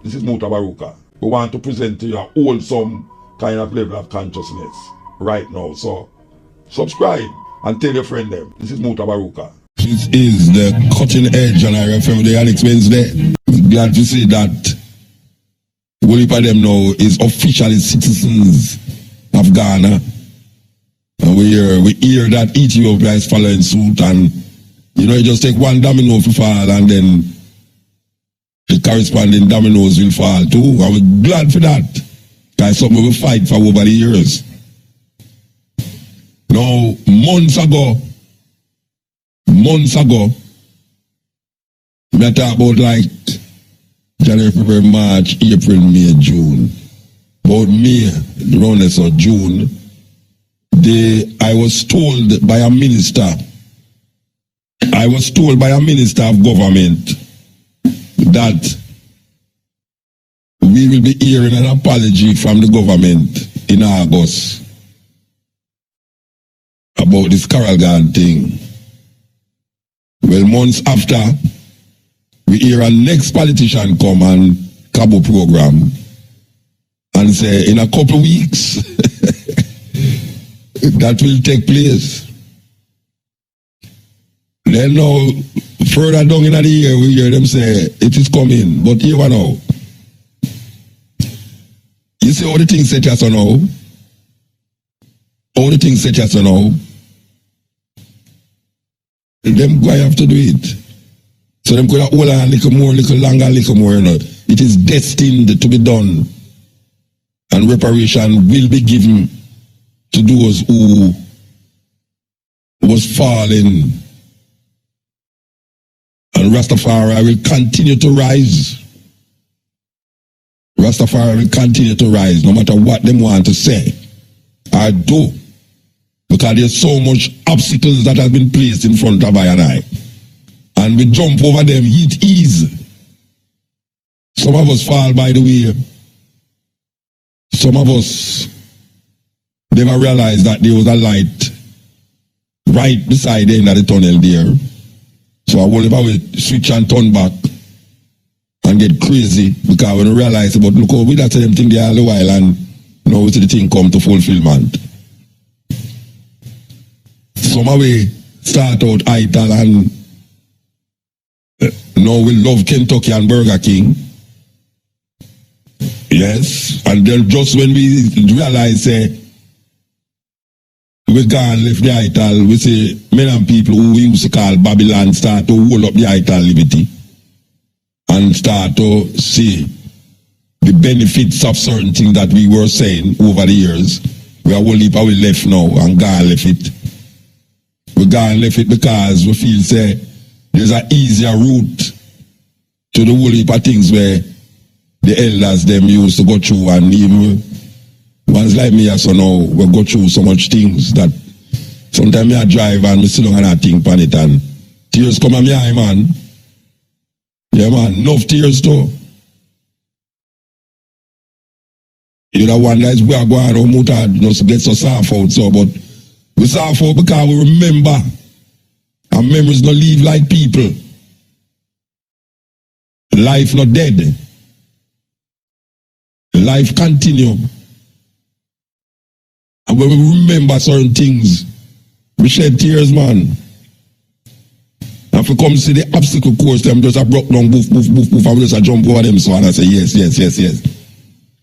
This is Mutabaruka. We want to present to you a wholesome kind of level of consciousness right now. So subscribe and tell your friend them. This is Mutabaruka. This is the cutting edge and I refer to the Alex Wednesday. I'm glad to see that one of them now is officially citizens of Ghana. And we hear that Ethiopia is following suit, and you know, you just take one domino to fall and then the corresponding dominoes will fall too. And we're glad for that. Because something we fight for over the years. Now, months ago, we talk about like January, February, March, April, May, June. About May, around this or June, I was told by a minister of government that we will be hearing an apology from the government in August about this Caralgan thing. Well, months after, we hear a next politician come and Cabo program and say in a couple of weeks that will take place. Then now, further down in the year, we hear them say it is coming, but here we now. You see all the things set us now. All the things set us now. Them guys have to do it. So them could have hold on a little more, little longer, little more. You know. It is destined to be done. And reparation will be given to those who was falling. And Rastafari will continue to rise. Rastafari will continue to rise no matter what them want to say or do. Because there's so much obstacles that have been placed in front of I and I. And we jump over them, it ease. Some of us fall by the way. Some of us never realized that there was a light right beside the end of the tunnel there. So I will never switch and turn back and get crazy because when I realize about look how we that same thing there all the while and now we see the thing come to fulfillment. Some of we start out idle and now we love Kentucky and Burger King. Yes, and then just when we realize we gone left the idle, we say men and people who we used to call Babylon start to hold up the idle liberty and start to see the benefits of certain things that we were saying over the years. We are only we left now and gone left it. We gone left it because we feel say there's an easier route to the whole heap of things where the elders them used to go through, and even ones like me so now we go through so much things that sometimes I drive and I sit down and I think on it and tears come on my eye, man. Yeah, man, enough tears too. You know, one that's we are going on muta just get so soft out so, but we soft out because we remember, and memories not leave like people. Life not dead. Life continue. And when we remember certain things, we shed tears, man. And if we come see the obstacle course, them just a broke down, boof, boof, boof, boof, and we just a jump over them, so and I say, yes.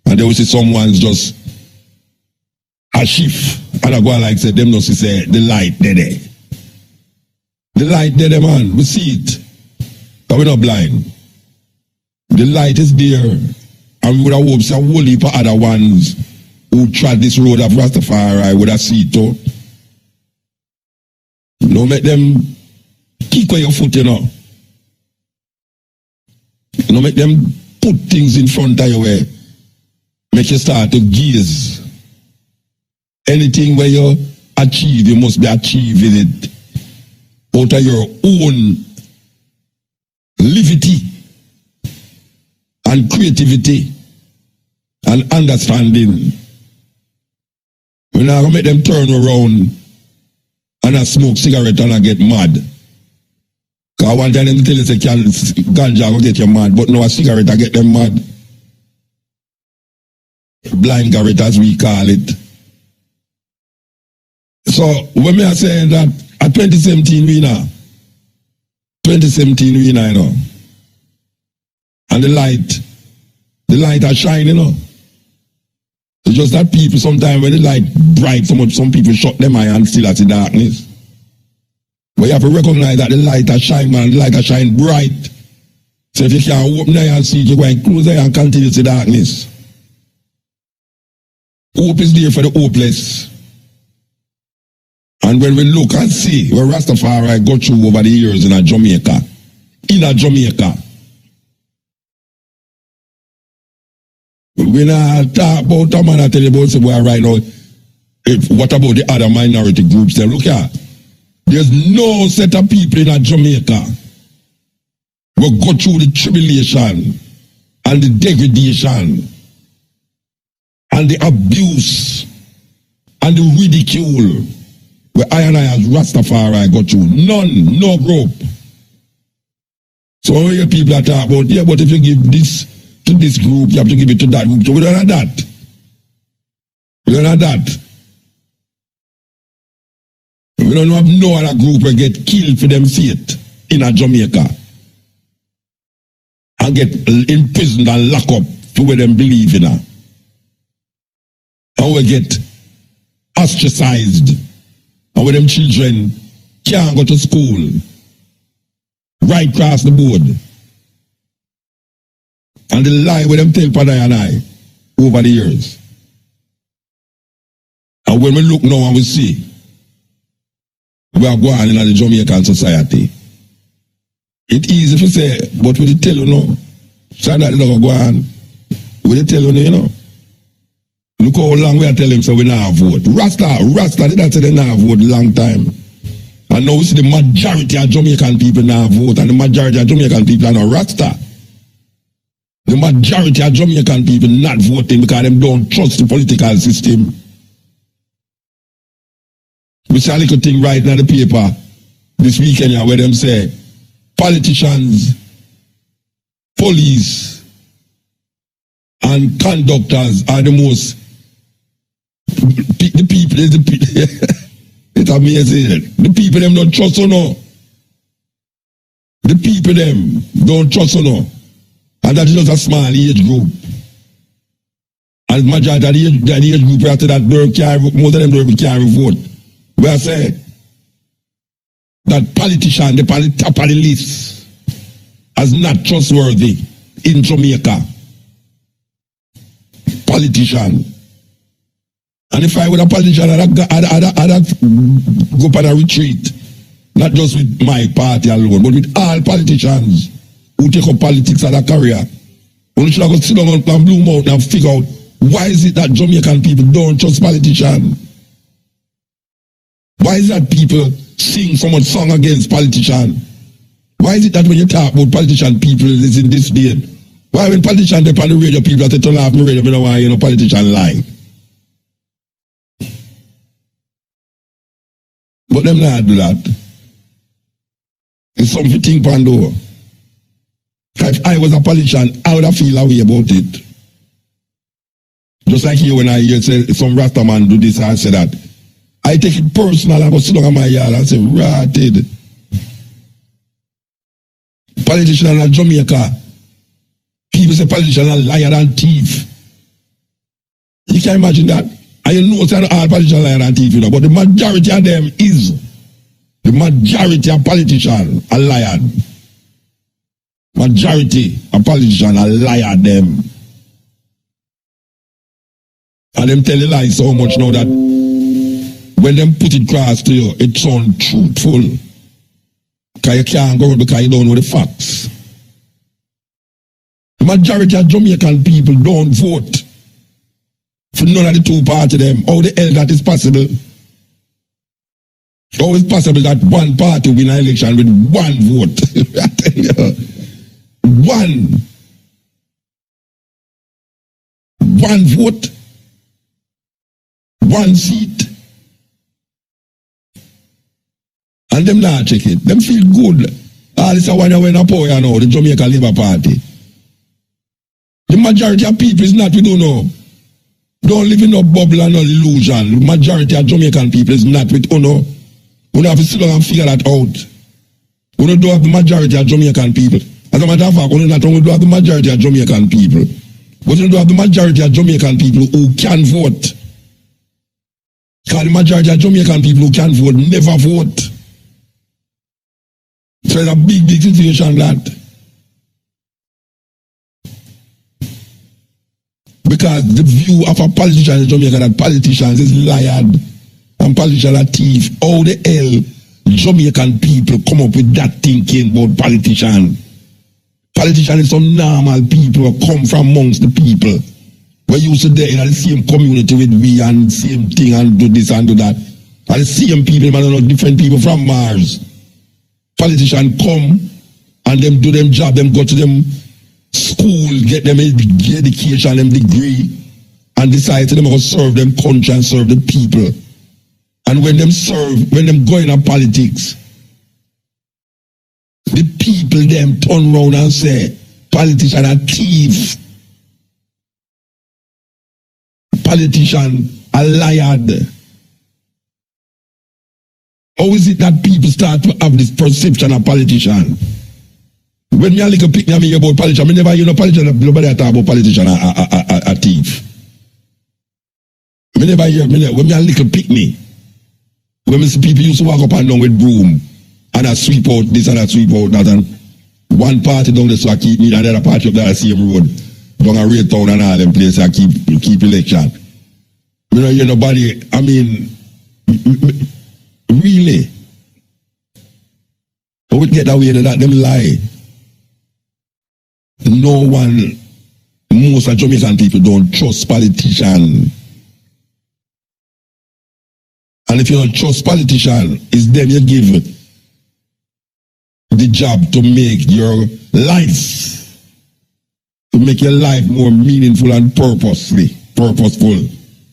And then we see someone's just a shift. And I go like say, them not say, the light there. The light there, man. We see it. But we're not blind. The light is there. And we would have hoped some whole heap of other ones who trod this road of Rastafari would have seen it too. No make them kick on your foot, you know. No make them put things in front of you where make you start to gaze. Anything where you achieve, you must be achieving it out of your own levity and creativity and understanding. We're not going to make them turn around and I smoke cigarette and I get mad. Because one time them tell you say ganja will get you mad, but no, a cigarette I get them mad. blind garret as we call it. So when we are saying that at 2017 we now, 2017 we now, you know, and the light are shining, you know. It's just that people sometimes when the light bright so much, some people shut them eye and still at the darkness. But you have to recognize that the light are shine, man, the light are shine bright. So if you can't open there and see, you go and close there and continue to darkness. Hope is there for the hopeless. And when we look and see where Rastafari got through over the years in Jamaica, when I talk about a man, I tell you about say, well, right now, what about the other minority groups? They look at, there's no set of people in Jamaica who go through the tribulation and the degradation and the abuse and the ridicule where I and I as Rastafari got through. None, no group. So when you people are talking about, yeah, but if you give this to this group, you have to give it to that group. So we don't have that. We don't have that. We don't have no other group will get killed for them faith in a Jamaica and get imprisoned and locked up for what them believe in. And we get ostracized. And when them children can't go to school right across the board. And the lie with them tell Paddy and I over the years. And when we look now and we see we are going in the Jamaican society. It's easy to say, but we tell you no. So that don't go on. We tell you no. Look how long we are telling them so we not vote. Rasta, did that say they not vote long time. And now we see the majority of Jamaican people not vote, and the majority of Jamaican people are not Rasta. The majority of Jamaican people not voting because they don't trust the political system. We saw a little thing right now in the paper this weekend where them say politicians, police, and conductors are the most the people it's amazing. The people them don't trust or no. The people them don't trust or no. And that is just a small age group. And majority of the age group after that most of them don't carry vote. We are saying that politician, the top of the list, is not trustworthy in Jamaica. Politician. And if I were a politician, I'd go for a retreat. Not just with my party alone, but with all politicians who take up politics as a career. We should go sit down and bloom out and figure out why is it that Jamaican people don't trust politicians? Why is it that people sing so much song against politicians? Why is it that when you talk about politician people is in this day? Why when politicians they on the radio, people that turn off the radio, they don't want to hear no politician lie? But them not do that. It's something to think on though. If I was a politician, I would have feel a way about it. Just like you when I hear say some Rasta man do this, I say that. I take it personal, I go sit down on my yard and say, ratted. Politician in Jamaica, people say politician are liar and thief. You can imagine that. I know that all politicians are liar and thief, you know, but the majority of them is. The majority of politicians are liar. Majority of politicians are liar them. And them tell the lies so much now that when them put it across to you, it sounds truthful. Because you can't go because you don't know the facts. The majority of Jamaican people don't vote for none of the two parties of them. How the hell that is possible? How is it possible that one party win an election with one vote? I tell you, one vote, one seat. And them not check it. Them feel good. All this one when a poor now, the Jamaica Labour Party. The majority of people is not, we don't know. Don't live in no bubble and no illusion. The majority of Jamaican people is not with Uno. We have to sit down and figure that out. We don't have the majority of Jamaican people. As a matter of fact, we don't have the majority of Jamaican people. But we don't have the majority of Jamaican people who can vote. Because the majority of Jamaican people who can vote never vote. So it's a big, big situation that. Because the view of a politician in Jamaica that politicians is liar and politicians are thief. How the hell Jamaican people come up with that thinking about politicians? Politicians is some normal people who come from amongst the people. We used to be in the same community with we and same thing and do this and do that. And the same people, man, are not different people from Mars. Politicians come and them do them job, them go to them school, get them education, them degree, and decide to them to serve them country and serve the people. And when them serve, when them go in politics, the people them turn around and say, politician are thief. Politician are liar. How is it that people start to have this perception of politician? When me a little pick me about politician, me never hear no politician, nobody talk about politician a thief. Me never hear, when me a little pick me, when me see people used to walk up and down with broom, and I sweep out this and I sweep out that, and one party down the so I keep me, and the other party up there the same road, down a Ray Town and all them places I keep election. Me don't hear nobody, I mean, really? How we get that way that them lie? No one, most of Jamaican people don't trust politicians. And if you don't trust politicians, it's them you give the job to make your life, to make your life more meaningful and purposeful.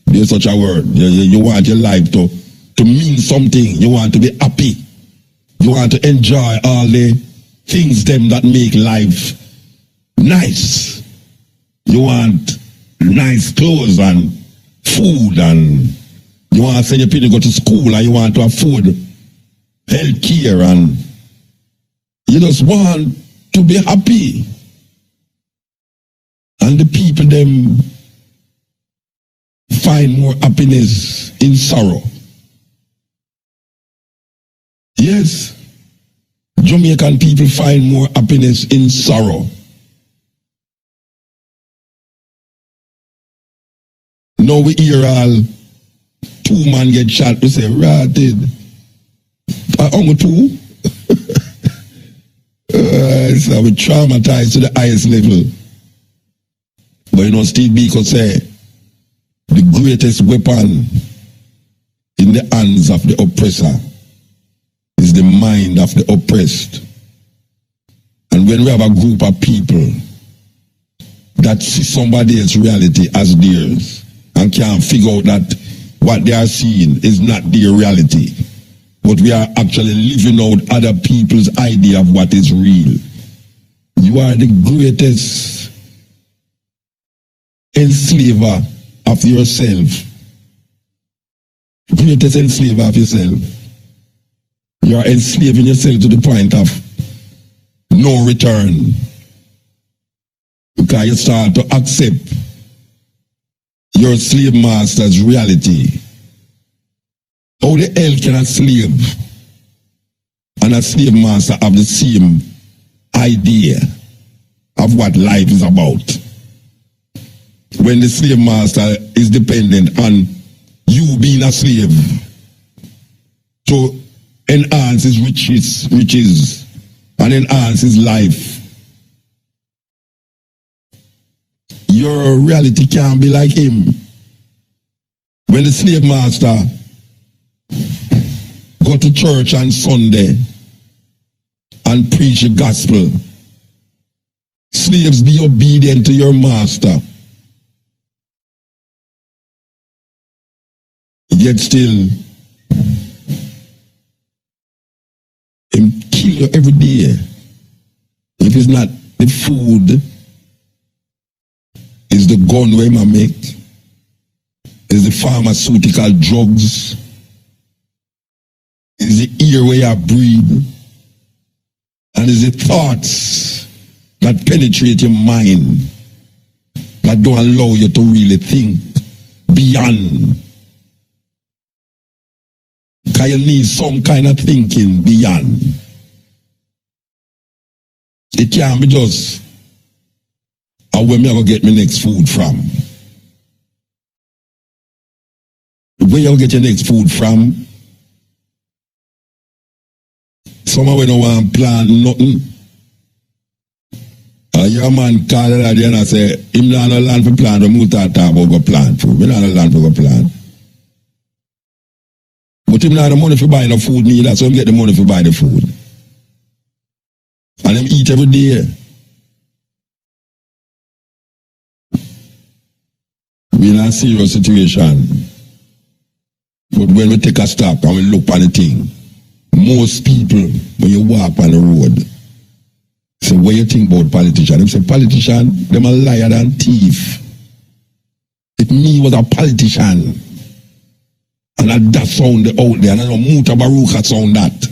There's such a word. You want your life to mean something. You want to be happy. You want to enjoy all the things them that make life nice. You want nice clothes and food, and you want to send your people to go to school, and you want to afford health care, and you just want to be happy. And the people them find more happiness in sorrow. Yes, Jamaican people find more happiness in sorrow. Now we hear all 2 man get shot, we say, ratted. Only 2? So we traumatized to the highest level. But you know, Steve Biko say, the greatest weapon in the hands of the oppressor is the mind of the oppressed. And when we have a group of people that see somebody else's reality as theirs and can't figure out that what they are seeing is not their reality, but we are actually living out other people's idea of what is real, you are the greatest enslaver of yourself. Greatest enslaver of yourself. You are enslaving yourself to the point of no return. Because you start to accept your slave master's reality. How the hell can a slave and a slave master have the same idea of what life is about? When the slave master is dependent on you being a slave to enhance his riches and enhance his life, your reality can't be like him. When the slave master go to church on Sunday and preach the gospel, slaves, be obedient to your master. Yet still, him kill you every day. If it's not the food, it's the gun where him make. Is the pharmaceutical drugs. Is the air where you breathe. And is the thoughts that penetrate your mind that don't allow you to really think beyond. Because you need some kind of thinking beyond. It can't be just where me going to get my next food from. Where you get your next food from? Someone we don't want to plant nothing. Your man called it and I say, him not no land for plant, the muta talk about go plant food. We not no land for go plant. But him not the money for buy the food neither, so him get the money for buy the food. And him eat every day. We in a serious situation. But when we take a stop and we look on the thing, most people, when you walk on the road, say, what you think about politicians? They say, politician, them a liar and thief. If me was a politician, and that sound out there, and I know Mutabaruka sound that.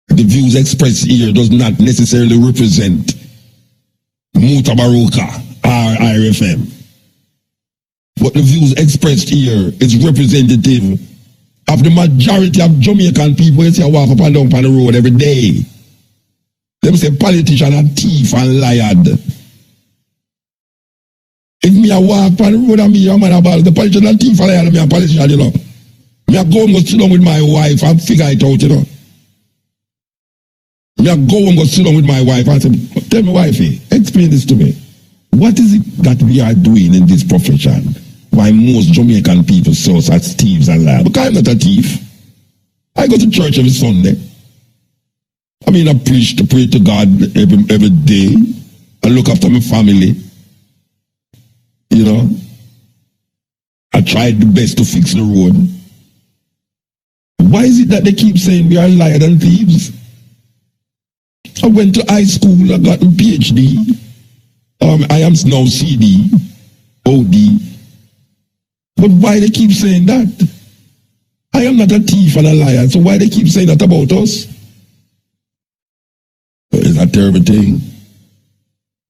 The views expressed here does not necessarily represent Mutabaruka or IRFM. But the views expressed here is representative of the majority of Jamaican people who say walk up and down on the road every day. Them say politician and thief and liar. If me a walk on the road and me a man about the politician and thief and liar, me a politician, you know. Me a go and go sit down with my wife and figure it out, you know. Me a go and go sit down with my wife and say, tell me wifey, explain this to me. What is it that we are doing in this profession? Why most Jamaican people saw us as thieves and liars? Because I'm not a thief. I go to church every Sunday. I mean, I preach to pray to God every day. I look after my family. You know, I tried the best to fix the road. Why is it that they keep saying we are liars and thieves? I went to high school, I got a PhD. I am now CD, OD. But why they keep saying that? I am not a thief and a liar, so why they keep saying that about us? It's a terrible thing.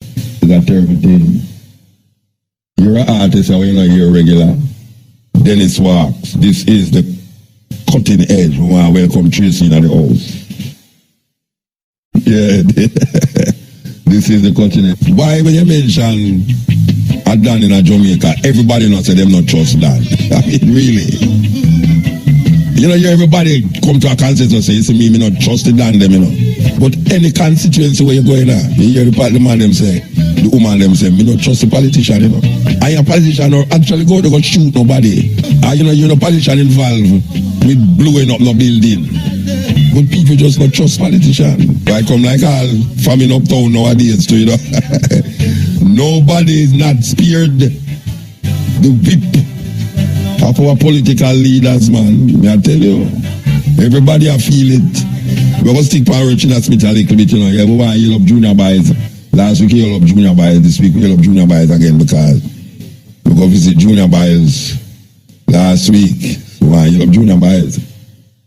It's a terrible thing. You're an artist and you're not here regular. Dennis Walks. This is the cutting edge. We want to welcome Tracy in the house. Yeah. This is the cutting edge. Why when you mention a Dan in a Jamaica, everybody not say them not trust Dan. I mean, really. You know, everybody come to a consensus and say, you see me not trust the Dan them, you know. But any constituency where you're going at, you hear the man them say, the woman them say, me not trust the politician, you know. I am a politician or actually go to go shoot nobody. You know, you're no politician involved with blowing up no building. But people just not trust politician. I come like all famine uptown nowadays too, you know. Nobody is not spared the whip of our political leaders, man. I tell you, everybody I feel it. We're going to stick power China Smith a little bit, you know. Yeah, we want to heal up junior boys. Last week we heal up junior boys. This week we heal up junior boys again because we go visit junior boys last week. We want to heal up junior boys.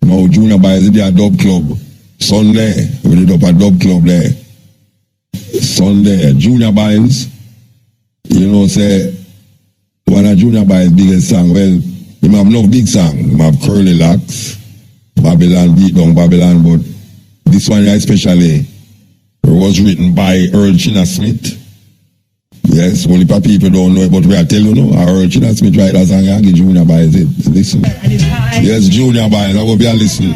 Now junior boys is their dub club. Sunday, we did up a dub club there. Sunday, junior boys, you know, say, one of junior boys' biggest song, well, he have no big song. He have Curly Locks, Babylon, Beat Down Babylon, but this one especially was written by Earl China Smith. Yes, only people don't know it, but we are telling you, Earl China Smith write that song and give junior boys it. Listen. Yes, junior boys, I will be a listen.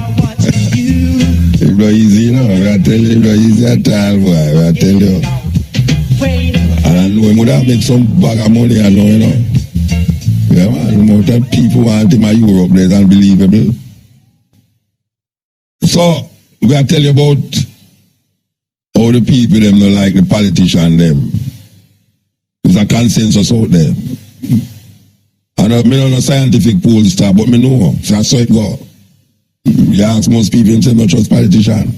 It's not easy, you know. We are telling you, it's not easy at all, boy. We are telling you. And I know he would have made some bag of money, I know, you know. Yeah, man, the amount of people want him in Europe, it's unbelievable. So, we are telling you about how the people, them don't like the politician, them. There's a consensus out there. I don't know scientific poll stuff, but I know. So I saw it go. You ask most people and say, no trust politician.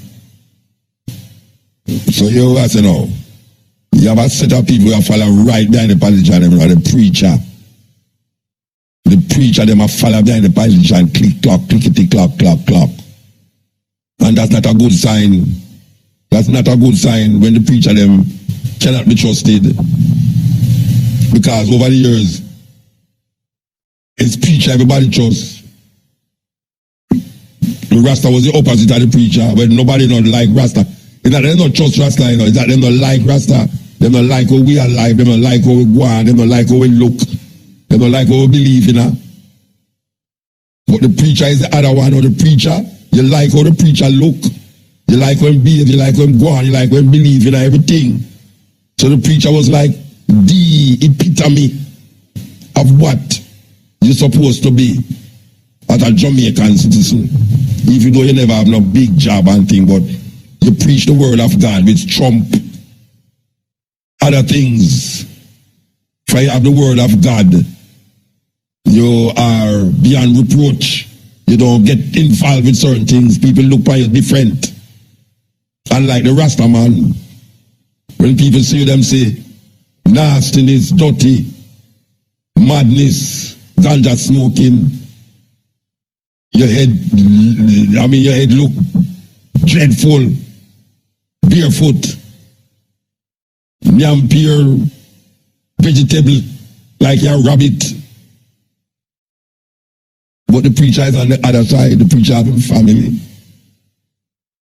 So you ask, you know, you have a set of people who follow right behind the politician, the preacher. the preacher them a follow behind the politician, click clock, clickety clock, clock, clock. And that's not a good sign. That's not a good sign when the preacher them cannot be trusted. Because over the years, it's preacher everybody trusts. The Rasta was the opposite of the preacher, when nobody don't like Rasta. It's not they don't trust Rasta, you know. It's not they don't like Rasta. They don't like how we are alive. They don't like how we go on. They don't like how we look. They don't like how we believe, you know. But the preacher is the other one. Or the preacher, you like how the preacher look. You like when behave. You like when go on. You like when believe in everything. So the preacher was like the epitome of what you're supposed to be as a Jamaican citizen. Even though you never have no big job and thing, but you preach the word of God, which trump other things. If you have the word of God, you are beyond reproach. You don't get involved with certain things. People look at you different. Unlike the Rasta man, when people see them say, nastiness, dirty, madness, ganja smoking, your head look dreadful, barefoot, yam pure, vegetable, like your rabbit. But the preacher is on the other side. The preacher has a family.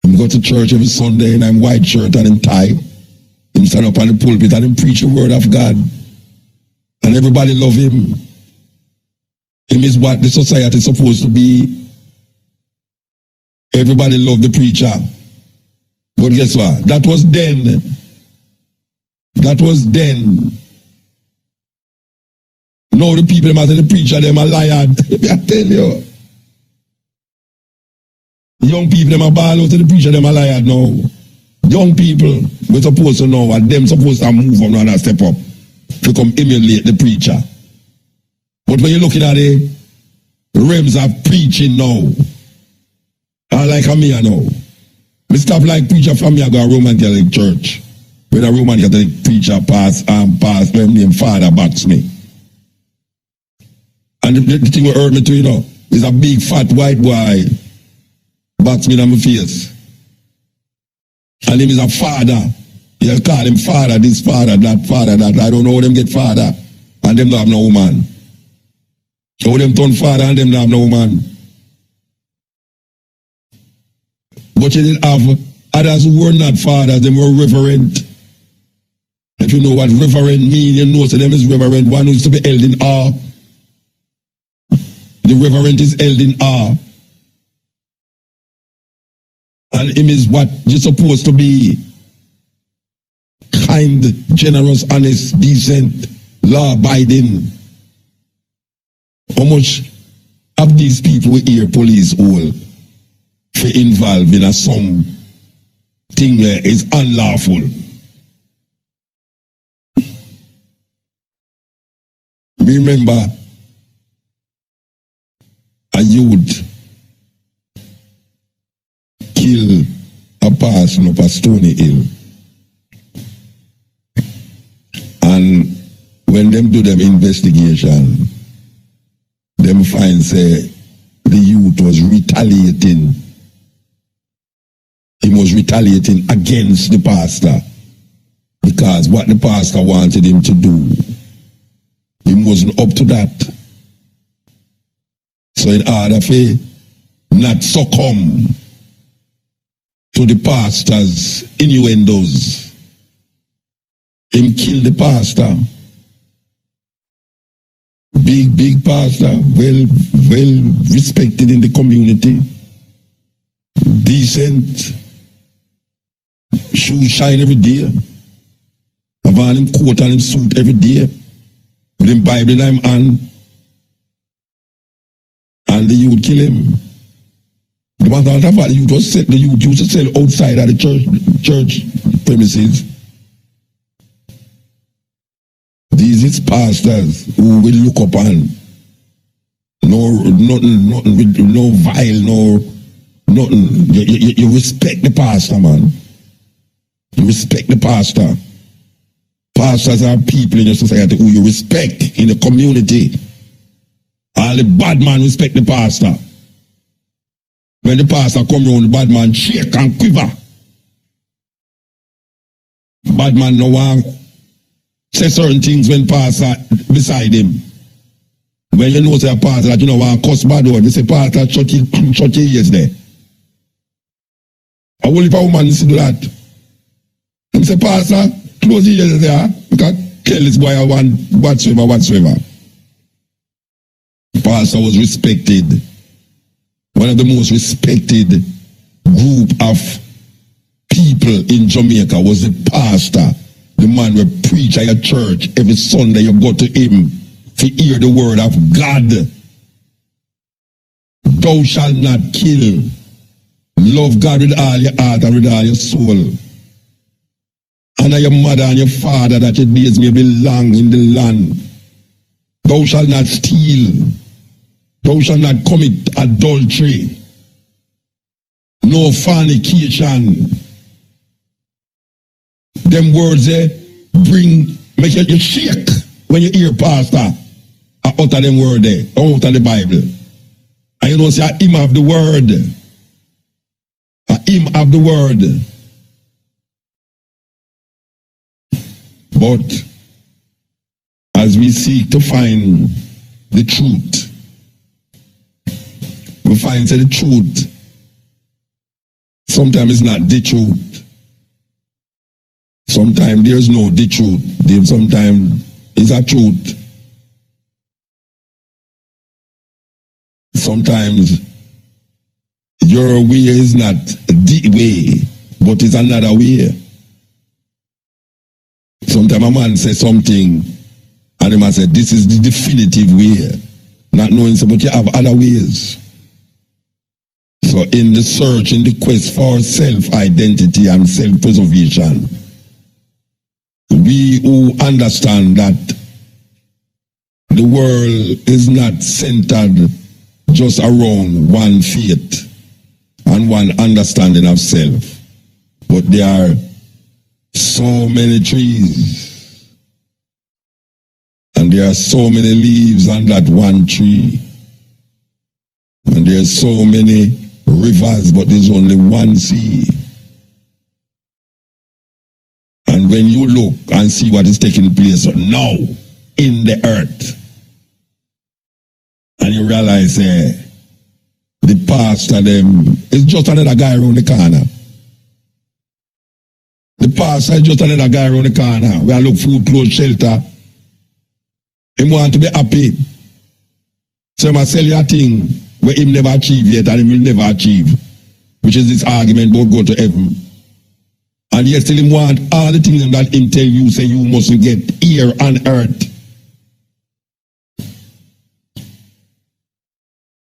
I go to church every Sunday and I'm white shirt and I'm tie. Him stand up on the pulpit and him preach the word of God. And everybody love him. Him is what the society is supposed to be. Everybody love the preacher. But guess what? That was then. That was then. Now the people that say the preacher, them are liar. I tell you. Young people, them are ball out to the preacher, them are liar now. Young people, we're supposed to know what them supposed to move on and step up to come emulate the preacher. But when you're looking at the realms of preaching now, I like me now. We stop like preacher from me, I go to Roman Catholic church. When a Roman Catholic preacher pass, when name father backs me. And the thing that hurt me too, you know, is a big fat white boy backs me in my face. And him is a father. You call him father, this father, that father, that. I don't know how them get father. And them don't have no woman. How them turn father and them don't have no woman. But you didn't have others who were not fathers, them were reverend. If you know what reverend means, you know so them is reverend, one who is to be held in awe. The reverend is held in awe. And him is what you're supposed to be. Kind, generous, honest, decent, law-abiding. How much of these people we hear police all for involved in some thing that is unlawful? Remember, a youth kill a person up a Stony Hill. And when them do them investigation, them find say the youth was retaliating. He was retaliating against the pastor because what the pastor wanted him to do, he wasn't up to that. So in order for not succumb to the pastor's innuendos, him killed the pastor. Big pastor, well respected in the community, decent, shoes shine every day, have on him coat and him suit every day, with him Bible in him hand, and the youth kill him. The matter of fact, the youth used to sell outside of the church premises. These is pastors who will look upon nothing with no vile, nothing. You respect the pastor, man. You respect the pastor. Pastors are people in your society who you respect in the community. all the bad man respect the pastor. When the pastor come around, the bad man shake and quiver. Bad man no want say certain things when pastor beside him. When you know say a pastor that you know want cuss bad word, they say pastor shut your ears there. I will if a woman see do that. And say pastor, close your ears there, because kill this boy I want whatsoever. Pastor was respected. One of the most respected group of people in Jamaica was the pastor. The man will preach at your church every Sunday. You go to him to hear the word of God. Thou shalt not kill. Love God with all your heart and with all your soul. Honor your mother and your father that your days may be long in the land. Thou shalt not steal. Thou shalt not commit adultery. No fornication. Them words make you shake when you hear pastor out of them word there, out of the Bible. And you know say him of the word. Him of the word. But as we seek to find the truth, we find that the truth sometimes it's not the truth. Sometimes there's no the truth. Sometimes it's a truth. Sometimes your way is not the way, but it's another way. Sometimes a man says something and the man says, this is the definitive way. Not knowing so, but you have other ways. So in the search, in the quest for self-identity and self-preservation, we who understand that the world is not centered just around one faith and one understanding of self, but there are so many trees and there are so many leaves on that one tree, and there are so many rivers, but there's only one sea. And when you look and see what is taking place now in the earth, and you realize the pastor them is just another guy around the corner. The pastor is just another guy around the corner. We are look food, clothes, shelter. He want to be happy. So he must sell you a thing where him never achieve yet and he will never achieve, which is this argument about go to heaven. And yet still him want all the things that him tell you, say you mustn't get here on earth.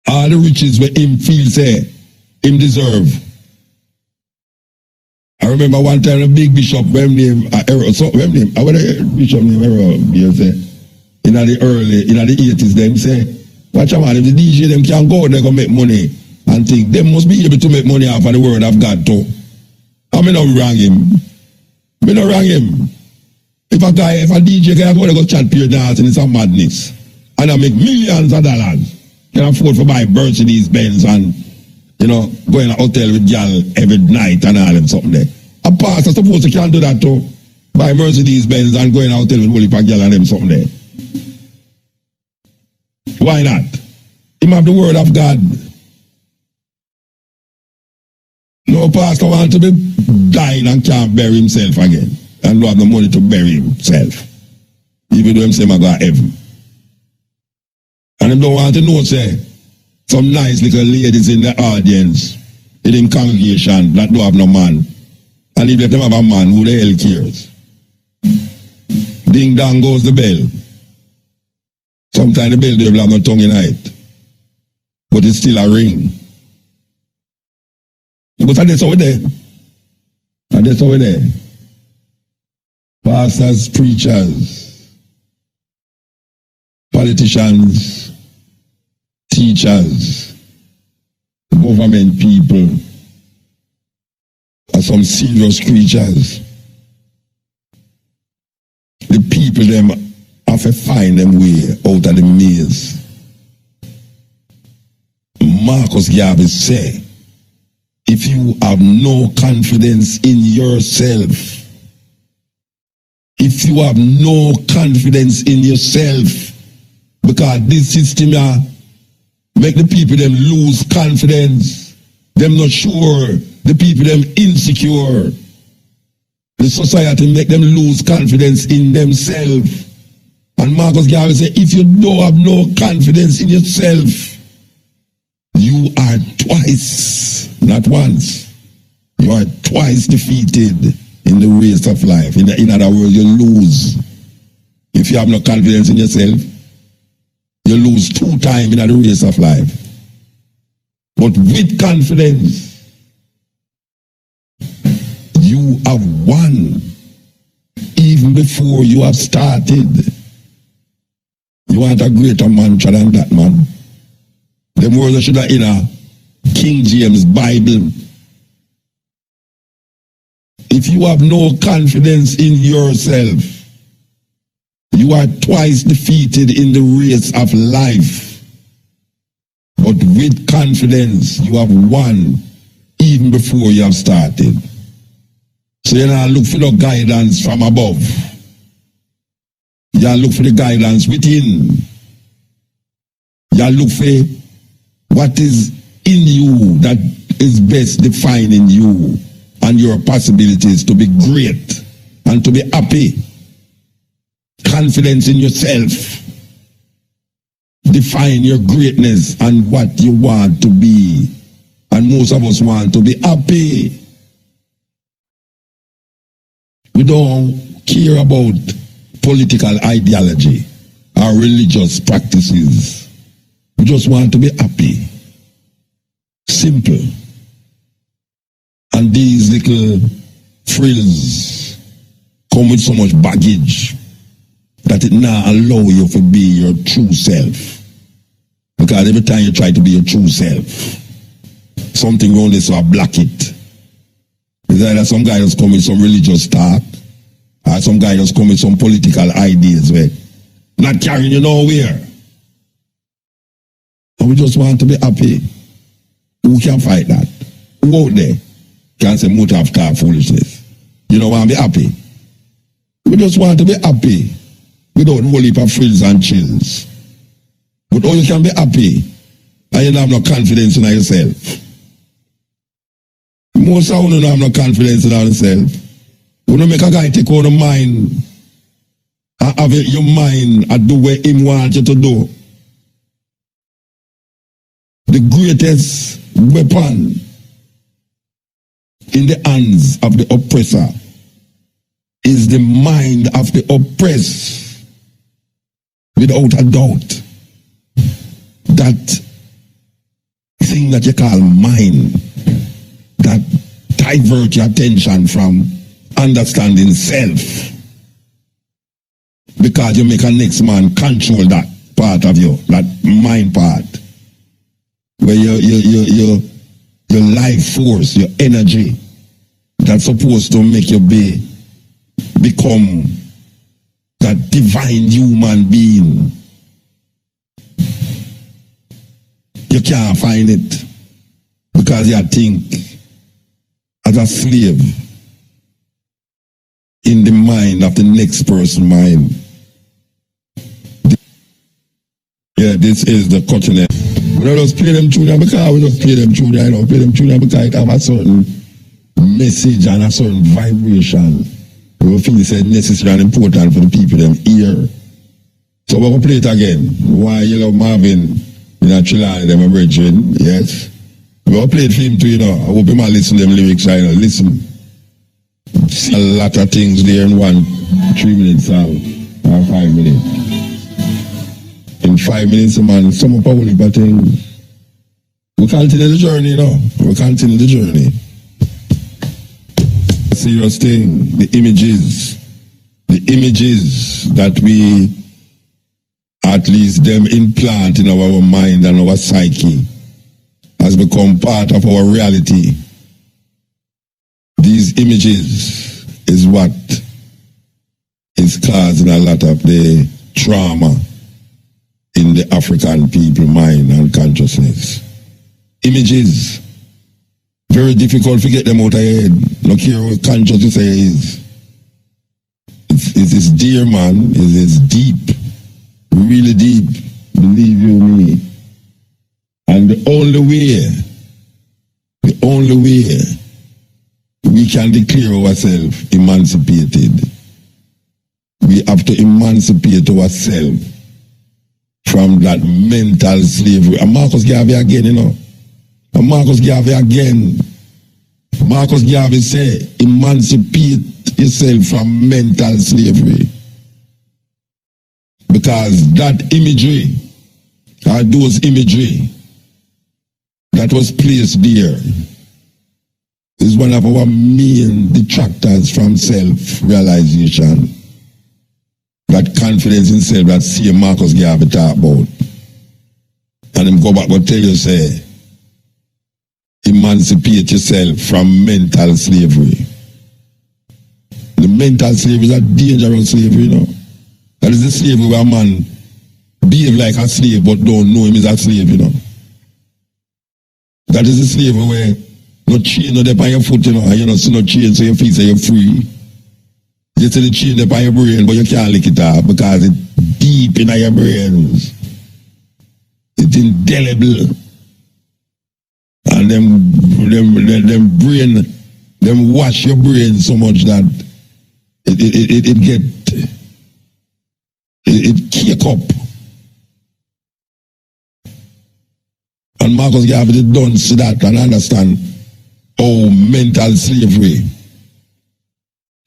All the riches where him feel say him deserve. I remember one time a big bishop, when name, I want a bishop name Errol, say, in the 80s, them say, watch out, if the DJ them can go, they can make money and think they must be able to make money off of the word of God too. I mean, not wrong him. Me not wrong him. If a DJ can go, they go chat pure dance and it's a madness. And I make millions of dollars. Can afford to buy Mercedes Benz and, go in a hotel with y'all every night and all them something there. A pastor supposed to can do that too. Buy Mercedes Benz and go in a hotel with Holy Pack y'all and them something there. Why not? Him have the word of God. No pastor want to be dying and can't bury himself again. And don't have the money to bury himself. Even though him say, I go to heaven. And him don't want to know, say, some nice little ladies in the audience, in the congregation that don't have no man. And if they have a man, who the hell cares? Ding dong goes the bell. Sometimes the bell don't have no tongue in it. But it's still a ring. But that's over there. And that's over there. Pastors, preachers, politicians, teachers, government people are some serious creatures. The people them have to find them way out of the maze. Marcus Garvey say, if you have no confidence in yourself, if you have no confidence in yourself, because this system make the people them lose confidence, them not sure, the people them insecure, the society make them lose confidence in themselves. And Marcus Garvey say, if you don't have no confidence in yourself, you are twice, not once, you are twice defeated in the race of life. In other words, you lose. If you have no confidence in yourself, you lose 2 times in the race of life. But with confidence, you have won even before you have started. You want a greater mantra than that, man? Them words should have in a King James Bible. If you have no confidence in yourself, you are twice defeated in the race of life. But with confidence, you have won even before you have started. So you now look for the guidance from above. You look for the guidance within. You look for what is in you that is best defining you and your possibilities to be great and to be happy. Confidence in yourself. Define your greatness and what you want to be. And most of us want to be happy. We don't care about political ideology or religious practices. We just want to be happy. Simple. And these little frills come with so much baggage that it now allow you to be your true self. Because every time you try to be your true self, something wrong is so block it. It's either some guy just come with some religious talk, or some guy just come with some political ideas where not carrying you nowhere. And we just want to be happy. Who can fight that? Who out there can say muta have talk foolishness? You don't want to be happy. We just want to be happy without a whole heap of frills and chills. But all you can be happy and you don't have no confidence in yourself. Most of you don't have no confidence in yourself. You don't make a guy take out the mind and have your mind and do what him wants you to do. The greatest weapon in the hands of the oppressor is the mind of the oppressed. Without a doubt. That thing that you call mind, that divert your attention from understanding self, because you make a next man control that part of you, that mind part, where your life force, your energy, that's supposed to make you become that divine human being. You can't find it because you think as a slave in the mind of the next person's mind. Yeah, this is the continent. We don't just play them children because we just play them children, you know, play them children because it have a certain message and a certain vibration. We feel it's necessary and important for the people them hear. So we're going to play it again. Why you love Marvin? You know, Trillani, them a brethren, yes. We all played for him too, you know. I hope you might listen to them lyrics, you know. Listen. See a lot of things there in 1 3-minute song or 5 minutes. In 5 minutes, man, some of our things. We continue the journey, you know. We continue the journey. Serious thing, the images that we at least them implant in our mind and our psyche has become part of our reality. These images is what is causing a lot of the trauma in the African people mind and consciousness. images. Very difficult to get them out of your head. No care what conscious you say it is. It is dear, man. It is deep. Really deep. Believe you me. And the only way we can declare ourselves emancipated, we have to emancipate ourselves from that mental slavery. And Marcus Garvey again, you know. And Marcus Garvey again. Marcus Garvey say, emancipate yourself from mental slavery. Because that imagery, or those imagery that was placed there, is one of our main detractors from self-realization. That confidence in self that C. Marcus Garvey talk about. And him go back and tell you, say, emancipate yourself from mental slavery. The mental slavery is a dangerous slavery, you know. That is the slavery where a man behave like a slave but don't know him is a slave, you know. That is the slavery where no chain no on your foot, you know, and you know, see no chain so you feel say you're free. You see the chain on your brain but you can't lick it off because it's deep in your brains. It's indelible. And them brain, them wash your brain so much that it kick up. And Marcus Garvey don't see that and understand how mental slavery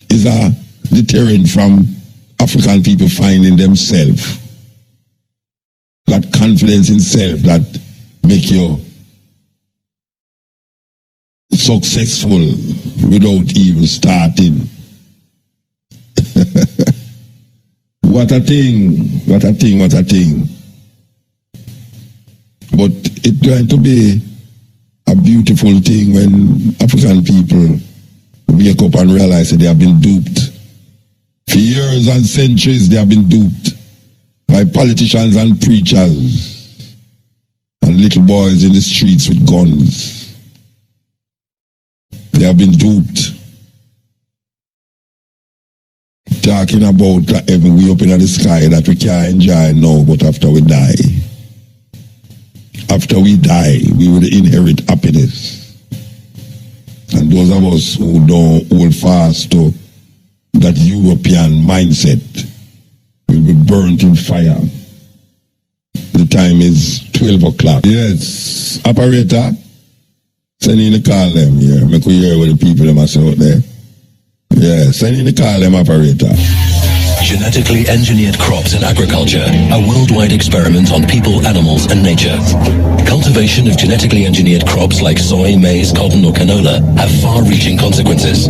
is a deterrent from African people finding themselves. That confidence in self that make you successful without even starting. What a thing. But it's going to be a beautiful thing when African people wake up and realize that they have been duped. For years and centuries they have been duped by politicians and preachers and little boys in the streets with guns. They have been duped. Talking about that heaven way up in the sky that we can't enjoy now, but after we die. After we die, we will inherit happiness. And those of us who don't hold fast to that European mindset will be burnt in fire. The time is 12 o'clock. Yes, operator. Send in the call them here. Make we hear what the people them are saying out there. Yeah, send in the call them, operator. Genetically engineered crops in agriculture, a worldwide experiment on people, animals, and nature. Cultivation of genetically engineered crops like soy, maize, cotton, or canola have far-reaching consequences.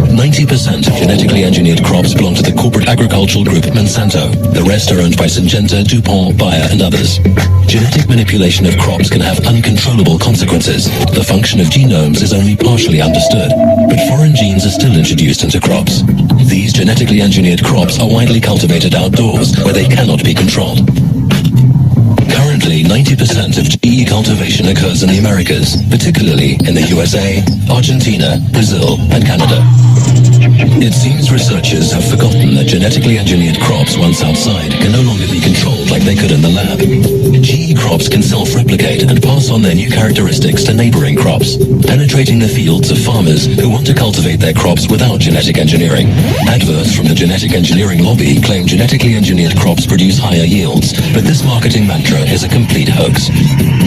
90% of genetically engineered crops belong to the corporate agricultural group Monsanto. The rest are owned by Syngenta, DuPont, Bayer, and others. Genetic manipulation of crops can have uncontrollable consequences. The function of genomes is only partially understood, but foreign genes are still introduced into crops. These genetically engineered crops are widely cultivated outdoors, where they cannot be controlled. Currently, 90% of GE cultivation occurs in the Americas, particularly in the USA, Argentina, Brazil, and Canada. It seems researchers have forgotten that genetically engineered crops once outside can no longer be controlled like they could in the lab. GE crops can self-replicate and pass on their new characteristics to neighboring crops, penetrating the fields of farmers who want to cultivate their crops without genetic engineering. Adverts from the genetic engineering lobby claim genetically engineered crops produce higher yields, but this marketing mantra is a complete hoax.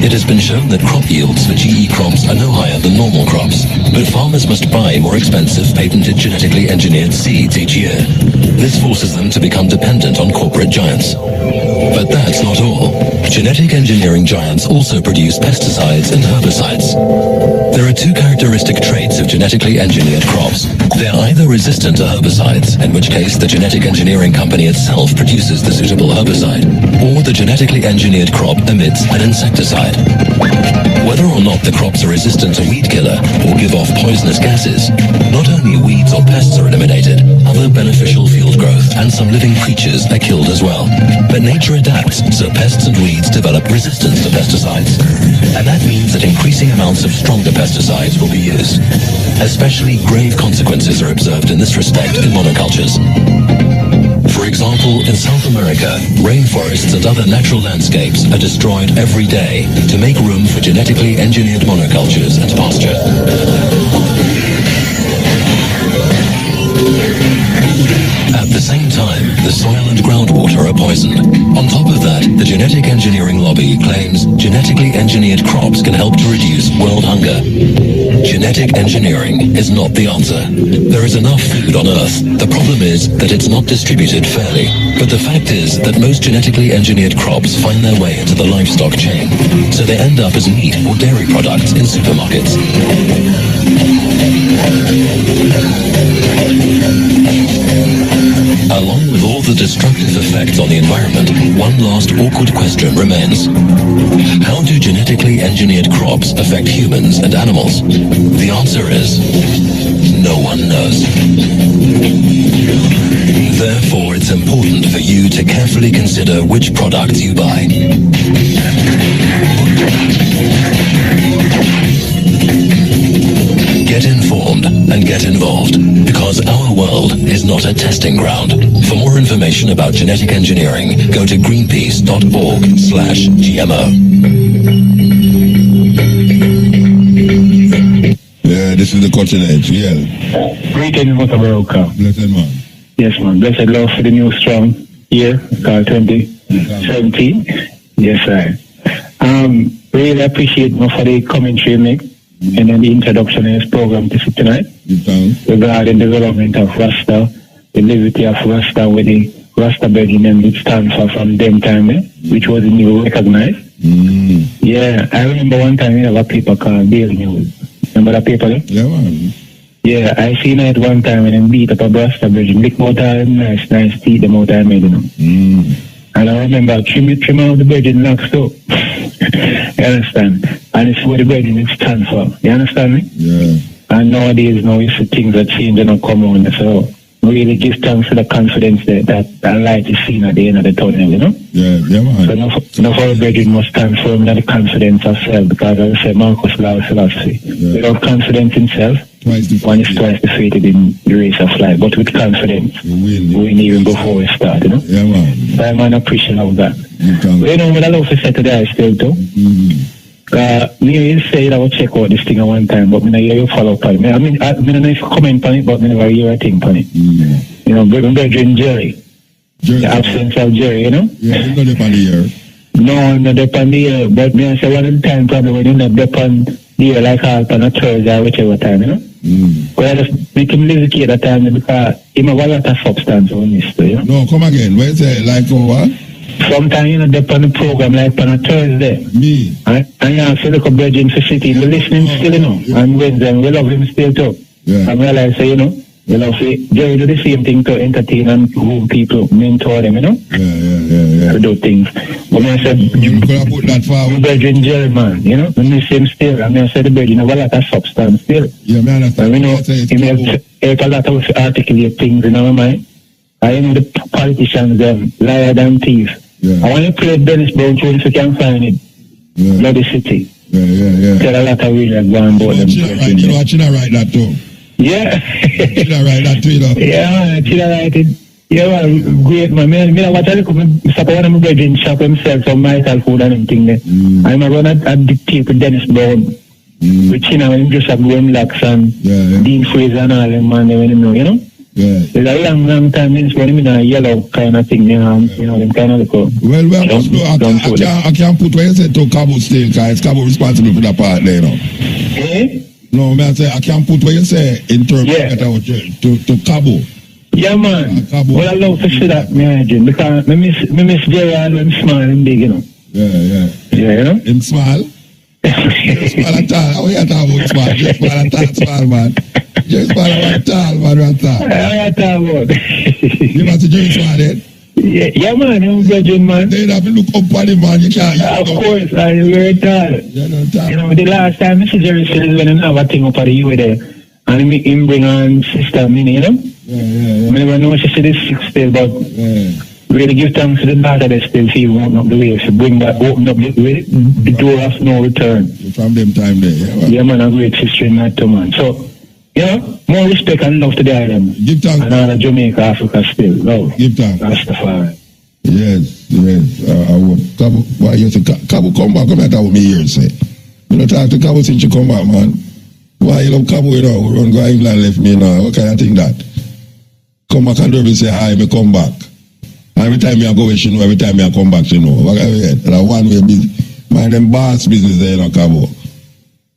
It has been shown that crop yields for GE crops are no higher than normal crops, but farmers must buy more expensive patented genetically engineered seeds each year. This forces them to become dependent on corporate giants. But that's not all. Genetic engineering giants also produce pesticides and herbicides. There are two characteristic traits of genetically engineered crops. They're either resistant to herbicides, in which case the genetic engineering company itself produces the suitable herbicide, or the genetically engineered crop emits an insecticide. Whether or not the crops are resistant to weed killer or give off poisonous gases, not only weeds or pests are eliminated, other beneficial field growth and some living creatures are killed as well. But nature adapts, so pests and weeds develop resistance to pesticides. And that means that increasing amounts of stronger pesticides will be used. Especially grave consequences are observed in this respect in monocultures. For example, in South America, rainforests and other natural landscapes are destroyed every day to make room for genetically engineered monocultures and pasture. At the same time, the soil and groundwater are poisoned. On top of that, the genetic engineering lobby claims genetically engineered crops can help to reduce world hunger. Genetic engineering is not the answer. There is enough food on Earth. The problem is that it's not distributed fairly. But the fact is that most genetically engineered crops find their way into the livestock chain, so they end up as meat or dairy products in supermarkets. Along with all the destructive effects on the environment, one last awkward question remains. How do genetically engineered crops affect humans and animals? The answer is, no one knows. Therefore, it's important for you to carefully consider which products you buy. Get informed and get involved, because our world is not a testing ground. For more information about genetic engineering, go to greenpeace.org/GMO. Yeah, this is the cutting edge, yeah. Greetings, Mutabaruka. Blessed man. Yes, man. Blessed love for the new strong year, 2017. Yes, sir. Really appreciate you for the commentary you make and then the introduction in this program tonight regarding the development of Rasta, the liberty of Rasta, with the Rasta Belgian it stands for from them time, which wasn't even recognized. Yeah, I remember one time you have a paper called Daily News. Remember that paper? Yeah, man. Yeah, I seen it one time and then beat up a Rasta Belgian, lick out all nice teeth, them out I made, you know. And I remember trim out the Belgian locks too. You understand? And it's what the Belgian stands for. You understand me? Yeah. And nowadays, now you see things that change and don't come on. So really give thanks for the confidence that light is seen at the end of the tunnel, you know? Yeah, man. So now for the Belgian must stand firm in the confidence of self, because as I say, Marcus Law's philosophy. Yeah. Without confidence in self, one is twice defeated in the race of life. But with confidence, we win even before we start, you know? Yeah, man. So I'm an appreciation of that. You know, what I love to say today still too. You say that I will check out this thing at one time, but I hear you follow up on it. I mean, I don't know if you comment on it, but I never hear a thing on it. You know, brother Jerry. The absence of Jerry, you know? Yeah, you know the pan here. No, not the pan here, but I say one of the time probably when you not the pan here like on a Thursday or whichever time, you know? But I just make him live at time because he have a lot of substance on this, you know? No, come again. Where is it? Like for what? Sometimes, you know, they're on the program like on a Thursday. Me? And you have to look up Virgin for City. We listen him still, you know. Yeah. And Wednesday, we love him still too. Yeah. And realize, you know, we love Jerry do the same thing to entertain and groom people, mentor them, you know. Yeah. To do things. But I said, You could have put that far. Virgin Jerry, man, you know. We miss him still. And I said, the Virgin have a lot of substance still. Yeah, man, And we know, he may help a lot of articulate things in our mind. I know the politicians, them, liar than thieves. Yeah. I want to play Dennis Brown tune if you can find it. Yeah. Bloody City. Yeah. Tell a lot of really going about them. You know, China write that too. Yeah. China write that too, you know. Yeah, man. China write it. Yeah, man. Great, man. I watch a little bit. Stop one of my brethren shop himself some vital food and everything there. I'm a run at dictate with Dennis Brown. With China, when him just have Gwen Locks and Dean Fraser and all them, man, they know, you know? Yeah. There's a long time since when him in a yellow kind of thing, you know, them kind of look. Well, I can't put what you say to Cabo still, because it's Cabo responsible for that part there, you know. Eh? No, man, I say I can't put what you say in terms of to Cabo. Yeah, man. Well, I love to see that, man, because I miss Jerry and when small and big, you know. Yeah, you know? In small? Small at all. How you talk about small? Just small at all, small, man. Just small at all, man, at all. I talk about. You must Jerry small then? Yeah, man, I'm judging, man. They have to look up on him, man. You can't. Of course, I'm very tired. You know, the last time Mr. Jerry said when I have a thing up at the U there, and him bring on sister Minnie, you know? Yeah. I never know she said it's 6 days, but really give thanks to the daughter that still feel open up the way. She bring back, open up the door of no return. From them time there, yeah, man, a great sister in that too, man. So, you know, more respect and love to the island. Give thanks. And all of Jamaica, Africa still. Love. Give thanks. Rastafari. Yes. I would. Why you say Cabo come back? Come here, that with me here, say. You don't talk to Cabo since you come back, man. Why you love Cabo, you know? Run go England left me now. What kind of thing that? Come back and do me say hi, me come back. Every time I go, she know. Every time I come back, she know. What kind of way? That one way business. Mind them boss business there, you know, Cabo.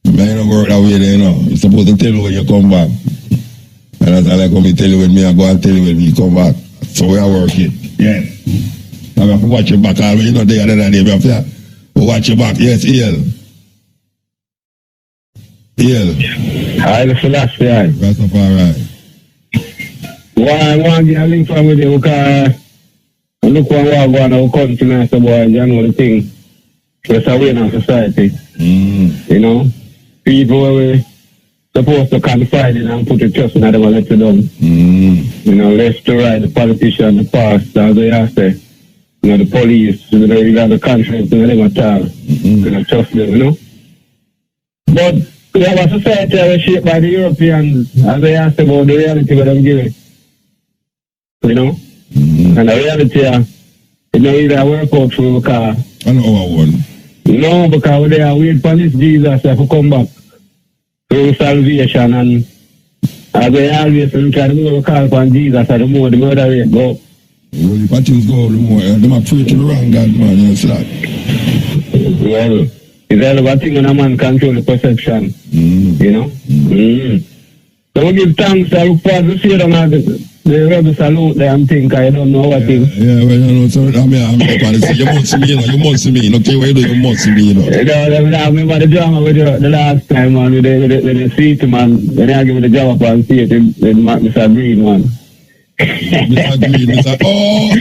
Man, don't work that way there, you know. You're supposed to tell you when you come back. And that's all I come to tell you when me, I go and tell you when you come back. So we are working. Yes. I have to watch your back always, you know, the other day, we have to watch your back. Yes, Eel. Hi, the philosophy, hi. That's all right. Well, I want to get a link from with you because look what we're going to come to now, so boy, you know the thing. It's a way in our society. You know? People were supposed to confide in and put your trust in them and let you down. You know, left to right, the politician, the pastor, as they have to. You know, the police, you know, you got the confidence in them at all. You know, trust them, you know. But we have a society that is shaped by the Europeans, as they ask about the reality where them give it. You know? And the reality, you know, either work out for the car. I know our one. No, because they are waiting for this Jesus to come back through salvation, and as they always look at the more call upon Jesus, and the more the murder rate go. Well, if things go, the more them are pray to the wrong God, man, you know, it's like. Well, it's all about thing when a man control the perception, you know. So we give thanks, I look forward to see them at the rebel salute there and think I don't know what thing. Yeah, well, you know, so I'm going to say, you must see me, you know, you must see me. No care what you do, you must see me, you know. I remember the drama with you the last time, man, with the seat, man. When I give me the job up and see it, then Mr. Green, man. Mr. Green, Mr. Oh!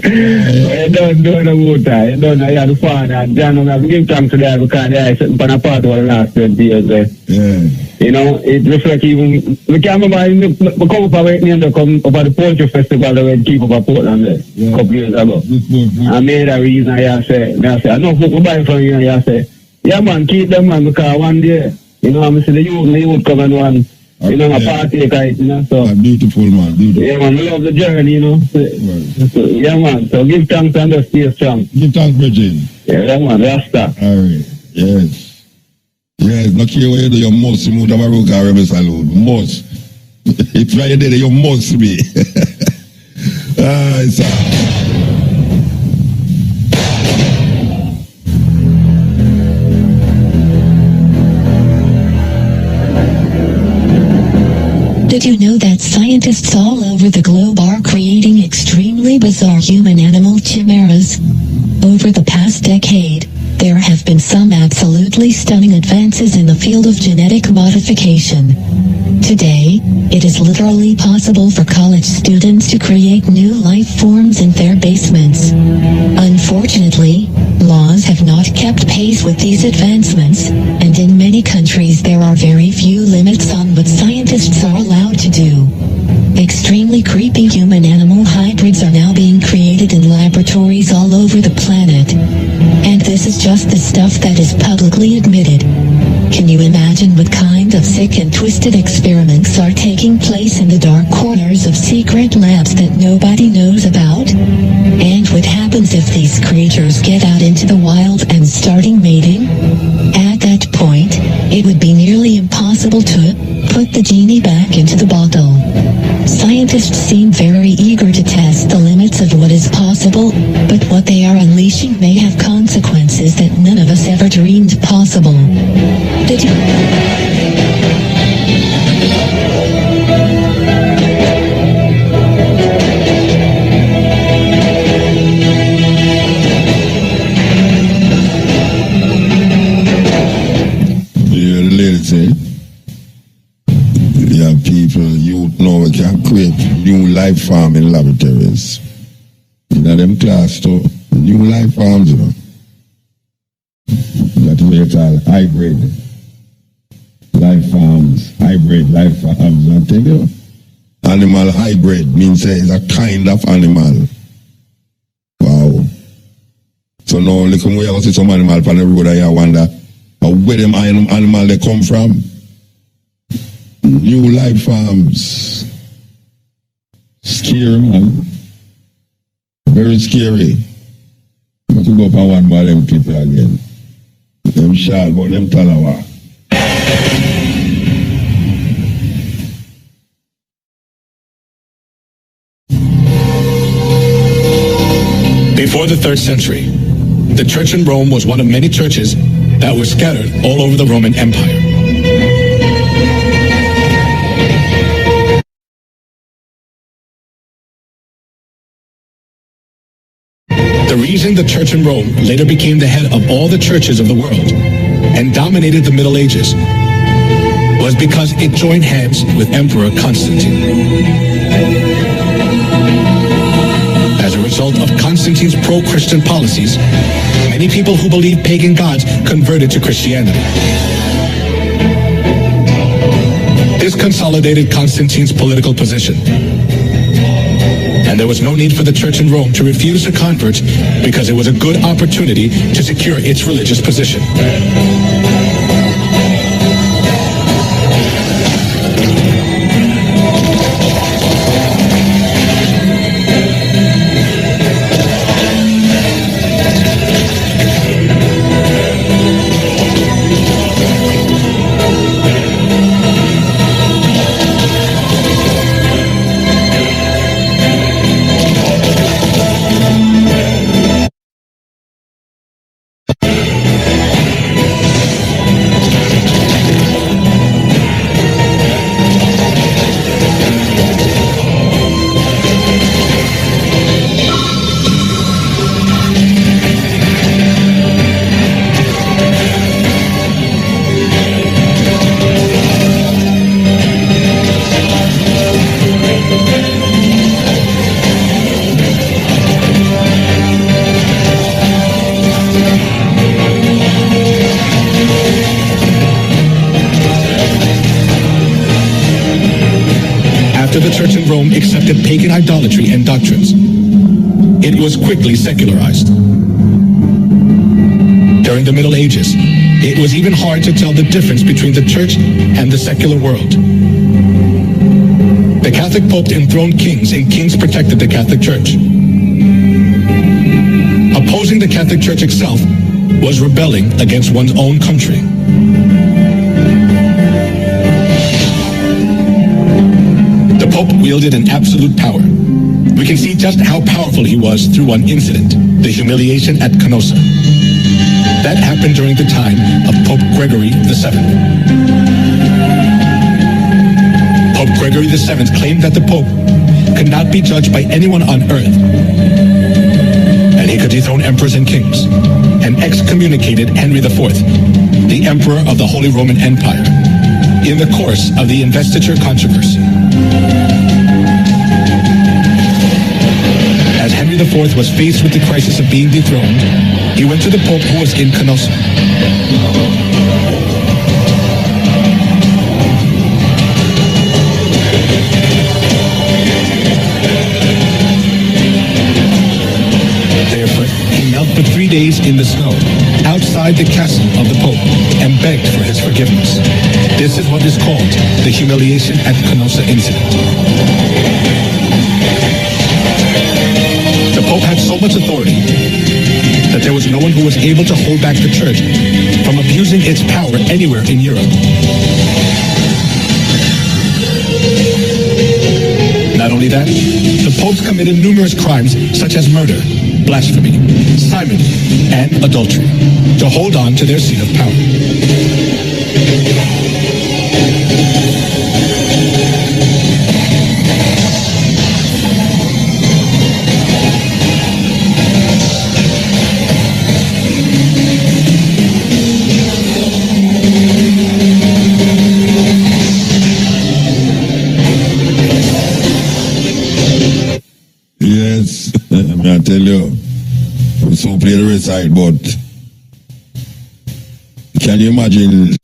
I don't know the water. I don't know how to find that. John, I'm going to give thanks to that because I sitting on a part of the last 20 years there. Yeah. You know, it reflects even. We can't remember, we come up with me come over the poultry festival that we keep up at Portland there a couple years ago. I made a reason, I say, I know who buy from you, and I say, yeah, man, keep them, man, because one day, you know, I'm saying the youth come and one. You know, a party, guys, you know, so. Beautiful, man, beautiful. Yeah, man, we love the journey, you know. So, yeah, man, so give thanks and just stay strong. Give thanks, Virgin. Yeah, man, Rasta. All right, yes. Yes, no care what you do, you must see theblackradar rebel salute. Must. If you're there, you must be. Ah, it's Did you know that scientists all over the globe are creating extremely bizarre human-animal chimeras? Over the past decade, there have been some absolutely stunning advances in the field of genetic modification. Today, it is literally possible for college students to create new life forms in their basements. Unfortunately, laws have not kept pace with these advancements, and in many countries there are very few limits on what scientists are allowed to do. Extremely creepy human-animal hybrids are now being created in laboratories all over the planet. And this is just the stuff that is publicly admitted. Can you imagine what kind of sick and twisted experiments are taking place in the dark corners of secret labs that nobody knows about? And what happens if these creatures get out into the wild and starting mating? At that point, it would be nearly impossible to put the genie back into the bottle. Scientists seem very eager to test the limits of what is possible, but what they are unleashing may have consequences that none of us ever dreamed possible. Did you... people, youth now can create new life farming laboratories. In them class to new life farms, you know. That's what you call hybrid life farms. Hybrid life farms, I tell you. Animal hybrid means it's a kind of animal. Wow. So now look when you see some animal on the road and you wonder where them animal they come from. New life farms. Scary, man. Very scary. But to go up and one by them people again. Them shall, but them talawa. Before the 3rd century, the church in Rome was one of many churches that were scattered all over the Roman Empire. The reason the church in Rome later became the head of all the churches of the world and dominated the Middle Ages was because it joined hands with Emperor Constantine. As a result of Constantine's pro-Christian policies, many people who believed pagan gods converted to Christianity. This consolidated Constantine's political position, and there was no need for the church in Rome to refuse the converts because it was a good opportunity to secure its religious position. After the church in Rome accepted pagan idolatry and doctrines, it was quickly secularized. During the Middle Ages, it was even hard to tell the difference between the church and the secular world. The Catholic Pope enthroned kings, and kings protected the Catholic Church. Opposing the Catholic Church itself was rebelling against one's own country. The Pope wielded an absolute power. We can see just how powerful he was through one incident, the humiliation at Canossa. That happened during the time of Pope Gregory VII. Pope Gregory VII claimed that the Pope could not be judged by anyone on earth, and he could dethrone emperors and kings, and excommunicated Henry IV, the Emperor of the Holy Roman Empire, in the course of the investiture controversy. As Henry IV was faced with the crisis of being dethroned, he went to the Pope who was in Canossa. Therefore, he knelt for 3 days in the snow, outside the castle of the Pope, and begged for his forgiveness. This is what is called the humiliation at Canossa incident. The Pope had so much authority that there was no one who was able to hold back the church from abusing its power anywhere in Europe. Not only that, the popes committed numerous crimes such as murder, blasphemy, simony, and adultery to hold on to their seat of power. I tell you, we so play the rest side, but can you imagine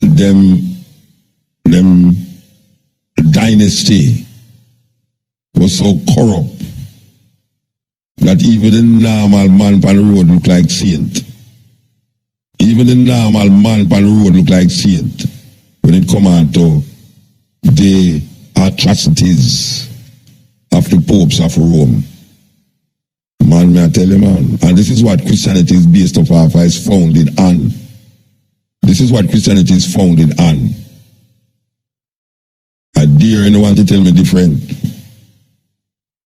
them dynasty was so corrupt that even the normal man on the road look like saint. Even the normal man on the road look like saint when it come on to the atrocities of the popes of Rome. Man, may I tell you, man. And this is what Christianity is based off, is founded on. This is what Christianity is founded on. I dare anyone to tell me different.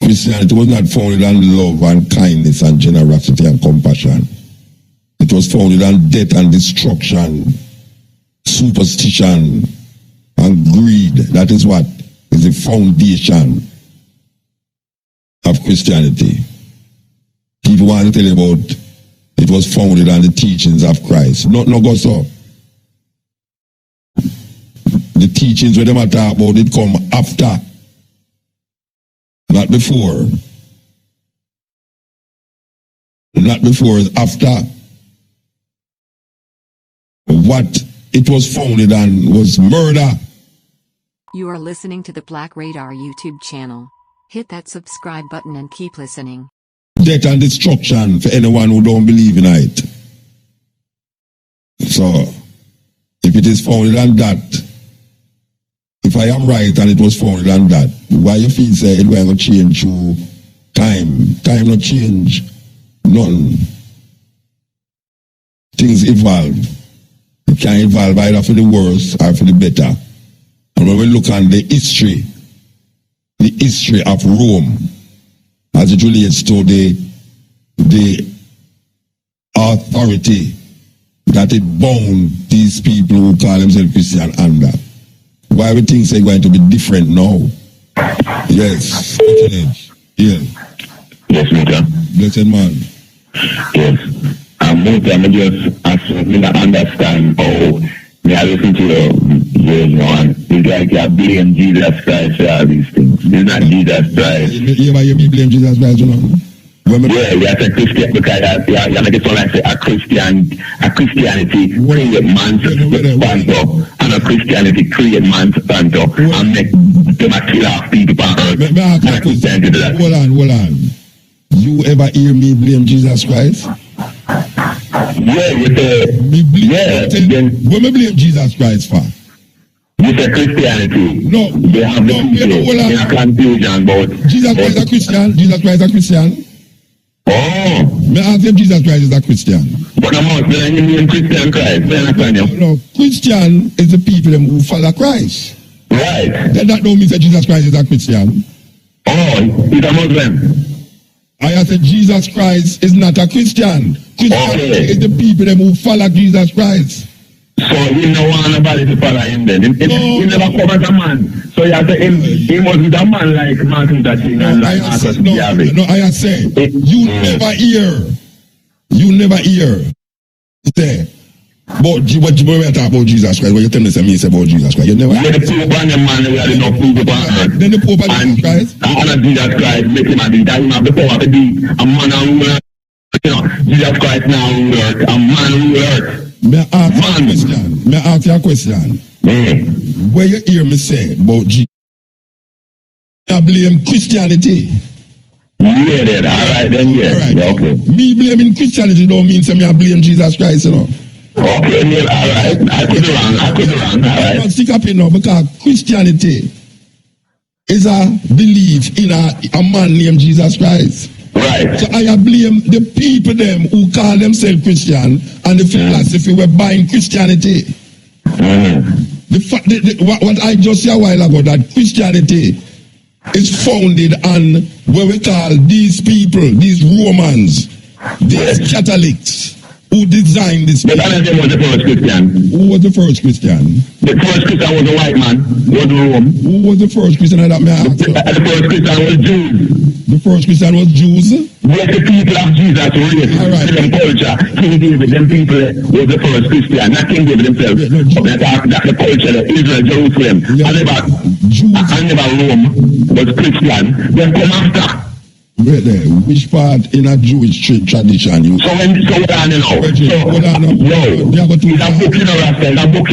Christianity was not founded on love and kindness and generosity and compassion. It was founded on death and destruction, superstition and greed. That is what is the foundation of Christianity. People want to tell you about it was founded on the teachings of Christ. No go so. The teachings where they are talk about it come after, not before. Not before, it's after. What it was founded on was murder. You are listening to the Black Radar YouTube channel. Hit that subscribe button and keep listening. Death and destruction for anyone who don't believe in it. So, if it is founded on that, if I am right and it was founded on that, why you feel say it will change through time? Time not change. None. Things evolve. It can evolve either for the worse or for the better. And when we look at the history of Rome, as it relates to the authority that it bound these people who call themselves Christian under. Why we think they're going to be different now? Yes. Yes. Yes, Muta. Blessed man. Yes. Muta, I just absolutely understand how me I listen to you know, and it's like you blame Jesus Christ for all these things. It's not Jesus Christ. You blame Jesus Christ, you know? Yeah, you are a Christian because you make it sound like a Christianity create man's stand up, and a Christianity create man's stand up and make them a kill off people on earth. And a Christianity do that. Hold on. You ever hear me blame Jesus Christ? Yeah, with the when we blame Jesus Christ for? With the Christianity. No, they have the people in a confusion about Jesus Christ a Christian. Jesus Christ a Christian. Oh. Me ask if Jesus Christ is a Christian. But I'm not saying you mean Christian Christ. No, Christian is the people who follow Christ. Right. Then that don't mean that Jesus Christ is a Christian. Oh, he's a Muslim. I said Jesus Christ is not a Christian. Christian is the people who follow Jesus Christ. So he don't want nobody to follow him then. He never come as a man. So you have to he must be a man like Martin Luther King and like Marcus Garvey. No, I say you never hear. Say, but what you talk about Jesus Christ? What you tell me say about Jesus Christ? You never hear. The Pope and the man we had enough people on earth. Then the Pope and Jesus Christ. And Jesus Christ make him a be that him have the power to be a man and ruler. You know, Jesus Christ now rule earth, a man rule earth. May I ask you a question? Where you hear me say about Jesus? I blame Christianity. Yeah, then. All right, then, yeah. Right. Yeah, okay. Me blaming Christianity don't mean say me I blame Jesus Christ, you know. Okay, yeah, all right. I could be wrong. All right. Don't stick up in now because Christianity is a belief in a man named Jesus Christ. Right. So I blame the people them who call themselves Christian and the philosophy were buying Christianity. What I just said a while ago, that Christianity is founded on what we call these people, these Romans, these Catholics, who designed this. But none of them was the first Christian. Who was the first Christian? The first Christian was a white man, was Rome. Who was the first Christian that may I ask you? The first Christian was Jews. The first Christian was Jews? Yes, the people of Jesus race, right. Them culture, King David, them people was the first Christian, not King David himself. That's the culture, Israel, Jerusalem. Yeah. And never Rome was Christian. Then come after. Wait there. Which part in a Jewish tradition you? So what I know. Hold on now. It's a book, you know, Rasta. It's a book.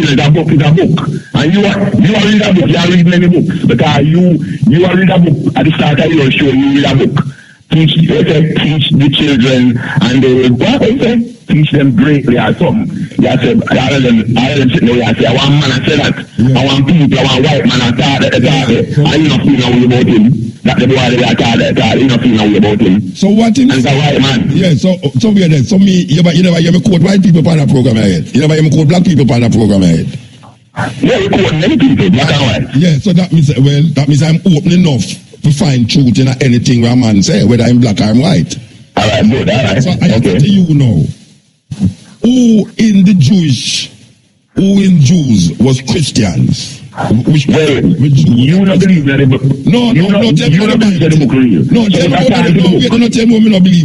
And you are reading a book. You are reading many books because you are reading a book at the start of your show. You read a book. Teach the children, and they will what they say? Teach them greatly or something. You say, all of them sitting there, you say, I want man, I say that. I want people, I want white man, I thought that, and you don't feel no way about him. That the boy that I thought, you don't feel no way about him. So what him? And it's a white man. Yeah, so we are there. So me, you never hear me quote white people on that program ahead. You never hear me quote black people on that program ahead. Yeah, we quote many people, black and white. Yeah, so that means I'm open enough to find truth in anything where a man say, whether I'm black or I'm white. All right, good, all right. So I have to tell you now, who in Jews was Christians? Which you don't believe in the book. No, tell me what the book real. No, tell me what I believe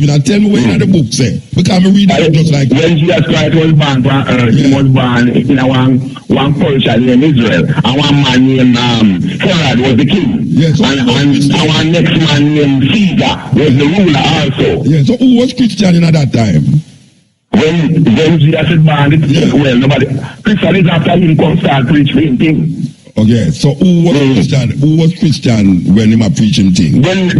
in. Tell me what the book say. Because I'm reading it just like when Jesus Christ was born on earth, he was born in one culture named Israel, and one man named Herod was the king. Yes, and our next man named Caesar was the ruler also. Yeah, so who was Christian in at that time? When Jesus was born, well, nobody. Christian is after him come start preaching thing. Okay, so who was Christian when he was preaching thing? Then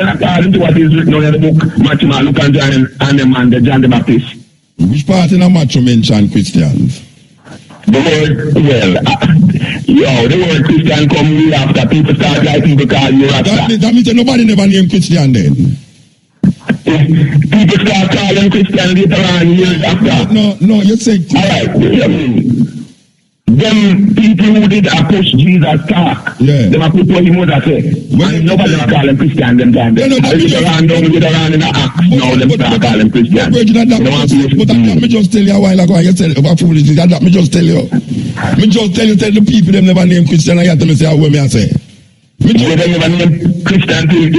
according to what is written in the book, Matthew, Luke, and John, and the man, John the Baptist. Which part in a Matthew mention Christians? The word, the word Christian come way after people start like people call you Rasta. That means nobody never named Christian then. People start calling Christian later on years after. No, you say. Alright, them people who did push Jesus talk, them put what he was say. And nobody call him Christian them time. They get around in the act. Now them start calling Christian. But that me just tell you a while ago, you said about foolishness, that me just tell you. Tell the people them never name Christian, and you have to say what me I say. They never name Christian till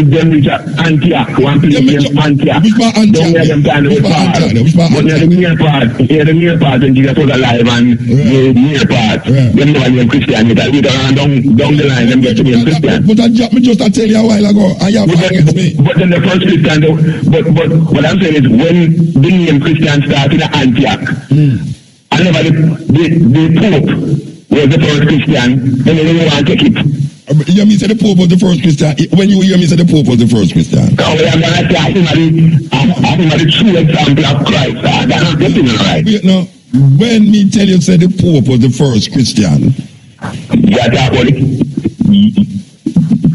them reach Antioch. One place named Antioch. Don't hear them kind of far. But the near part when Jesus was alive and the near part, them never name Christian. Later on down the line, them get to name Christian. But me just tell you a while ago, and you have against me. But then the first Christian, but what I'm saying is when the name Christian started in Antioch, I never the Pope was the first Christian, then they didn't want to take it. You mean say the Pope was the first Christian? When you hear me say the Pope was the first Christian? No, I'm going to say I think the true example of Christ. That's not getting it right. No, when me tell you say the Pope was the first Christian. Yeah, that was it.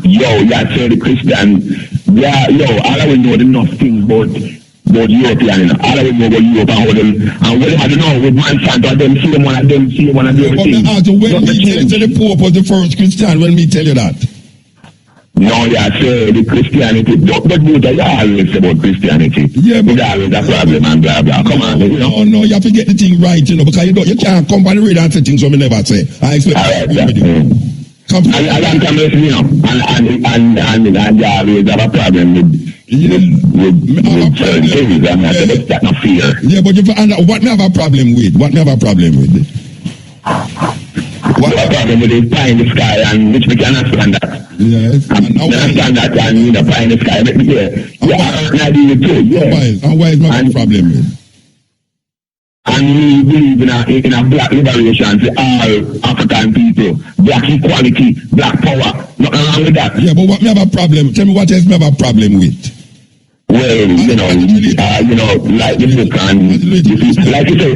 Yeah, say the Christian. Yeah, all I will know enough things about European, all I know about Europe and them, and well, I don't know, with man Santa, them see one of everything. But when me tell you the Pope was the first Christian, when me tell you that? No, say the Christianity, but muta, you always say about Christianity. Yeah, but always a problem and blah blah. Come on, you know. No, you have to get the thing right, because you can't come by the radar and say things what me never say. I expect and you always have a problem with certain things, and that's not fear. Yeah, but what me have a problem with? What me have a problem with? What a problem with is pie in the sky, and which we can understand that. Yes. And understand that, and pie in the sky, but yeah, yeah. And why is my problem with? And we believe in a black liberation for all African people, black equality, black power. Nothing wrong with that. Yeah, but what me have a problem? Tell me what else me have a problem with? Well, like the book and like you say,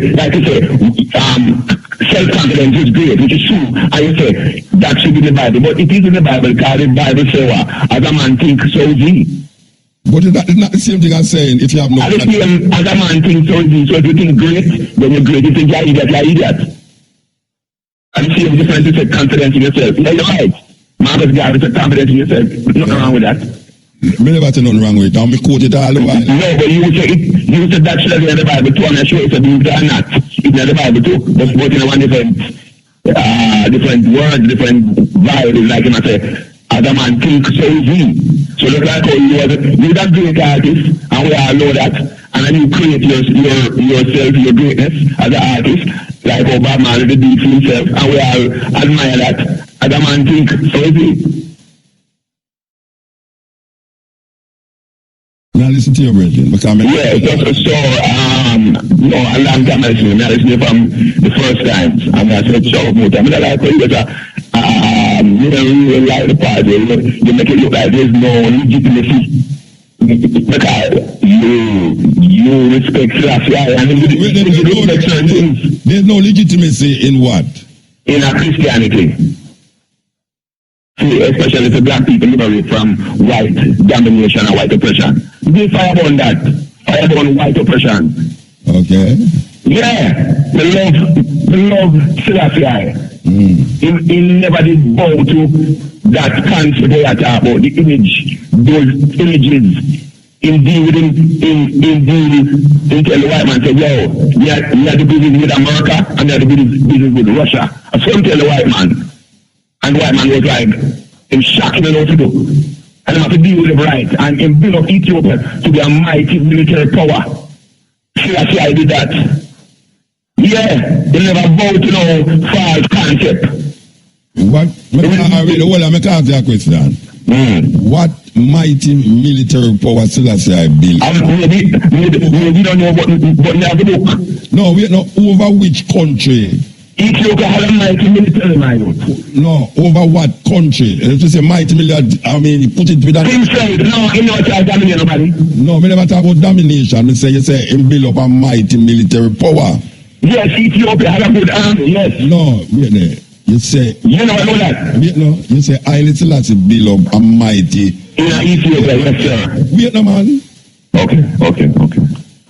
self-confidence is great, which is true. And you say that should be in the Bible, but it is in the Bible because the Bible says, as a man thinks, so is he. But it's not the same thing as saying if you have no. As a man thinks, so is he. So if you think great, then you're great. If you think you're idiot. And the same difference is confidence in yourself. Yeah, you're right. Marcus Garvey said confidence in yourself. Nothing wrong with that. Me never say nothing wrong with it. I quote it all the while. No, but you said that should have been in the Bible too. I'm not sure if it's believed or not. It's in the Bible too. But both in one different words, different vibes. Like him I say, as a man think, so is he. So look like how you're that great artist, and we all know that. And then you create yourself, your greatness as an artist, like how Bob Marley did for himself, and we all admire that. As a man think, so is he. Now listen to your brethren. Because no, a long time I listened from the first times, and I said, so, Muta, I mean, I like when you don't really like the party, you make it look like there's no legitimacy. Because you respect Selassie, and you respect certain things. There's no legitimacy in what? In our Christianity. See, especially for black people liberated from white domination and white oppression. They fireborn that. Fireborn white oppression. Okay. Yeah. The love Selassie. He never did bow to that concept they are talking about, the image, those images. Indeed, tell the white man, say, yo, we had to business with America and we had to business with Russia. And so tell the white man. And the white man was like, him shocking enough to do. And I have to deal with it right. And him build up Ethiopia to be a mighty military power. See, I did that. Yeah, he never bowed to no false concept. What? I make ask you a question. What mighty military power Selassie built? We don't know what we have to look. No, we know over which country? Ethiopia has a mighty military, my lord. No, over what country? If you say mighty military, I mean, put it with that. Himself, no, he not try to dominate nobody. No, we never talk about domination. You say he build up a mighty military power. Yes, Ethiopia has a good army, yes. No, wait there. You say... You never know that. Wait, no, you say Haile Selassie build up a mighty... In Ethiopia, yes, sir. Wait, no, man. Okay.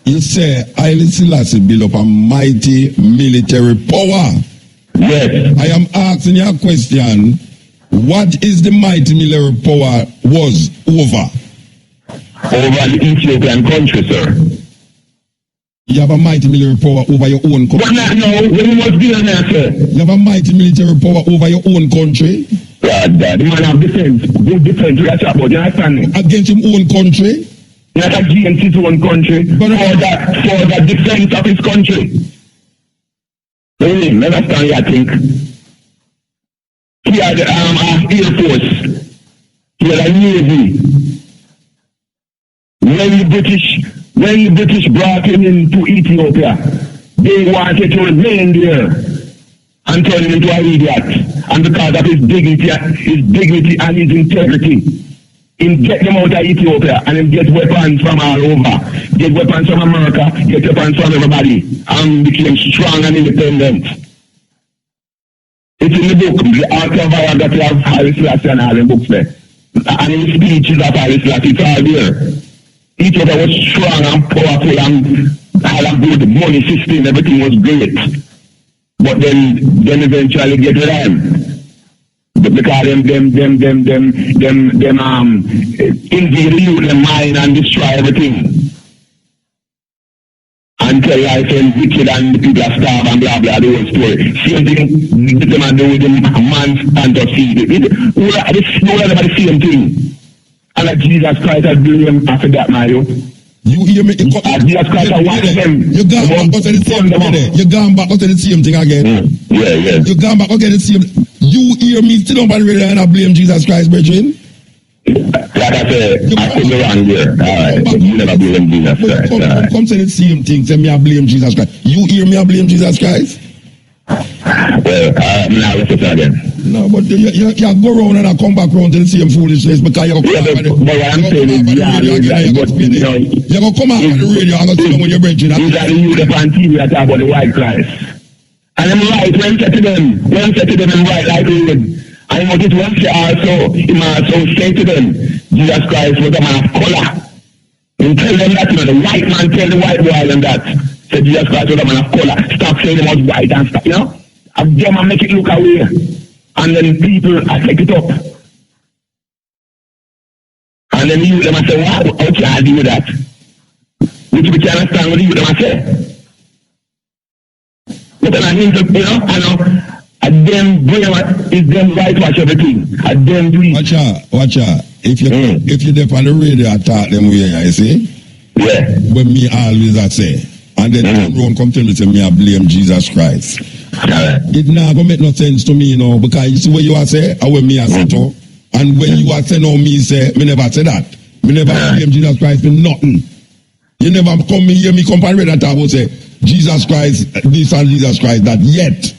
You say Haile Selassie build up a mighty military power. Yes. I am asking you a question. What is the mighty military power was over? Over the Ethiopian country, sir. You have a mighty military power over your own country. But now, when you must be on that, sir. You have a mighty military power over your own country. God, the man have defense. Good defense, that's about, you understand me? Against his own country. Not against his own country, but for the defense of his country. Understand, I think. He had Air Force. He had a Navy. When the British brought him into Ethiopia, they wanted to remain there and turn him into an idiot. And because of his dignity and his integrity, him get them out of Ethiopia and him get weapons from all over. Get weapons from America, get weapons from everybody, and became strong and independent. It's in the book, the autobiography of Haile Selassie and all the books there. And in the speeches of Haile Selassie, it's all there. Ethiopia was strong and powerful and had a good money system, everything was great. But then eventually get rid of him. Because them invade the mind and destroy everything. Until life is wicked and the people are starved and blah blah, the whole story. Same thing the man do with the man's fantasy. All of the same thing. And like Jesus Christ has been him after that, Mario. You hear me? Jesus Christ has watched them. You gone back to the same thing. You gone back to the same thing again. Yeah. You gone back again the same. You hear me still on the radio and I blame Jesus Christ, brethren? Like I said, I put the wrong there. Alright, but you never blame Jesus Christ. Come say the same thing, say me I blame Jesus Christ. You hear me I blame Jesus Christ? Well, now let's start again. No, but you go around and I come back around to the same foolishness because you're going to come but what I'm saying is, you're going to come out on the radio and go sit down with your brethren. These are the youth on TV that talk about the white Christ. And I'm right, when said to them, I'm right like they would. I notice one say also, he also say to them, Jesus Christ was a man of color. And tell them that, the white man tell the white boy and that. Say Jesus Christ was a man of color. Stop saying he was white and stuff, And them and make it look away. And then people take it up. And then you them and say, wow, how can I deal with that? Which we can understand what you them and say. But then I think, I know, and them bring is them right watch everything. And them do it. Watch out. If you dip on the radio, I talk them way, you see? Yeah. But me always I say. And then everyone come tell me, say, me I blame Jesus Christ. It not gonna make no sense to me, because you see what you are say, and when me I say to, and when you are say no, me say, me never say that. Me never claim Jesus Christ for nothing. You never come hear me compare and talk about say Jesus Christ this and Jesus Christ that yet.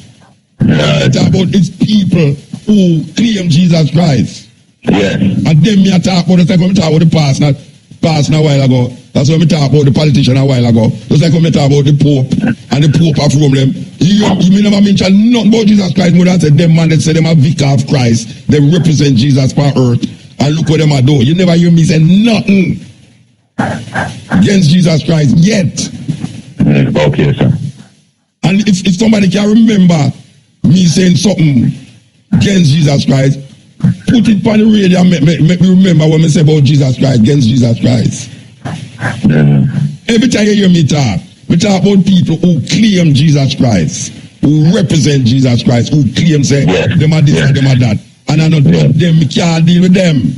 Talk about it's people who claim Jesus Christ. Yes. And then me talk about the second talk about the past a while ago. That's when we talk about the politician a while ago. Just like when we talk about the Pope and the Pope of Rome them. You never mention nothing about Jesus Christ more than say them man that say them a vicar of Christ. They represent Jesus for earth. And look what them are doing. You never hear me say nothing against Jesus Christ yet. Okay, sir. And if somebody can remember me saying something against Jesus Christ, put it on the radio and make me remember what I say about Jesus Christ, against Jesus Christ. Every time you hear me talk about people who claim Jesus Christ, who represent Jesus Christ, who claim say them are this and them are that. And I know them, me can't deal with them.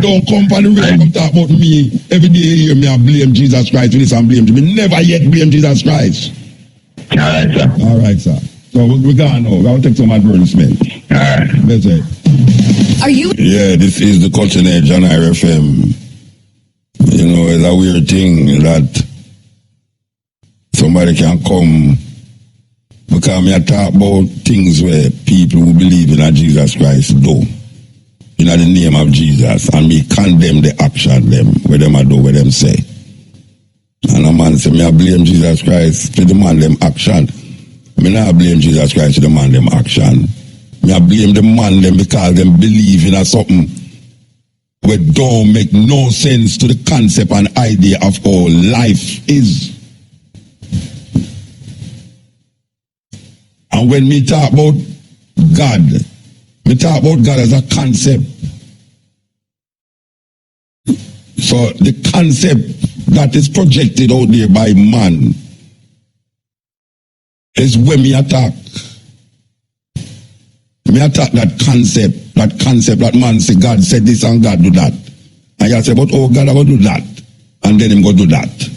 Don't come on the radio and talk about me. Every day you hear me, I blame Jesus Christ for this and blame me. Never yet blame Jesus Christ. Alright, sir. Alright, sir. So we're going now. I'll take some advertisement. Alright. That's it. Are you? Yeah, this is the Cutting Edge on RFM. You know, it's a weird thing that somebody can come because me I talk about things where people who believe in a Jesus Christ do. In the name of Jesus. And me condemn the action them, where them I do, where them say. And a man say, me I blame Jesus Christ for the man them action. Me not blame Jesus Christ for the man them action. Me I blame the man them because them believe in a something where don't make no sense to the concept and idea of how life is. And when me talk about God, me talk about God as a concept. So the concept that is projected out there by man is when me attack. Me attack that concept that man say God said this and God do that. And you say, but oh God I go do that. And then him go do that.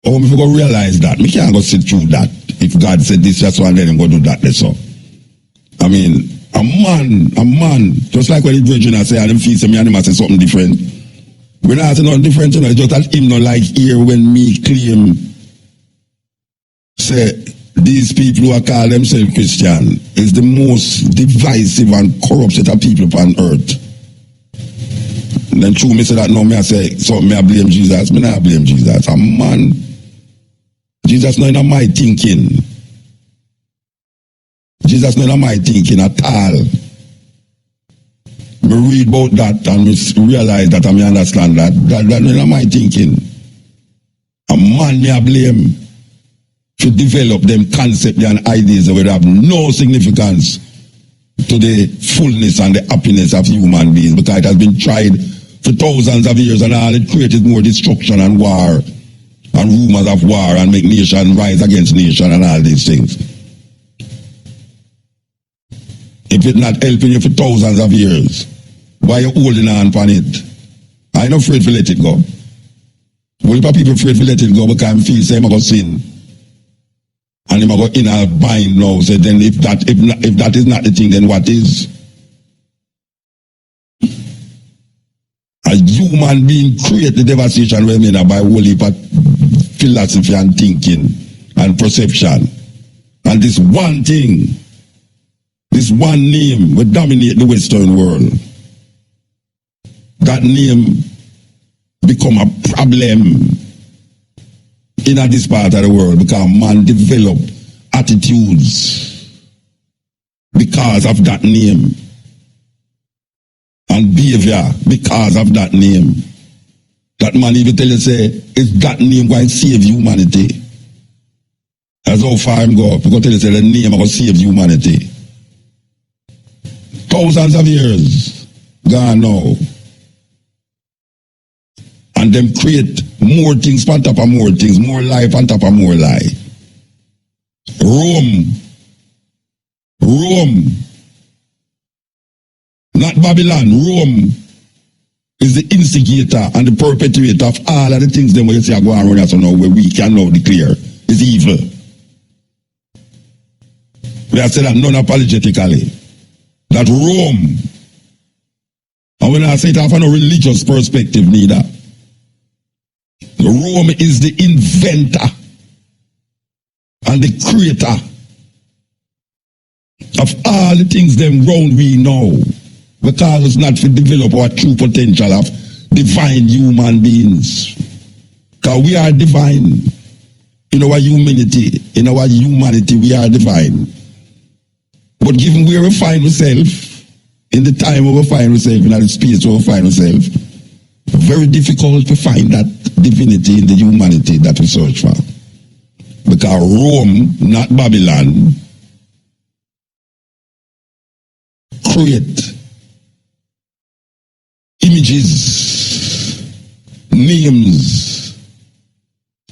Oh, me go realize that. Me can't go sit through that. If God said this just and then him go do that, that's all. I mean, a man, just like when the virgin I say, I them feel say me and him I say something different. We're not saying nothing different, you know, just that him not like here when me claim, say, these people who are called themselves Christian is the most divisive and corrupt set of people upon earth. And then true me say that no, me I say, so me I blame Jesus, me not blame Jesus. A man, Jesus not in my thinking. Jesus not in my thinking at all. Me read about that and me realize that I me understand that not in my thinking. A man me I blame to develop them concepts and ideas that will have no significance to the fullness and the happiness of human beings because it has been tried for thousands of years and all it created more destruction and war and rumors of war and make nation rise against nation and all these things. If it's not helping you for thousands of years, why are you holding on upon it? I'm not afraid to let it go. Well, if people afraid to let it go because I feel say I'm going to sin. And I'm going in a bind now. So then if that is not the thing, then what is? A human being create the devastation we made by whole heap of philosophy and thinking and perception. And this one thing, this one name will dominate the Western world. That name become a problem in this part of the world because man develop attitudes because of that name and behavior because of that name. That man even tell you say, is that name going to save humanity? That's how far I'm going. Because tell you say the name going to save humanity. Thousands of years gone now. And them create more things on top of more things, more life on top of more life. Rome, not Babylon, Rome is the instigator and the perpetrator of all of the things them where you see are going around us now where we can now declare is evil. We have said that non-apologetically. That Rome, and And when I say it from a religious perspective, neither. Rome is the inventor and the creator of all the things them round we know, because it's not to develop our true potential of divine human beings. Because we are divine in our humanity. In our humanity, we are divine. But given where we find ourselves, in the time where we find ourselves, in the space where we find ourselves, very difficult to find that divinity in the humanity that we search for. Because Rome, not Babylon, create images, names,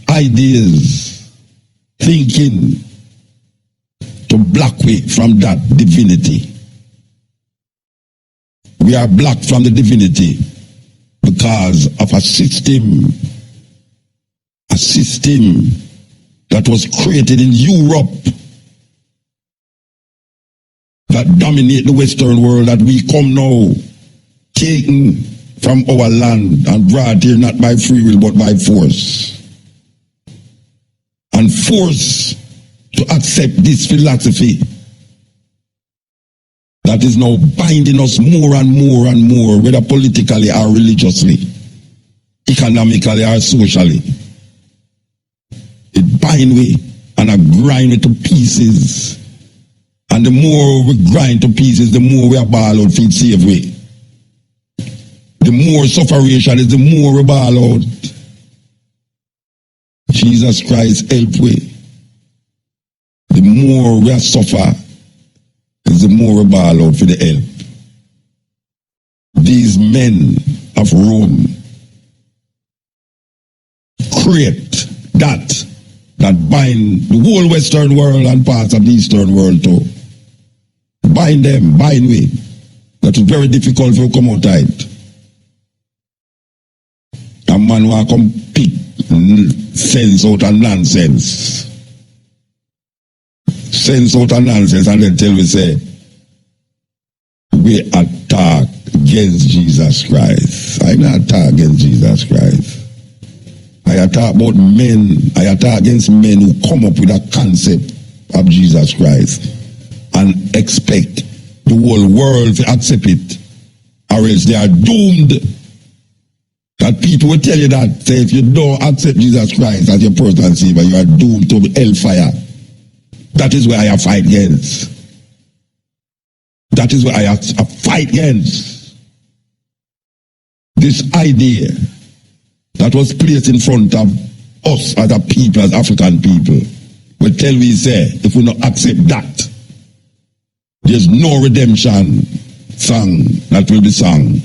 ideas, thinking to block away from that divinity. We are blocked from the divinity because of a system that was created in Europe that dominate the Western world, that we come now taken from our land and brought here not by free will but by force. And force to accept this philosophy that is now binding us more and more and more, whether politically or religiously, economically or socially. It bind we and I grind it to pieces. And the more we grind to pieces, the more we are ball out for save way. The more sufferation is, the more we ball out. Jesus Christ help we. The more we suffer, is the more we ball out for the help. These men of Rome create that bind the whole Western world and parts of the Eastern world too. Bind them, bind we. That is very difficult for you to come out tight. A man who come pick sense out of nonsense. Sense out of nonsense and then tell me say, we attack against Jesus Christ. I not attack against Jesus Christ. I attack about men. I attack against men who come up with a concept of Jesus Christ and expect the whole world to accept it, or else they are doomed. That people will tell you that, say, if you don't accept Jesus Christ as your personal savior, you are doomed to hellfire. That is where I fight against. That is where I fight against. This idea that was placed in front of us as a people, as African people, will tell me, say, if we don't accept that, there's no redemption song that will be sung.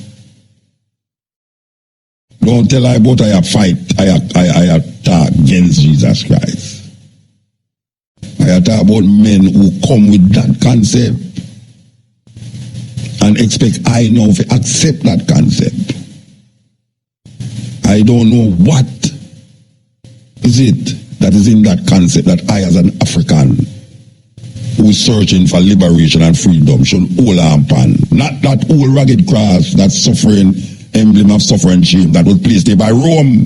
Don't tell I about I fight, I attack against Jesus Christ. I attack about men who come with that concept and expect I now to accept that concept. I don't know what is it that is in that concept that I as an African who is searching for liberation and freedom should hold on pan. Not that old rugged cross, that suffering emblem of suffering shame that was placed there by Rome.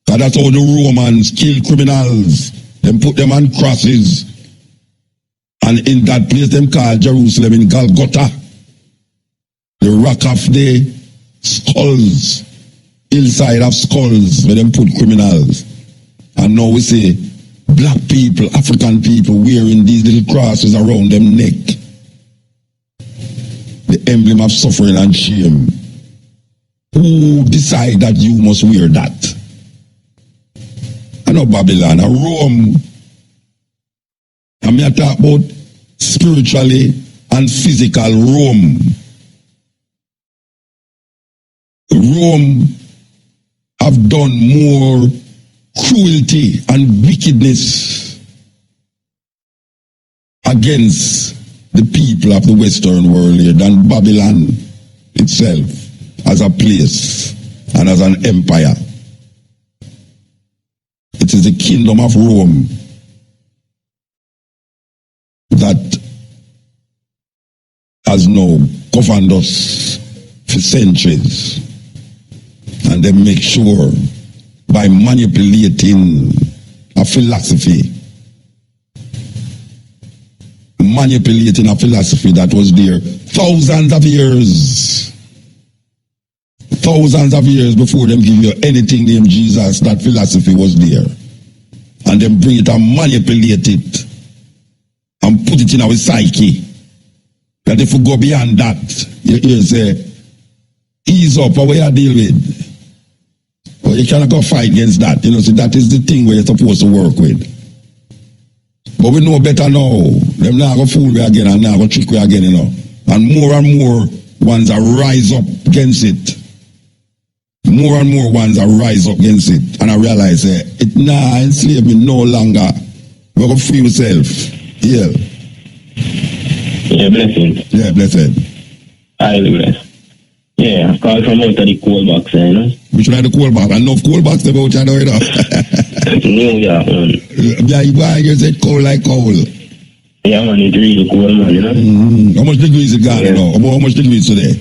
Because that's how the Romans killed criminals. Them put them on crosses. And in that place them called Jerusalem in Golgotha. The rock of the skulls. Hillside of skulls where them put criminals. And now we say black people, African people wearing these little crosses around them neck. The emblem of suffering and shame. Who decide that you must wear that? I know Babylon, I Rome. And me talk about spiritually and physical Rome. Rome have done more cruelty and wickedness against the people of the Western world here than Babylon itself as a place and as an empire. It is the kingdom of Rome that has now governed us for centuries. And they make sure by manipulating a philosophy that was there thousands of years before them give you anything named Jesus. That philosophy was there, and then bring it and manipulate it and put it in our psyche, that if we go beyond that, you say ease up, what you deal with. Well, you cannot go fight against that. So that is the thing where you're supposed to work with. But we know better now. Them not go fool we again and not go trick we again, And more ones are rise up against it. More and more ones are rise up against it. And I realize enslave me no longer. We're going to free yourself. Yeah. Yeah, blessings. Yeah, blessed. Highly blessed. Yeah, I called from out of the coal box, Which one of the coal box? I know coal box about you, No, yeah, man. Yeah, you said coal like coal. Yeah, man, it's really cool, man, How much degrees it got, How much degrees today?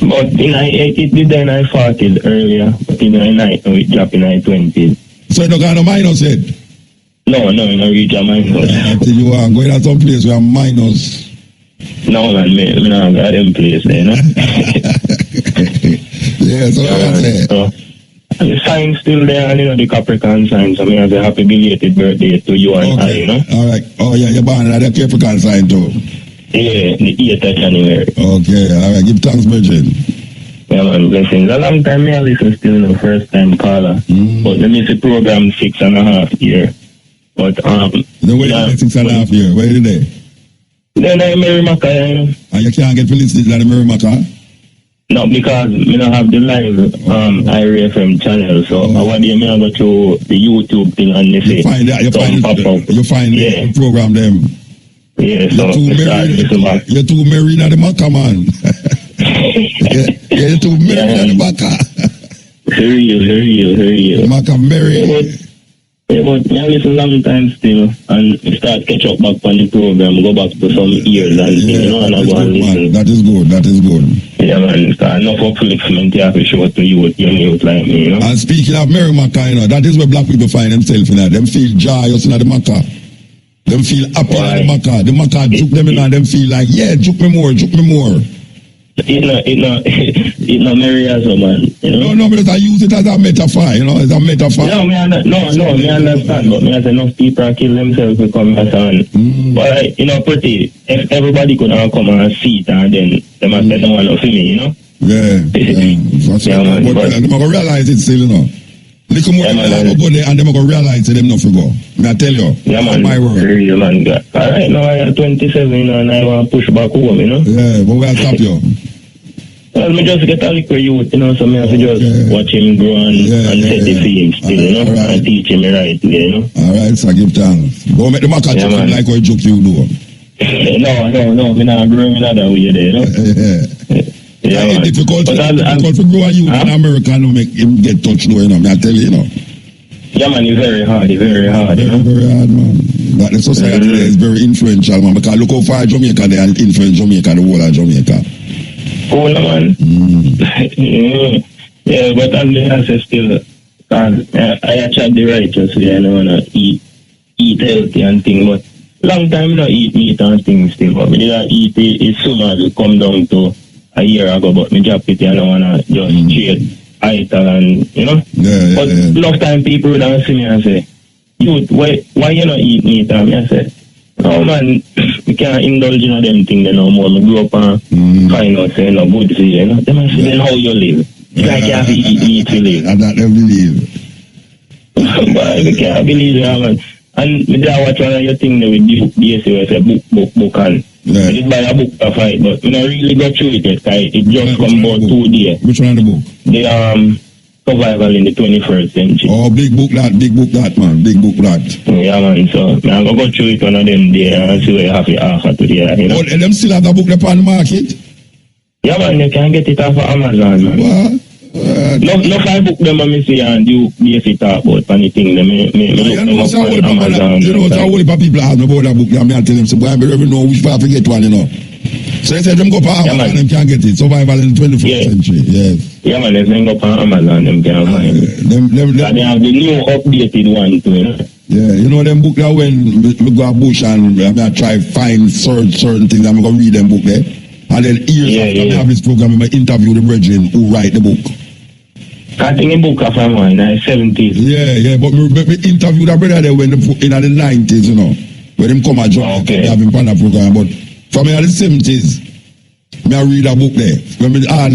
But it did in I 40s earlier, but in the night, it dropped in I 20s. So you don't got no minus yet? No, you don't reach a minus. You are going to some place where minus. No, man, me not got them place there, Yeah, so that's it. So, the sign still there, and the Capricorn sign, so I have a happy belated birthday to you and I, All right. Oh, yeah, you're born at the Capricorn sign too. Yeah, the 8th of January. Okay, all right, give thanks, Virgin. Yeah, man, blessings. A long time I listen still, first time caller. But let me see program 6.5 years. But, the way you 6.5 years, where did they? Then I marry Maka, And you can't get felicitated at the Mary Maka? No, because we don't have the live IRA FM channel, so I want them to go to the YouTube thing and they say, you find the program them. Yeah, so you're too married at the Maka, man. You're too married at the Maka. Real. Maka married. Yeah, but I listen long time still and start catch up back on the program, go back to some years and and I go and listen. That is good. Yeah, man, enough upliftment you have to show to young youth like me, And speaking of Mary Maka, that is where black people find themselves in that. Them feel joyous in the Maka. Them feel happy in the Maka. The Maka juke them in and them feel like, yeah, juke me more. It not marry as a man, No, but I use it as a metaphor, it's a metaphor. No, me understand, but me as enough people kill themselves to come as on. But pretty, if everybody could come and see it and then they must say no one for me, Yeah. But they're going to realize it still, Little more than go there and they're going to realize them not to go. I tell you, my word. Real man. Alright, now I am 27 and I want to push back home, Yeah, but we'll stop you. Well, me just get a little youth, so me have to just watch him grow and set the field still, right. and teach him the right way, Alright, so give thanks. Go make the Maka joke like what joke you do. No, me not growing another way there, Yeah, it's difficult to grow a youth in America and make him get touched, I tell you, Yeah, man, it's very hard, Very hard, man. But the society is very influential, man, because look how far Jamaica they influence Jamaica, the whole of Jamaica. Oh, no, man. Yeah, but I say still, I actually the righteous way, I don't want to eat healthy and things, but long time I don't eat meat and things still, but we didn't eat it soon as it come down to a year ago, but me drop it and I don't want to just trade ital and, But enough time people would see me and say, "Youth, why you not eat meat?" And I say, "No, man, we can't indulge in them things no more. We grew up and find out saying no good for you, They must say, then how you live? It's like you have to eat meat to live." I don't believe. But we can't believe that, man. And me just watch one of your things with the book and I did buy a book to fight, but I don't really got through it yet, it just come about 2 days. Which one of the book? The survival in the 21st century. Oh, big book that, man. Big book that. Yeah, man, so I'm going to go through it one of them days and see where you have it offer to the Oh, and them still have the book upon the market? Yeah, man, you can get it off of Amazon, man. What? No, I book them and me see and you basically talk about anything. Me look them up on Amazon. It's a whole heap of people ask me about that book. I tell them, so boy, I never know which part I forget one, So you said them go for Amazon, them can't get it. Survival in the 21st century, yes. Yeah, man, if them go for Amazon, them can't find it. They have the new updated one too, you know? Yeah, you know them book that when we go to bush and I try find certain things, I'm going to read them book there. And then years after I have this program, I interview the brethren who write the book. I think a book of mine in the 70s. Yeah, but we interview that brother there when they put in the 90s, you know. When them come and join, they have him on the program. But from in the 70s, I read a book there. When I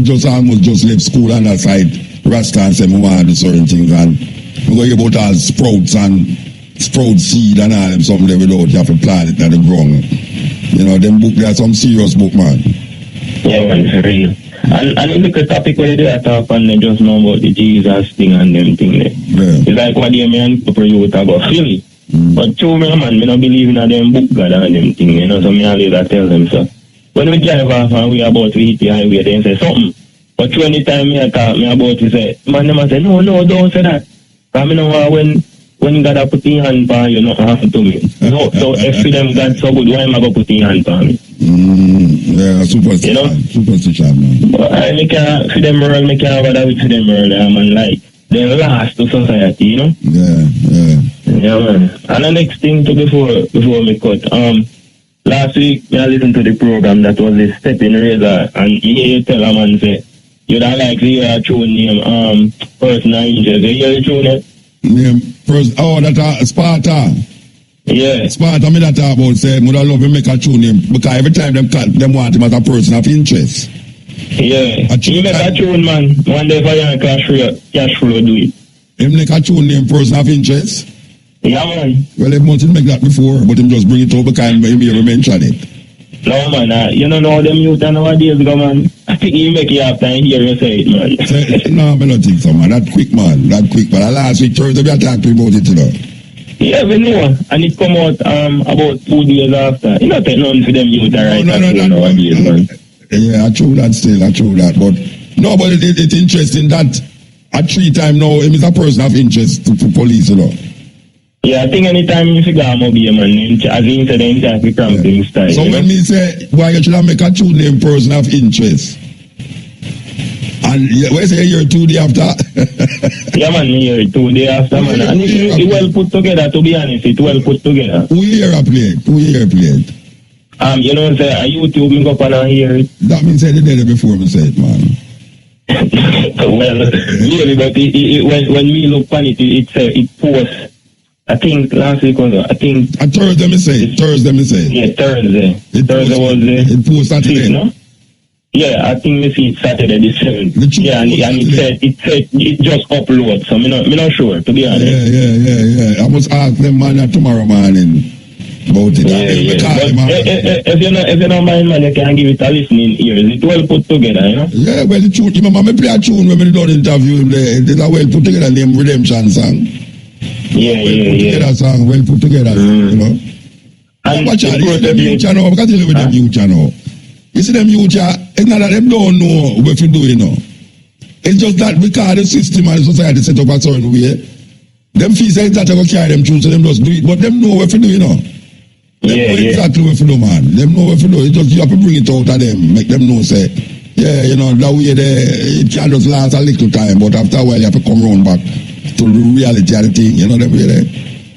just almost left school on that side, Rasta and say, I want to do certain things. And we go about all sprouts and sprout seed and all them something they without you have to plant it in the ground. You know, them book, there's some serious book, man. Yeah, man, for real. And look at the topic where they talk and they just know about the Jesus thing and them thing there. Yeah. It's like what they mean to youth about Philly. But true, man, I don't believe in them book God and them thing, you know, so me always tell them so. When we drive off and we about to hit the highway, they say something. But through any time me talk me about to say, man, them say, no, don't say that. Because I know when God put his hand on you, nothing happen to me. No, so if for them God so good, why am I going to put his hand on me? Yeah, superstition, you know? Superstition, man. But I make for them world, make a bother with them world, man, like, they're last to society, you know? Yeah. Yeah, man. And the next thing to before me cut, last week, I listened to the program that was the Stepping Razor, and you tell a man say, you don't like to hear a true name, personal injuries. You hear the true name? Name, that Sparta. Yeah. Sparta, me that talk about, say, I love to make a true name, because every time them want him as a person of interest. Yeah. He make a true man, one day for your cash flow do it. Him make a true name, person of interest? Yeah, man. Well, he mustn't make that before, but him just bring it up because he never mention it. No, man, you don't know them youth nowadays, go, man. I think you make it after and hear you say it, man. No, I don't think so, man. That quick, man. But last week, Thursday, we talked about it, you know. Yeah, we know. And it come out about 2 days after. You know, take none for them youth, right? Nowadays, man. Yeah, I true that still, But, no, but it's interesting that at 3 times now, him is a person of interest to police, you know. Yeah, I think anytime you figure out be a man, as he said, they have to cramp him style. So when me say, why you should make a true name person of interest? And when you say a year 2 days after? Yeah, man, a year 2 days after, man. And it's well put together, to be honest, it's well put together. Who year played? You know, say, a YouTube, me go up and I hear it. That means I did it before me say it, man. Well, really, but when we look on it, it posts. I think last week was, Thursday me say. Yeah, Thursday. Thursday was it post Saturday, no? Yeah, I think we see it Saturday the 7th. Yeah, and it said it just upload, so me not sure, to be honest. Yeah. I must ask them man tomorrow morning about it. Yeah. If you don't mind, man, you can give it a listening ear. Is it well put together, you know? Yeah, well, the tune, remember me play a tune when we don't interview him there. It's a well put together name Redemption song. Yeah. Song, well put together, you know. And watch out, you see them youth, you know, because you live with them youth, you know. You see them youth, it's not that them don't know what to do, you know. It's just that because the system and the society set up a certain way, them feel say that they go carry them through, so them just do it, but them know what to do, you know. Them know exactly what to do, man. Them know what to do. It's just you have to bring it out of them, make them know, say, yeah, you know, that way it can just last a little time, but after a while you have to come round back to the reality of the thing, you know that way there.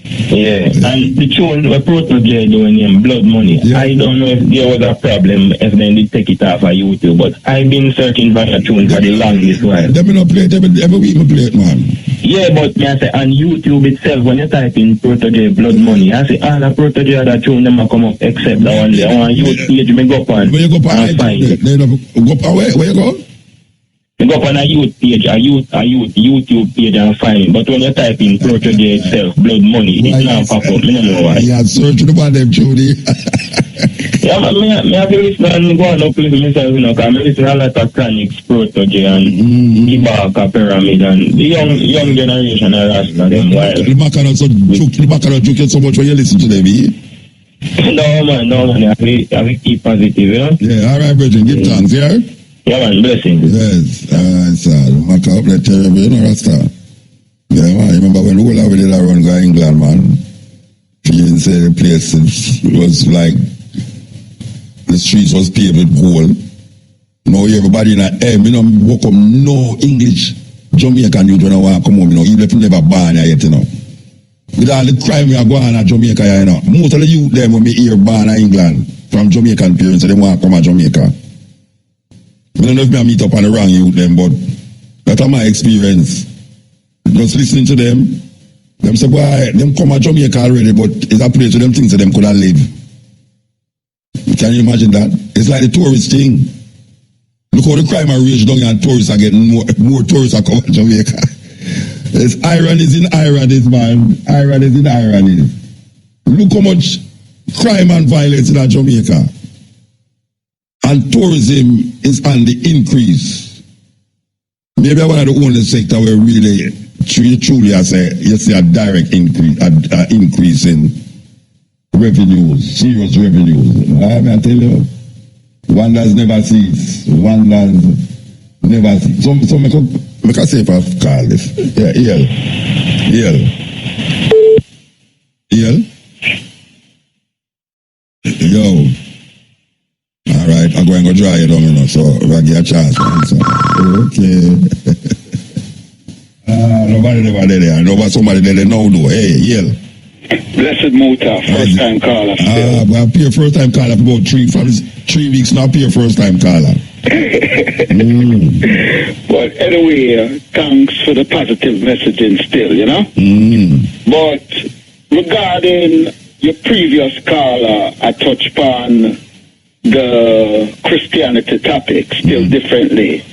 Yeah, and the tune we Protege doing him Blood Money. Yeah. I don't know if there was a problem if they did take it off of YouTube, but I've been searching for a tune for the longest while. They may not play it every week, we play it, man. Yeah, but me I say on YouTube itself, when you type in Protege Blood Money, I say all the Protege that tune them come up except that one there. On YouTube page me go up on. Where you go on? Go up where you go? You go up on a youth page, a YouTube page and find. But when you type in Protege itself, Blood Money, it's not pop up. I don't know why. Yeah, searching about them, Judy. Yeah, man, me have to listen and go on up with myself, you know, because I listen a lot of Chronics, Protege, and Ibaka, Pyramid, and the young generation are Rasta, them wild. The Baccarat joke so much when you listen to them, No, man, I will keep positive, you know? Yeah, all right, Virgin, give thanks, yeah? Yeah, man, blessings. Yes, Maca up there terrible, you know, Rasta. Yeah, man, remember when all over there run go England, man? You didn't say the place was like the streets was paved with gold. Now everybody in a me no walk up no English Jamaican youth when I want to come home, even if you never born here yet, With all the crime we are going on in Jamaica, most of the youth them when me hear born in England from Jamaican parents, they want to come to Jamaica. I don't know if I meet up on the wrong youth them, but that's my experience. Just listening to them say, boy, them come to Jamaica already, but it's a place where them things that them could have lived. Can you imagine that? It's like the tourist thing. Look how the crime are raged down and tourists are getting more tourists are coming to Jamaica. There's ironies in ironies, man. Ironies in ironies. Look how much crime and violence in Jamaica. And tourism is on the increase. Maybe one of the only sector where really truly I say you see a direct increase in revenues, serious revenues. I tell you, wonders never cease. Wonders never cease. So make a say for call this. Yeah, Yo. Alright, I'm going to dry it on so I get a chance. Okay. Nobody never did it. Nobody somebody did it now do. Hey, Yale. Blessed Muta, first time caller. But I pay first time caller for about 3 weeks now. Pay first time caller. But anyway, thanks for the positive messaging still, But regarding your previous caller, I touched upon the Christianity topic still differently.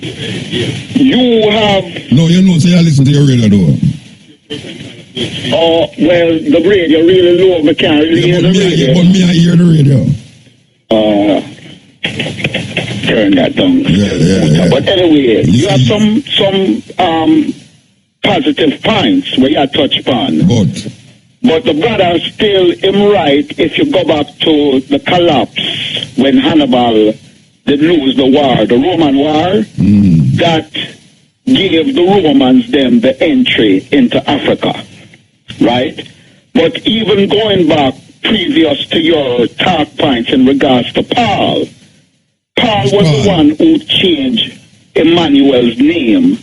You have... No, say I listen to your radio though. Oh, well, the radio really low. I can't really hear the radio. But me, I hear the radio. Turn that down. Yeah. But anyway, you have some positive points where you touch upon. But the brother still am right if you go back to the collapse when Hannibal did lose the war, the Roman war, that gave the Romans them the entry into Africa, right? But even going back previous to your talk points in regards to Paul was the one who changed Emmanuel's name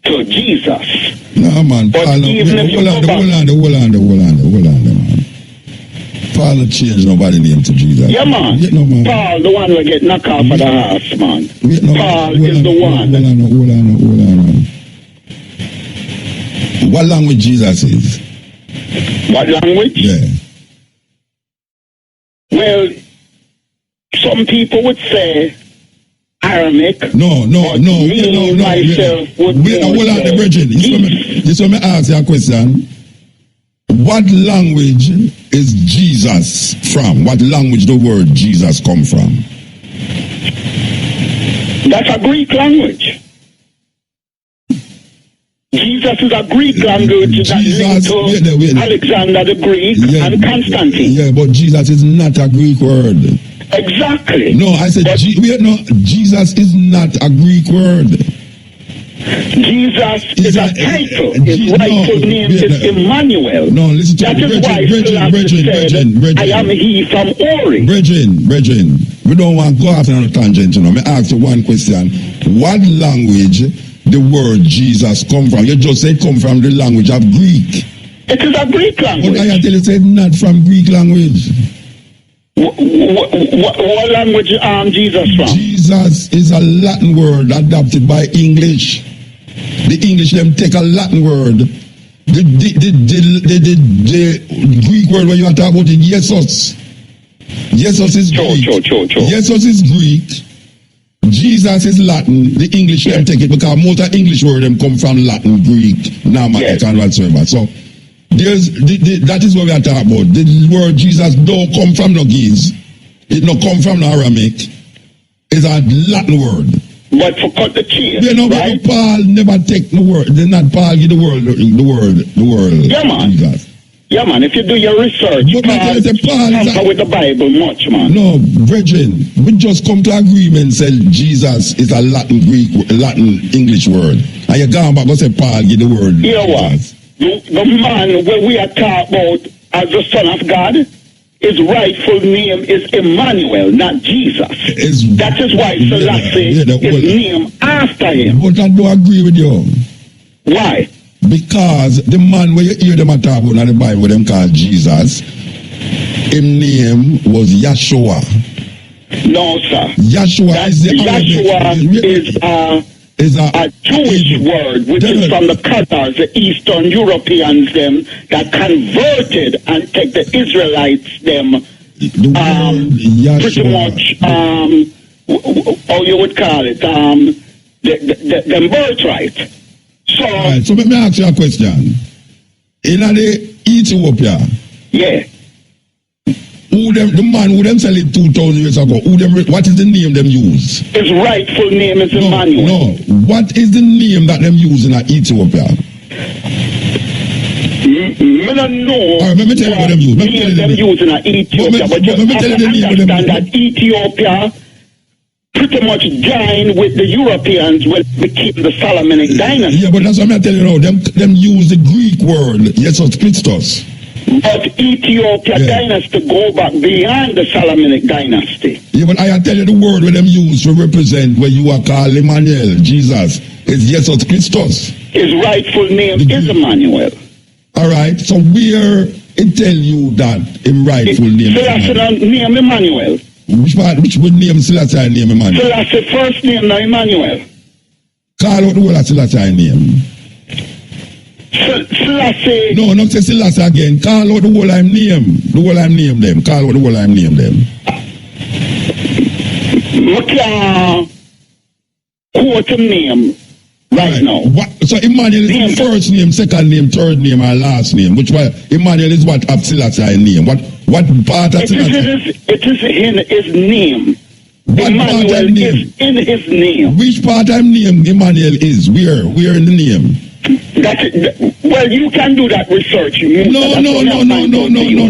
to Jesus. No, man. But Paul, even if you go back... Hold on, man. Paul not changed nobody's name to Jesus. Yeah, man. Paul, the one who get knocked off of the house, man. Paul is the one. Hold on. What language Jesus is? What language? Yeah. Well, some people would say Aramaic. No. Myself would hold on, the virgin. This is what I ask you a question. What language is Jesus from? What language the word Jesus come from? That's a Greek language. Jesus is a Greek language that linked to Alexander the Greek and Constantine. Yeah, but Jesus is not a Greek word. Exactly. No, I said, Jesus is not a Greek word. Jesus is a title. His rightful name is Emmanuel. No, listen to that is why Brethren, I am he from Ori. Brethren, we don't want to go off on a tangent, Let me ask you one question. What language the word Jesus come from? You just said come from the language of Greek. It is a Greek language. But I tell you said not from Greek language. What language Jesus from? Jesus is a Latin word adopted by English. The English them take a Latin word. The Greek word when you are talking about it, Jesus. Jesus is Greek. Jesus is Greek. Jesus is Latin. The English them take it because most of English word them come from Latin, Greek, Normandic and whatsoever. So that is what we are talking about. The word Jesus don't come from no Greece. It don't come from no Aramaic. It's a Latin word. But for cut the cheese, right? Paul never take the word. They're not Paul give the word. Yeah, man. Jesus. Yeah, man. If you do your research, but Paul tamper with the Bible much, man. No, brethren, we just come to agreement. Say Jesus is a Latin English word, and you go back and say Paul give the word. You know what? The man where we are talking about as the Son of God, his rightful name is Emmanuel, not Jesus. That is why Selassie is named after him. But I don't agree with you. Why? Because the man where you hear them talk about in the Bible, them called Jesus, his name was Yeshua. No, sir. Yeshua is a Jewish word, which is from the Qatars, the Eastern Europeans, them that converted and take the Israelites, them pretty much, how you would call it, them birthright. So, right, so let me ask you a question. In the Ethiopia, yeah. The man who them sell it 2,000 years ago, what is the name them use? His rightful name is Emmanuel. No, what is the name that them use in Ethiopia? I don't know. All right, let me tell you what them use. Them use in Ethiopia, but you have to understand that Ethiopia pretty much joined with the Europeans when it became the Solomonic dynasty. Yeah, but that's what I'm telling you now. Them use the Greek word, Jesus Christos. But Ethiopia dynasty go back beyond the Solomonic dynasty. Yeah, but I tell you the word where them use to represent where you are called Emmanuel, Jesus, is Jesus Christos. His rightful name is Emmanuel. All right, so where it tell you that his rightful name is Selassie name Emmanuel. Which would name Selassie name Emmanuel? Selassie first name now Emmanuel. Call out the whole of Selassie name. Selassie. No, not say Selassie again. Call out the whole of name. The whole of name them. Call out the whole of name them. I can't quote him name right now. So Emmanuel is the first name, second name, third name, or last name. Which one? Emmanuel is what of Selassie name? What part of Selassie? It is in his name. What Emmanuel part of name? is in his name. Which part of name Emmanuel is? Where in the name? Well, you can do that research. No.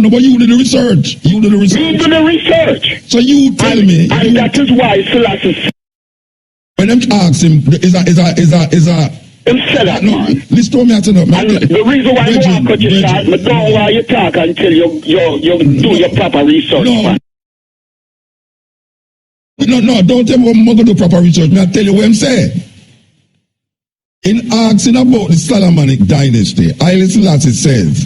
But you do the research. You do the research. So you tell me. And that is why Selassie. When them ask him, is a. Him said that, man. Listen to me, I tell you. The reason why I want to cut you short, but don't while you talk until you do your proper research. No, don't tell me what I'm going to do proper research. I tell you what I'm saying. In asking about the Solomonic dynasty, Haile Selassie says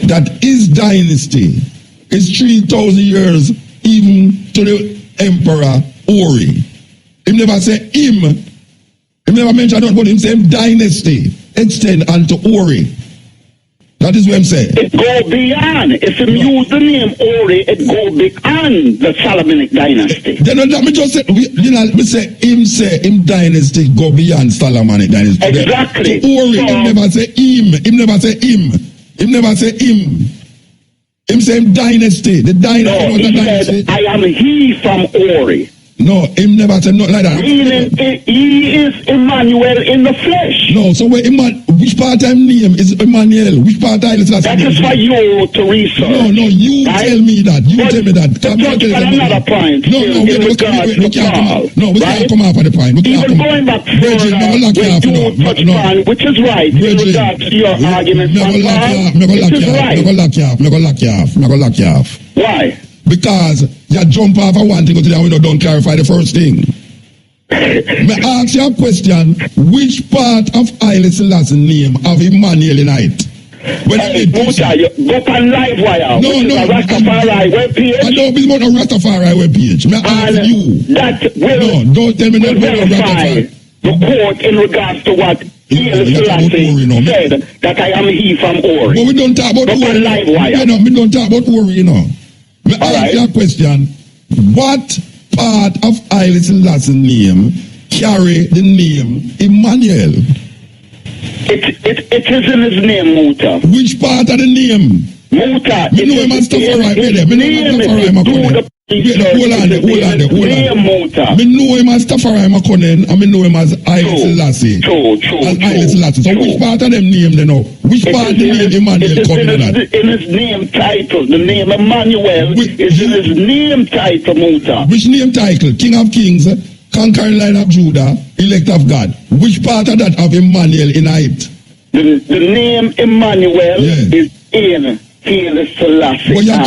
that his dynasty is 3,000 years even to the Emperor Ori. He never say him. He never mentioned about him saying dynasty extend unto Ori. That is what I'm saying. It go beyond. If you use the name Ori, it go beyond the Solomonic dynasty. Then let me just say, him dynasty go beyond Solomonic dynasty. Exactly. To Ori, him never say him. Him never say him. Him never say him. Him say him dynasty. The dynasty. No, he said, I am he from Ori. No, him never said nothing like that. Meaning he is Emmanuel in the flesh. No, so which part of his name is Emmanuel? Which part of Haile Selassie? That is for you to research. No, you right? Tell me that. You tell me that. To touch on another point. We can't come off of the point. Even going back further, we do touch on, which is right, in regards to your argument on Paul, which is right. I'm going to lock you off. Why? Because you jump off of one thing until you don't clarify the first thing. May I ask you a question? Which part of Haile Selassie's name of Emmanuel in it? Muta, you go on Livewire, which is a Rastafari webpage. I don't be about a Rastafari webpage. May I ask you? That will don't tell me that verify the quote in regards to what Haile Selassie said, that I am he from Ori. But we don't talk about Ori. We don't talk about Ori, you know. May I ask you a question? What part of Haile Selassie's name carry the name Emmanuel? It is in his name, Muta. Which part of the name? Muta. Me know him as Tafari. Me know him as Tafari Makonnen, and me know him as Haile Selassie. True. Haile Selassie. So which part of them name they know? Which part of the name Emmanuel come in that? In his name title. The name Emmanuel is in his name title, Muta. Which name title? King of Kings, Conquering Lion of Judah, Elect of God. Which part of that of Emmanuel in it? The name Emmanuel is in Haile Selassie. But you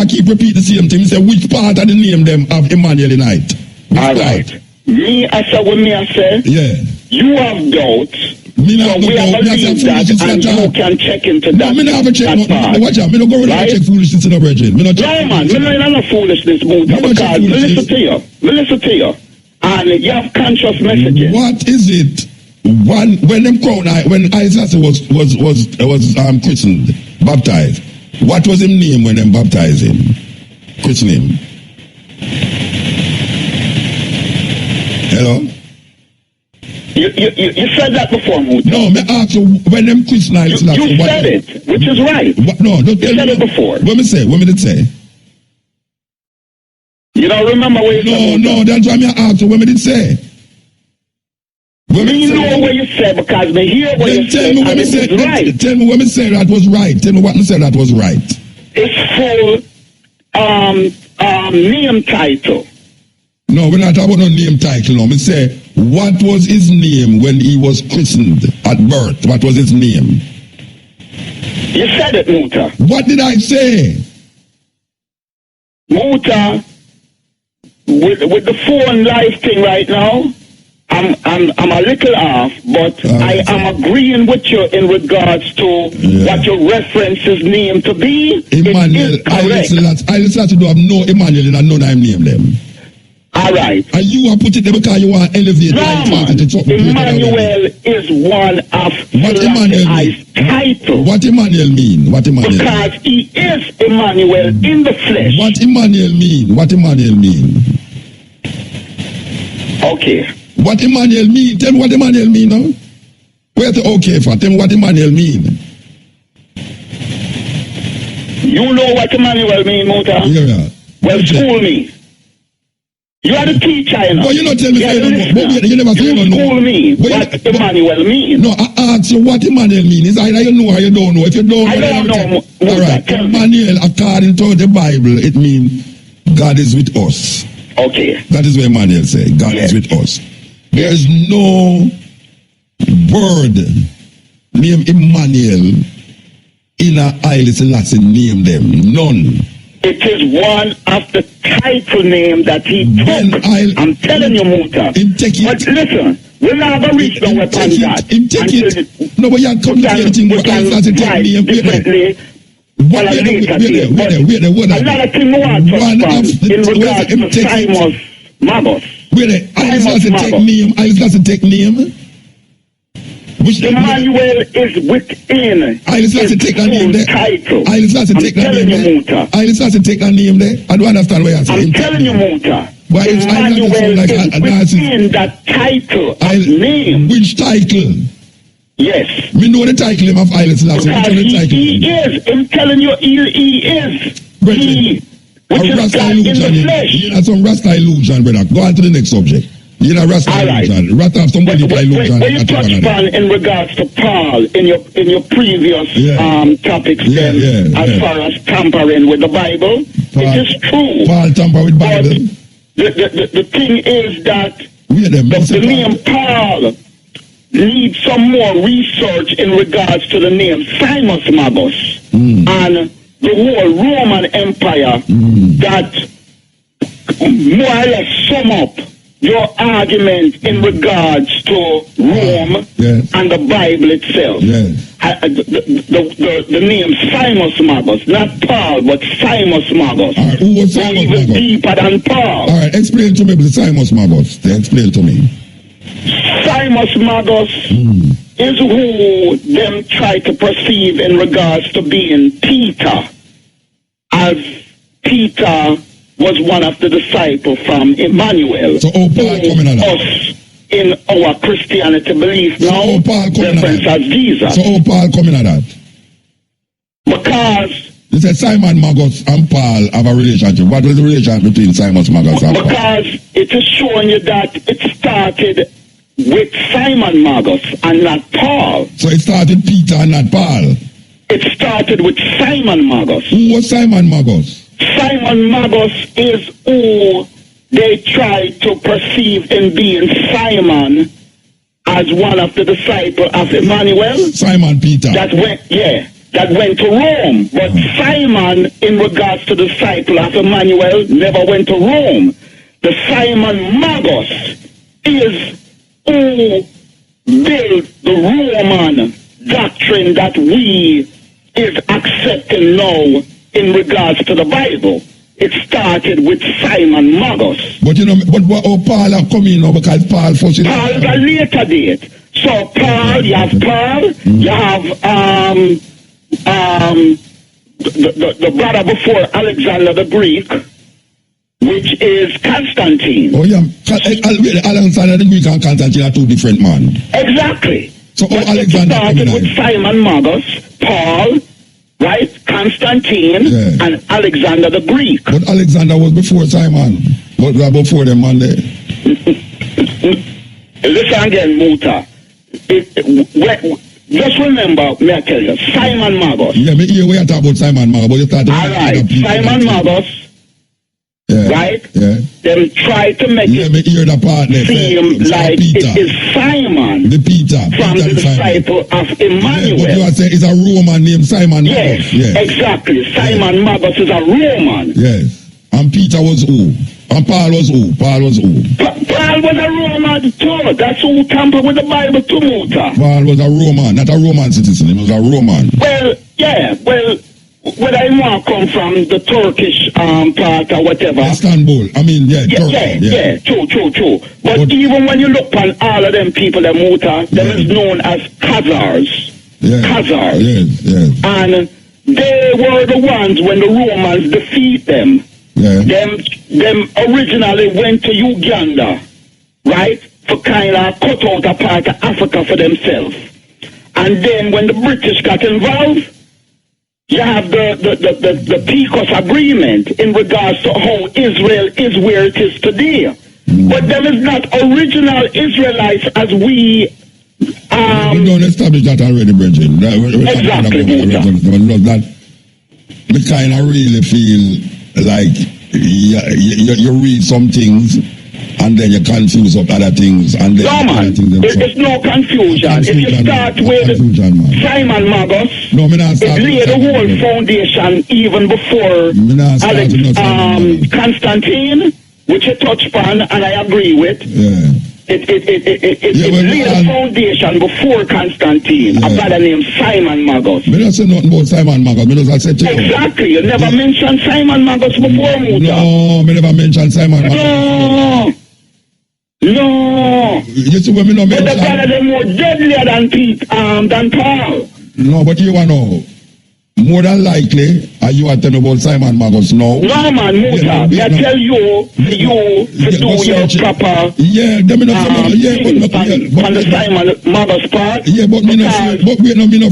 keep repeating the same thing. You say, which part of the name them have Emmanuel in it? All right. Me, I say what me I say. Yeah. You have doubts. Me so we have a leave that, and you can check into that. No, me not have a check. Watch out. Me don't go around and check foolishness in the brethren. No, man. Me not foolishness, Muta, because listen to you. And you have conscious messages. What is it? When them crown, when Isaiah was christened, baptized, what was his name when them baptized him? Christen him. Hello? You said that before, Muta. No, me ask you when them christen Isaiah. You said it, which is right. No, don't tell me. You said it before. What me did say? You don't remember what you said? No, that's why I asked you what me did say. Me know what you said because me hear what you said and it is right. Tell me what me said that was right. Tell me what me said that was right. It's full name title. No, we're not talking about no name title. No, me say what was his name when he was christened at birth? What was his name? You said it, Muta. What did I say? Muta, with the phone live thing right now, I'm a little off, but I am agreeing with you in regards to what your reference is named to be. Emmanuel, I listen to do have no Emmanuel and none I name them. All right. And you are putting them because you want to elevate. No, man. Emmanuel is one of Selassie's title. What Emmanuel mean? Because he is Emmanuel in the flesh. What Emmanuel mean? Okay. What Emmanuel mean? Tell me what Emmanuel mean now. Where's the okay for? Tell me what Emmanuel mean. You know what Emmanuel mean, Muta? Yeah. Well, school me. You are the teacher, you know. But you don't tell me you don't know. You never say you don't know. School me what Emmanuel mean. No, I ask you what Emmanuel mean. It's either you know or you don't know. If you don't know, I don't know. All right. Emmanuel, according to the Bible, it means God is with us. Okay. That is what Emmanuel said. God is with us. There is no word named Emmanuel in a Haile Selassie name them. None. It is one of the title name that he took. I'm telling you, Muta. But listen, we'll never reach nowhere upon that. No, but you can't come to anything but Haile Selassie take name. Differently. Wait. Another thing more to in regards to Simon Magos. Wait, Haile Selassie take name. Emmanuel is within his full title. Haile Selassie take that name there. Haile Selassie take that name there. I don't understand what you're saying. I'm telling you, Muta. Emmanuel is within that title of name. Which title? Yes. We know the title of Haile Selassie. Because he is. I'm telling you, he is. He, which is God in the flesh. You have some Rasta illusion, brother. Go on to the next subject. You know, Rasta illusion. Rasta have somebody illusion. When you touched upon in regards to Paul in your previous topics, as far as tampering with the Bible, it is true. Paul tamper with Bible. The thing is that the name Paul needs some more research in regards to the name Simon Magos and the whole Roman Empire that more or less sum up your argument in regards to Rome and the Bible itself. The name Simon Magos, not Paul, but Simon Magos. Who was Simon even Magos? Deeper than Paul. All right, explain to me the Simon Magos. Explain to me. Simon Magos is who them try to perceive in regards to being Peter, as Peter was one of the disciples from Emmanuel. So Paul coming at that? Us in our Christianity belief now reference as Jesus. So Paul coming at that? Because you said Simon Magos and Paul have a relationship. What was the relationship between Simon Magos and Paul? Because it is showing you that it started with Simon Magos and not Paul. So it started Peter and not Paul? It started with Simon Magos. Who was Simon Magos? Simon Magos is who they try to perceive in being Simon as one of the disciples of Emmanuel. Simon Peter. That went, that went to Rome. But Simon, in regards to the disciple of Emmanuel, never went to Rome. The Simon Magus is who built the Roman doctrine that we is accepting now in regards to the Bible. It started with Simon Magus. But Paul have come in now because Paul first. Paul's a later date. So Paul, you have Paul, you have the brother before Alexander the Greek, which is Constantine. Oh yeah, Alexander the Greek and Constantine are two different men. Exactly. So Alexander started with Simon Magus, Paul, right? Constantine, and Alexander the Greek. But Alexander was before Simon. But before them man there. Listen again, Muta. Just remember, may I tell you, Simon Magus. Yeah, we are talking about Simon Magus, but you started. All right, Simon Magus. Yeah. Right? Yeah. Them try to make it hear the part seem like it is Simon, the Peter from the disciple of Emmanuel. Yeah, but you are saying it's a Roman named Simon Magus. Yes, exactly. Simon Magus is a Roman. Yes. And Peter was who? And Paul was who? Paul was who? Paul was a Roman too. That's who tampered with the Bible too, Muta. Paul was a Roman, not a Roman citizen. He was a Roman. Well, yeah. Well, whether I want to come from the Turkish part or whatever. Istanbul. I mean, Turkey. True. But even when you look on all of them people, the Muta, them is known as Khazars. Khazars. Yes. And they were the ones when the Romans defeat them. Yeah. Them originally went to Uganda, right? For kind of cut out a part of Africa for themselves. And then when the British got involved, you have the Picos Agreement in regards to how Israel is where it is today. But them is not original Israelites as we we don't establish that already, Bridget. Exactly. That we kind of really feel like you read some things and then you confuse up other things and then no man, it's no confusion. If you start with Simon Magus, it laid the whole foundation even before Constantine, which you touched upon and I agree with. It laid a foundation before Constantine, a brother named Simon Magus. I don't say nothing about Simon Magus. Exactly. You never mentioned Simon Magus before, Muta. No, I never mentioned Simon Magus. No. You see when me no mention. But the brother is more deadlier than Paul. No, but you know. More than likely, are you are telling about Simon Magus now? No, man, Muta. I tell you to do your proper on the Simon Magus part. Yeah, but me not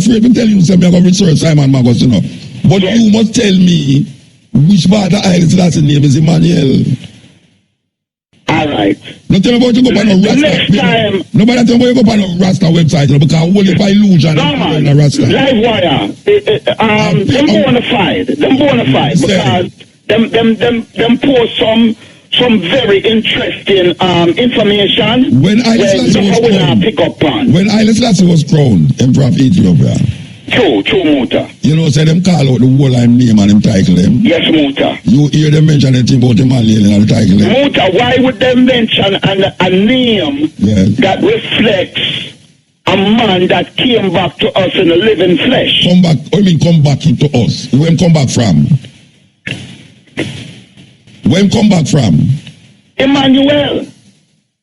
afraid to tell you something. I'm going to research Simon Magus, you know. But you must tell me which part of the island's last name is Emmanuel. All right. Not tell me about you go on a Rasta. Next time. Nobody tell me about you go on a Rasta website, you know, because only by illusion. No, man. Rasta. Live wire. Them bona fide. Because them post some very interesting information. When Haile Selassie was crowned, Emperor of Ethiopia. True, Muta. You know, say them call out the whole name and them title them. Yes, Muta. You hear them mention anything about the man and the title them. Muta, why would they mention a name that reflects a man that came back to us in the living flesh? Come back into us. Where come back from? Where come back from? Emmanuel.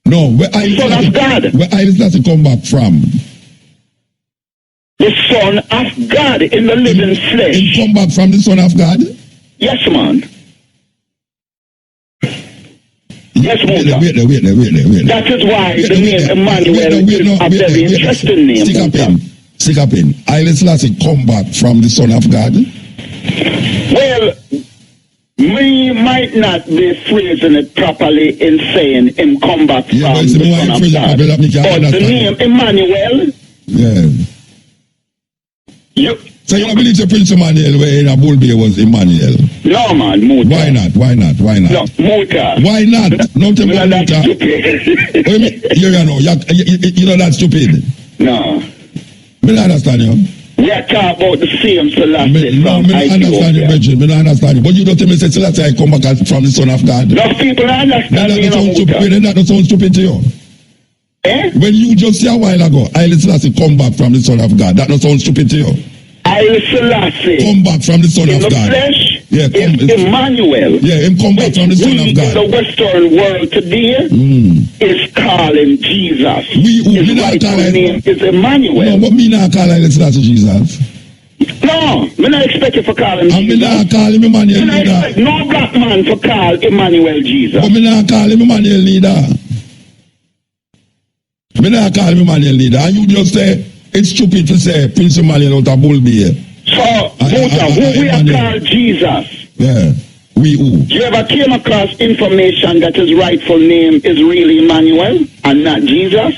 No, where Son of God. Where Haile Selassie come back from? The Son of God in the living flesh. He come back from the Son of God? Yes, man. Yes, Muta. Wait. That is why the name Emmanuel is a very interesting name. Stick up in. Haile Selassie come back from the Son of God? Well, we might not be phrasing it properly in saying him come back from the Son of God. But the name Emmanuel. Yeah. So you don't believe the Prince Emmanuel where in a bull bear was Emmanuel? No, man, Muta. Why not? No, Muta. Why not? No, tell me Muta. You know that's stupid. No. I don't understand you. We are talking about the same Selassie No, from I understand you, Bridget. I understand you. But you don't tell me say Selassie I come back from the Son of God. No people understand me, Then that don't sound stupid to you. Eh? When you just say a while ago, Haile Selassie come back from the Son of God, that don't sound stupid to you. Haile Selassie come back from the Son in of the God. flesh Yeah, is Emmanuel. Yeah, him come back from the Son of God. In the Western world today is calling Jesus. His rightful name is Emmanuel. No, but me not call Haile Selassie Jesus. No, me not expect you for call him Jesus. Me not call him Emmanuel neither. Me not expect no black man for call Emmanuel Jesus. But me not call him Emmanuel neither. Me not call him Emmanuel neither. And you just say, it's stupid to say Prince Emmanuel out of Bull Bay. So, Muta, who we are called Jesus? Yeah, we who? You ever came across information that his rightful name is really Emmanuel and not Jesus?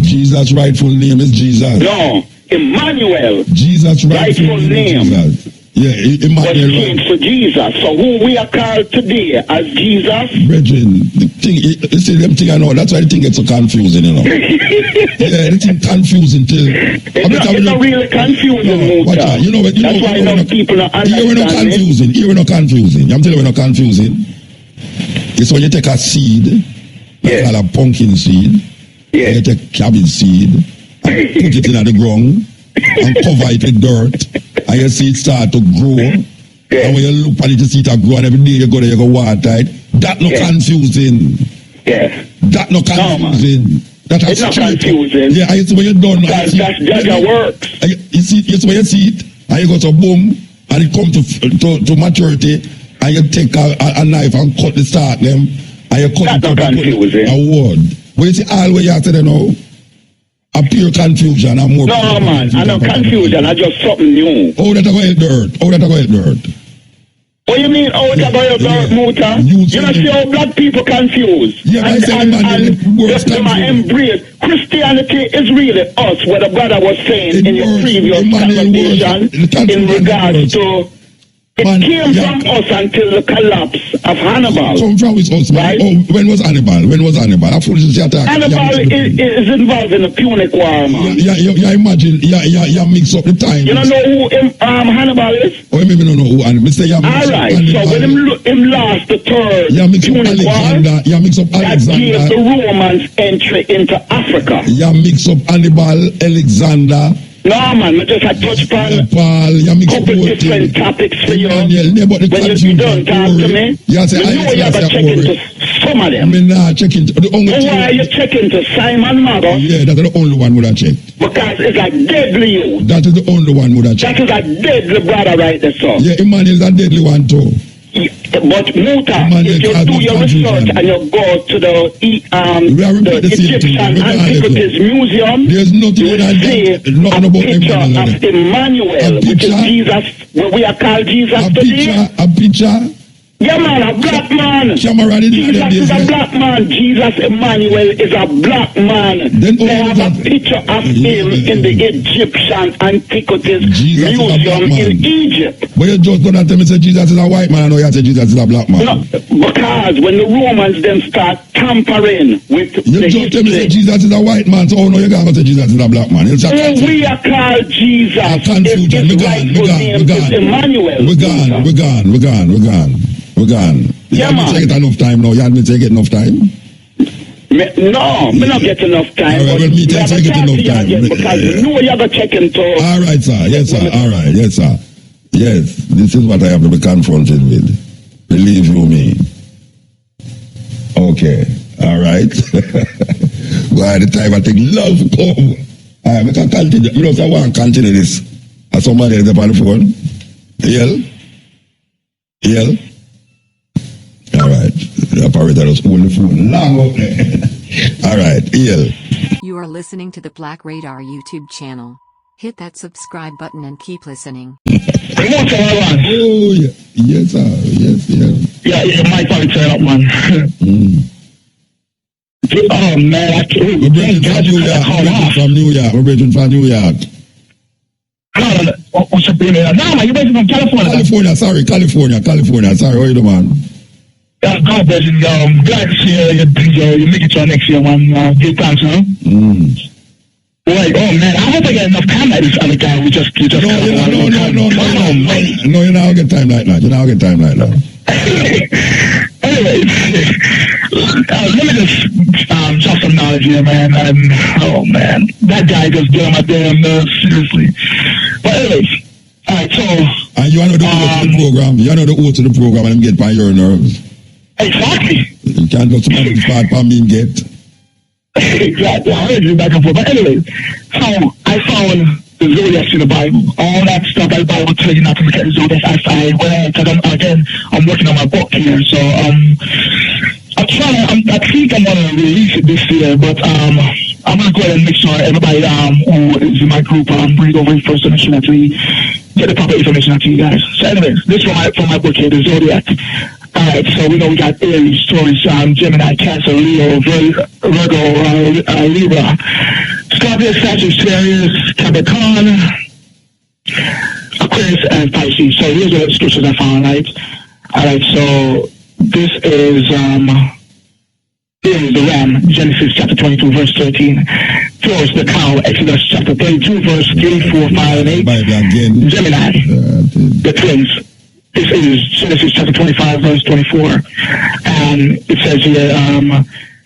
Jesus' rightful name is Jesus. No, Emmanuel. Jesus' rightful name is Jesus. Yeah, Emmanuel. Was changed to Jesus. So who we are called today as Jesus? Brethren, the thing, you see them thing I know, that's why the thing gets so confusing, you know. Yeah, the thing confusing till... It's not really confusing, Muta. You know, that's why some people don't understand Here we're not confusing. Here we're not confusing. I'm telling you we're not confusing. It's when you take a seed, that's called a pumpkin seed, and you take cabbage seed, and put it in the ground, and cover it with dirt, and you see it start to grow. And when you look at it, you see it grow, and every day you go there, you go water it. That not confusing. Yeah. That not confusing. That it's not confusing. Yeah, I see when you're done. That's works. You see when you see it, and you go to boom, and it come to maturity, and you take a knife and cut the start them, and you cut it up and put a word. But you see all where you have to know. A pure confusion and more. No, man, I know confusion. I just something new. Oh, that about dirt. Oh, that about dirt. What you mean, oh, that about dirt, Muta? You know, see how black people confused. Yeah, and they embrace. Christianity is really us, what the brother was saying in your previous conversation in regards to. It came from us until the collapse of Hannibal. Come from us, right? Oh, when was Hannibal? I foolishly attack. Hannibal is involved in the Punic War, man. Yeah, imagine, you mix up the time. You don't know who Hannibal is? Oh, maybe don't know who Hannibal is. Alright, so when him lost the third Punic War, mix up Alexander. That gave the Romans entry into Africa. Mix up Hannibal, Alexander. No, man, I just had touch upon couple different topics for you. When you don't talk to me, you know you have to check into some of them. Why are you checking to Simon Mago? Yeah, that's the only one would have checked. Because it's a deadly youth. That is the only one would have checked. That is a deadly brother right there, sir. Yeah, Emmanuel is a deadly one too. But Muta, if you do your research and you go to the Egyptian Antiquities Museum, there's nothing you will see a picture of Emmanuel, which is Jesus, what we are called Jesus today. A picture? Yeah, man, a black man. Jesus is a black man. Jesus Emmanuel is a black man. They have a picture of him in the Egyptian Antiquities Museum in Egypt. But you just don't tell me say Jesus is a white man, or you say Jesus is a black man. No, because when the Romans then start tampering with you the just tell me say Jesus is a white man, so no, you can't say Jesus is a black man. We are called Jesus. Confusion. Emmanuel. We're gone. You haven't taken enough time now. You haven't taken enough time? No, me not get enough time. All right, well, me take enough time. Because you know you have a check into. All right, sir. Yes, sir. All right. Yes, sir. Yes, this is what I have to be confronted with. Believe you me. Okay. All right. By the time I think love come. All right, we can continue. You know, if I want to continue this. As somebody is up on the phone. Yell. All right. The operator was holding the phone long up there. All right. You are listening to the Black Radar YouTube channel. Hit that subscribe button and keep listening. Oh, yeah. Yes, sir. Yes. Yeah, my phone turn up, man. Oh, man. We're bringing from New York. What's up in there? No, man, you're based from California. California. Sorry, how are you doing, man? Yeah, God bless you. Glad to see you make it to next year, man. Good thanks, huh? Right, oh man, I hope I get enough time like this other guy who just No, you're not get time like that. You're not get time like that. Anyways, let me just drop some knowledge here, man. Oh man, that guy just get on my damn nerves, seriously. But anyways, alright, so... And you know the O to the program. You know the O to the program and them get by your nerves. Exactly. You can't just manage the part for me get. Exactly, I heard you back and forth. But anyway, so I found the zodiacs in the Bible. All that stuff that the Bible tells you not to look at the zodiacs. I went because I'm working on my book here. So I think I'm gonna release it this year, but I'm gonna go ahead and make sure everybody who is in my group bring over first to make sure that we get the proper information out to you guys. So anyways, this is from my book here, the zodiac. Alright, so we know we got Aries, Taurus, Gemini, Cancer, Leo, Virgo, Libra, Scorpio, Sagittarius, Capricorn, Aquarius, and Pisces. So here's the scriptures I found, right? Alright, so this is the ram, Genesis chapter 22, verse 13. Taurus, the cow, Exodus chapter 32, verse 3, 4, 5, and 8. Gemini, the twins. This is Genesis chapter 25, verse 24. And it says here,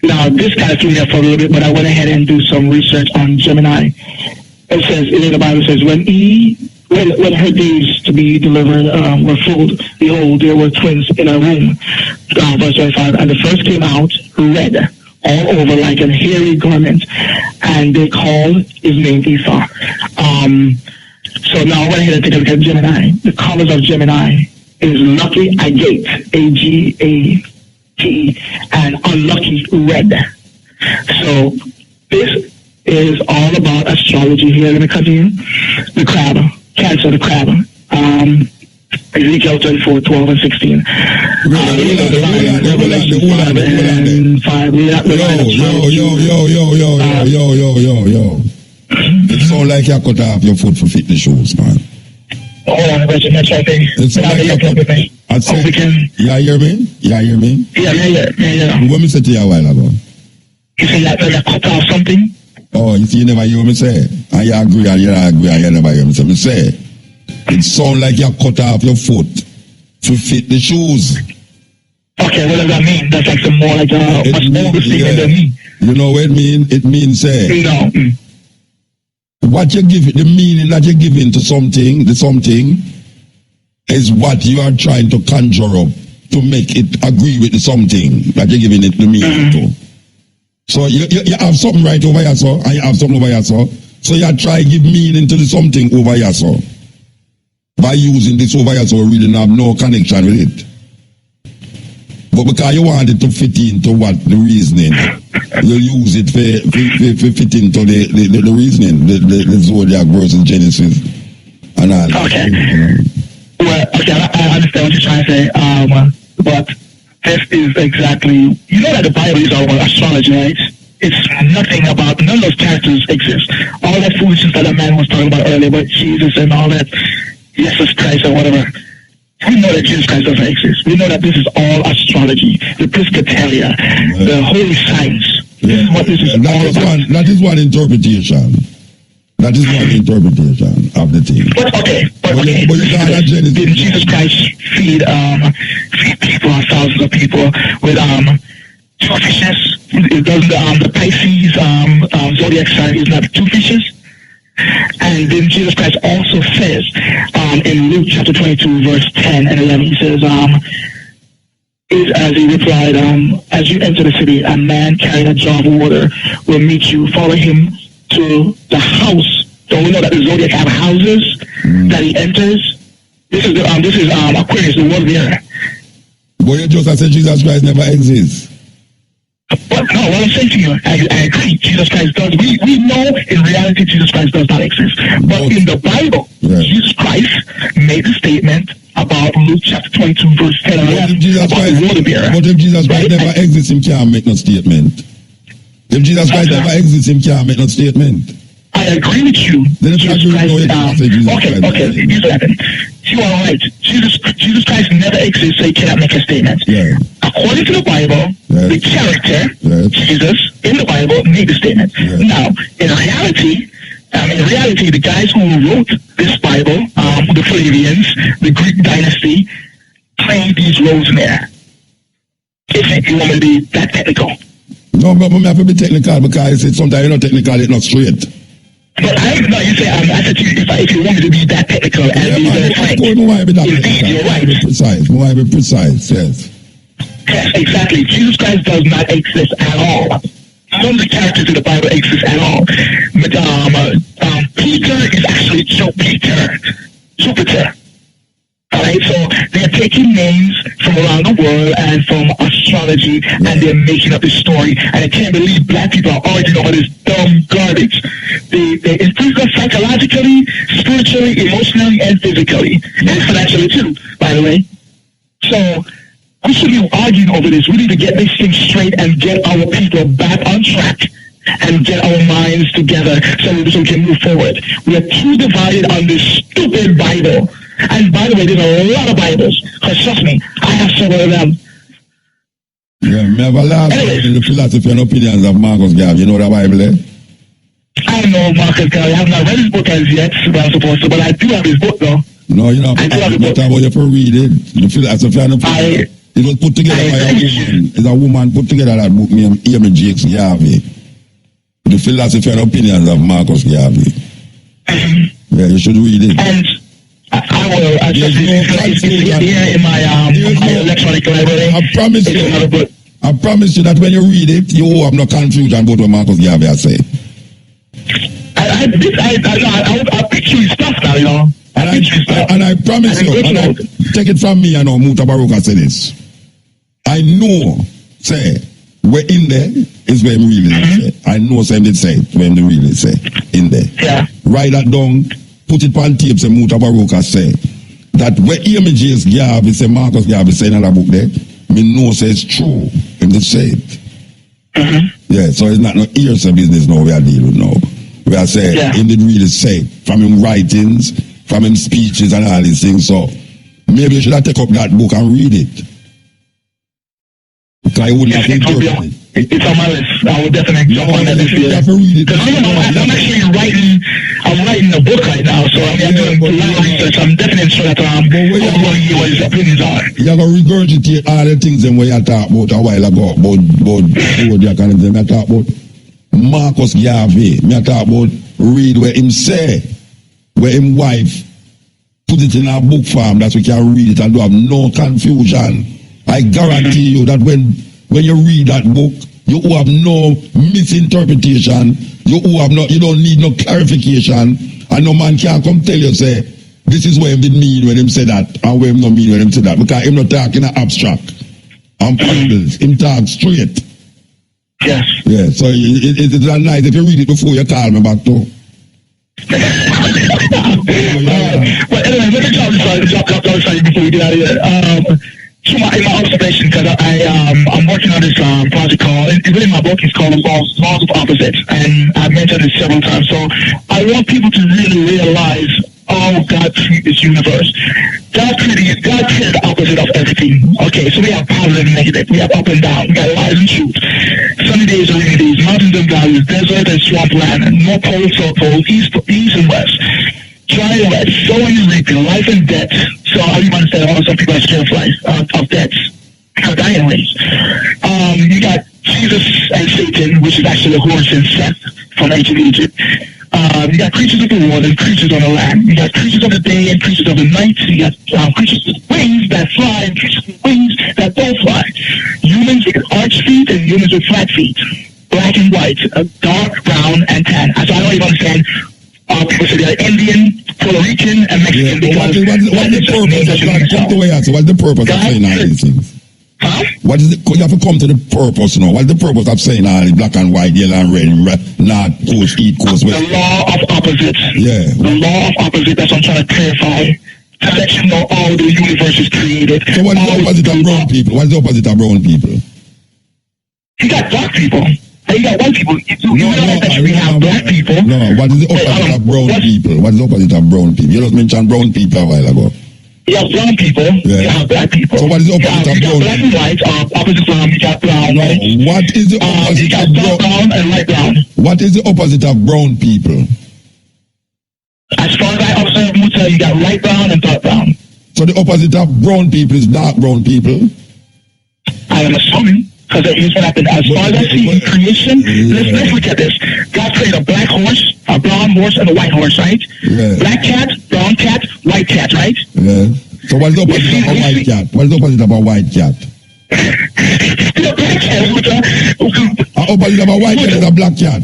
now this kind of threw me up for a little bit, but I went ahead and do some research on Gemini. It says, in the Bible says, when her days to be delivered were full, behold, there were twins in her womb. Verse 25, and the first came out red, all over like a hairy garment, and they called his name Esau. So now I went ahead and take a look at Gemini. The colors of Gemini is lucky agate, A-G-A-T, and unlucky red. So this is all about astrology here. Let me continue. The crab, Cancer, the crab. Ezekiel 34, 12, and 16. Revelation 5 and 5. Yo. It sounds like you cut off your foot for fitness shoes, man. Hold on, Richard, that's right there. It's like you cut off. I said, you hear me? Yeah. What me say to you a while ago? You say that you cut off something? Oh, you see, you never hear me say. And you agree and you don't agree and you never hear me say. Me say, it sounds like you cut off your foot to fit the shoes. Okay, what does that mean? That's like some more like a much more statement than me. You know what it means? It means, say, no. What you give it, the meaning that you're giving to something, the something, is what you are trying to conjure up to make it agree with the something that you're giving it the meaning to. So you have something right over here, so, and you have something over here, so you try to give meaning to the something over here, so. By using this over here, so we really have no connection with it. But because you want it to fit into what the reasoning, you use it for fit into the reasoning, the zodiac versus Genesis, and all. Okay. Well, okay, I understand what you're trying to say, but this is exactly, you know that the Bible is all about astrology, right? It's nothing about, none of those characters exist. All that foolishness that a man was talking about earlier, about Jesus and all that, Jesus Christ or whatever. We know that Jesus Christ doesn't exist. We know that this is all astrology, the Piscatalia, the holy signs. This is what this is all about. That is one interpretation. That is one interpretation of the thing. But didn't Jesus Christ feed people, thousands of people with 2 fishes? Doesn't the Pisces zodiac sign is not 2 fishes? And then Jesus Christ also says in Luke chapter 22, verse 10 and 11, he says, as he replied, as you enter the city, a man carrying a jar of water will meet you. Follow him to the house. So we know that the zodiac have houses that he enters. This is Aquarius, the world there. But you just said Jesus Christ never exists. But no, what I'm saying to you, I agree. Jesus Christ does. We know in reality Jesus Christ does not exist. But in the Bible, Jesus Christ made a statement about Luke chapter 22, verse 10 and 11 about the water bearer. But if Jesus Christ never exists, him can't make no statement. If Jesus Christ never exists, him can't make no statement. I agree with you. Then Jesus Christ, okay. Here's what happened. You are right. Jesus Christ never exists, so he cannot make a statement. Yeah. According to the Bible, the character, Jesus, in the Bible, made the statement. Now, in reality, In reality, the guys who wrote this Bible, the Flavians, the Greek dynasty, played these roles in there. If you want me to be that technical. No, but I have to be technical because sometimes you're not technical, it's not straight. But I said to you, if you want me to be that technical and be very frank, indeed, you're right. More be precise, yes. Yes, exactly. Jesus Christ does not exist at all. None of the characters in the Bible exist at all. But Peter is actually Jupiter. Alright, so they're taking names from around the world and from astrology, and they're making up this story. And I can't believe black people are arguing over this dumb garbage. They improve us psychologically, spiritually, emotionally, and physically, and financially too, by the way. So we should be arguing over this. We need to get this thing straight and get our people back on track and get our minds together so we can move forward. We are too divided on this stupid Bible. And by the way, there's a lot of Bibles. Because trust me, I have several of them. Yeah, me have a lot of the philosophy and opinions of Marcus Garvey. You know the Bible, eh? I know Marcus Garvey. I have not read his book as yet, but I'm supposed to. But I do have his book, though. No, you know, I'm not about you to read it. The philosophy and opinions. It was put together by a woman. It's a woman put together that book named Amy Jakes Garvey. The philosophy and opinions of Marcus Garvey. Yeah, you should read it. And I will. It's here in my electronic library. I promise you that when you read it, you will have no confusion about what Marcus Garvey has said. I'll picture his stuff now, you know. And I promise you, take it from me, I know Mutabaruka said this. I know, say, we're in there is where him really say. I know say him did say where him really say in there. Yeah. Write that down, put it on tape, say Mutabaruka say that where images Garvey say Marcus Garvey say in that book there, me know say it's true. Him did say it. Yeah, so it's not no ears of business now we are dealing with now. We are saying him did really say from him writings, from him speeches and all these things. So maybe you should have take up that book and read it. Because I wouldn't have interpreted it. It's on my list. I will definitely jump on that this year. Because I'm actually writing a book right now, so I'm doing a lot of research. I'm definitely sure that I want to hear what his opinions are. You're going to regurgitate all the things when you talked about a while ago, about I talk about Marcus Garvey. I talk about read where him say, where him wife put it in a book form that we can read it and do have no confusion. I guarantee you that when you read that book, you have no misinterpretation, you don't need no clarification, and no man can come tell you, say, this is what him did mean when him said that, and what him not mean when him said that, because him not talking abstract and parables, him talk straight. Yes. Yeah, so it's nice if you read it before you call me back too. Well, anyway, let me drop this before we get out of here. In my observation, because I'm working on this project called, in my book, it's called Laws of Opposites, and I've mentioned it several times. So I want people to really realize how God created this universe. God created the opposite of everything. Okay, so we have positive and negative, we have up and down, we got lies and truth, sunny days and rainy days, mountains and valleys, desert and swampland, and north pole, south pole, east and west. Dry and wet, sowing and reaping, life and death. So how do you understand how some people are scared of life, of debts, kind of dying ways. You got Jesus and Satan, which is actually a horse and Seth from ancient Egypt. You got creatures of the water and creatures on the land. You got creatures of the day and creatures of the night. You got creatures with wings that fly and creatures with wings that don't fly. Humans with arch feet and humans with flat feet. Black and white, dark, brown, and tan. So I don't even understand. People say they're Indian, Puerto Rican, and Mexican. What's the purpose of saying all these things? Huh? What is it? You have to come to the purpose now. What's the purpose of saying all the black and white, yellow and red, north coast, east coast, west? The law of opposites. Yeah. The law of opposites, that's what I'm trying to clarify. To let you know how the universe is created. So what is the opposite of brown people? What is the opposite of brown people? You got black people. And you got white people. We have black people. No, what is the opposite of brown people? What is the opposite of brown people? You just mentioned brown people a while ago. You have brown people. You have black people. So what is the opposite of brown people? Black and white opposite from you got brown. No, what is the opposite of brown and light brown? What is the opposite of brown people? As far as I observe, Muta, you got light brown and dark brown. So the opposite of brown people is dark brown people? I am assuming, because that is what happened. As far as I see in creation, let's look at this. God created a black horse, a brown horse, and a white horse, right? Yeah. Black cat, brown cat, white cat, right? Yeah. So what is the opposite of a white cat? What is the opposite of a white cat? The black cat, Muta. The opposite of a white cat is a black cat.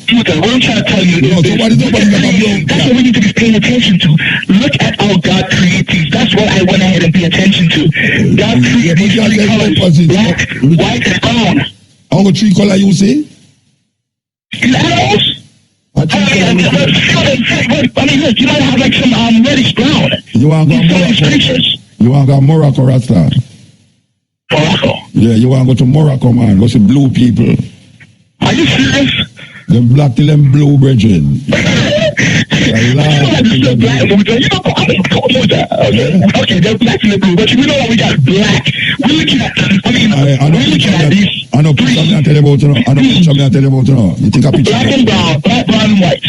Muta, what I'm trying to tell you No, so what is the opposite of a brown that's cat? what we need to be paying attention to. Look at how God created these. That's what I went ahead and pay attention to. God created these three colors, black, white, and brown. How much tree color you say? In animals? I mean, look, you might have like some reddish brown. You want to go Morocco? You want to go Morocco, Rasta? Morocco? Yeah, you want to go to Morocco, man. Go see blue people. Are you serious? Them black till them blue, brethren. Okay, they're black in the blue, but we know that we got black. We're looking at them. We're looking at these. I know picture me I tell you about you know. I know picture me I tell you about you know. You think a picture? Black and brown, black, brown, and white.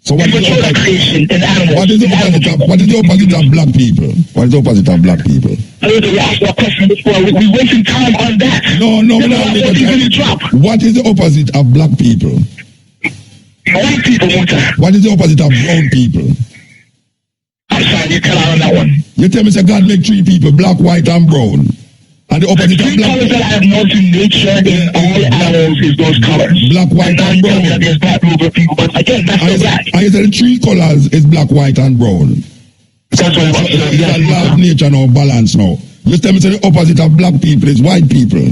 So what is the opposite? Creation in animals. What is the opposite of black people? What is the opposite of black people? I was going to ask that question before. We're wasting time on that. No. What is the opposite of black people? White people, Muta. What is the opposite of brown people? I'm sorry, you cut out on that one. You tell me say God make three people, black, white, and brown. And the opposite of black. The colors that I have known in nature in all animals is those colors. Black, white, and brown. There's black over people, but again, that's still black. I said the three colors is black, white, and brown. That's what I'm saying. It's a law of nature now, balance now. You tell me say the opposite of black people is white people.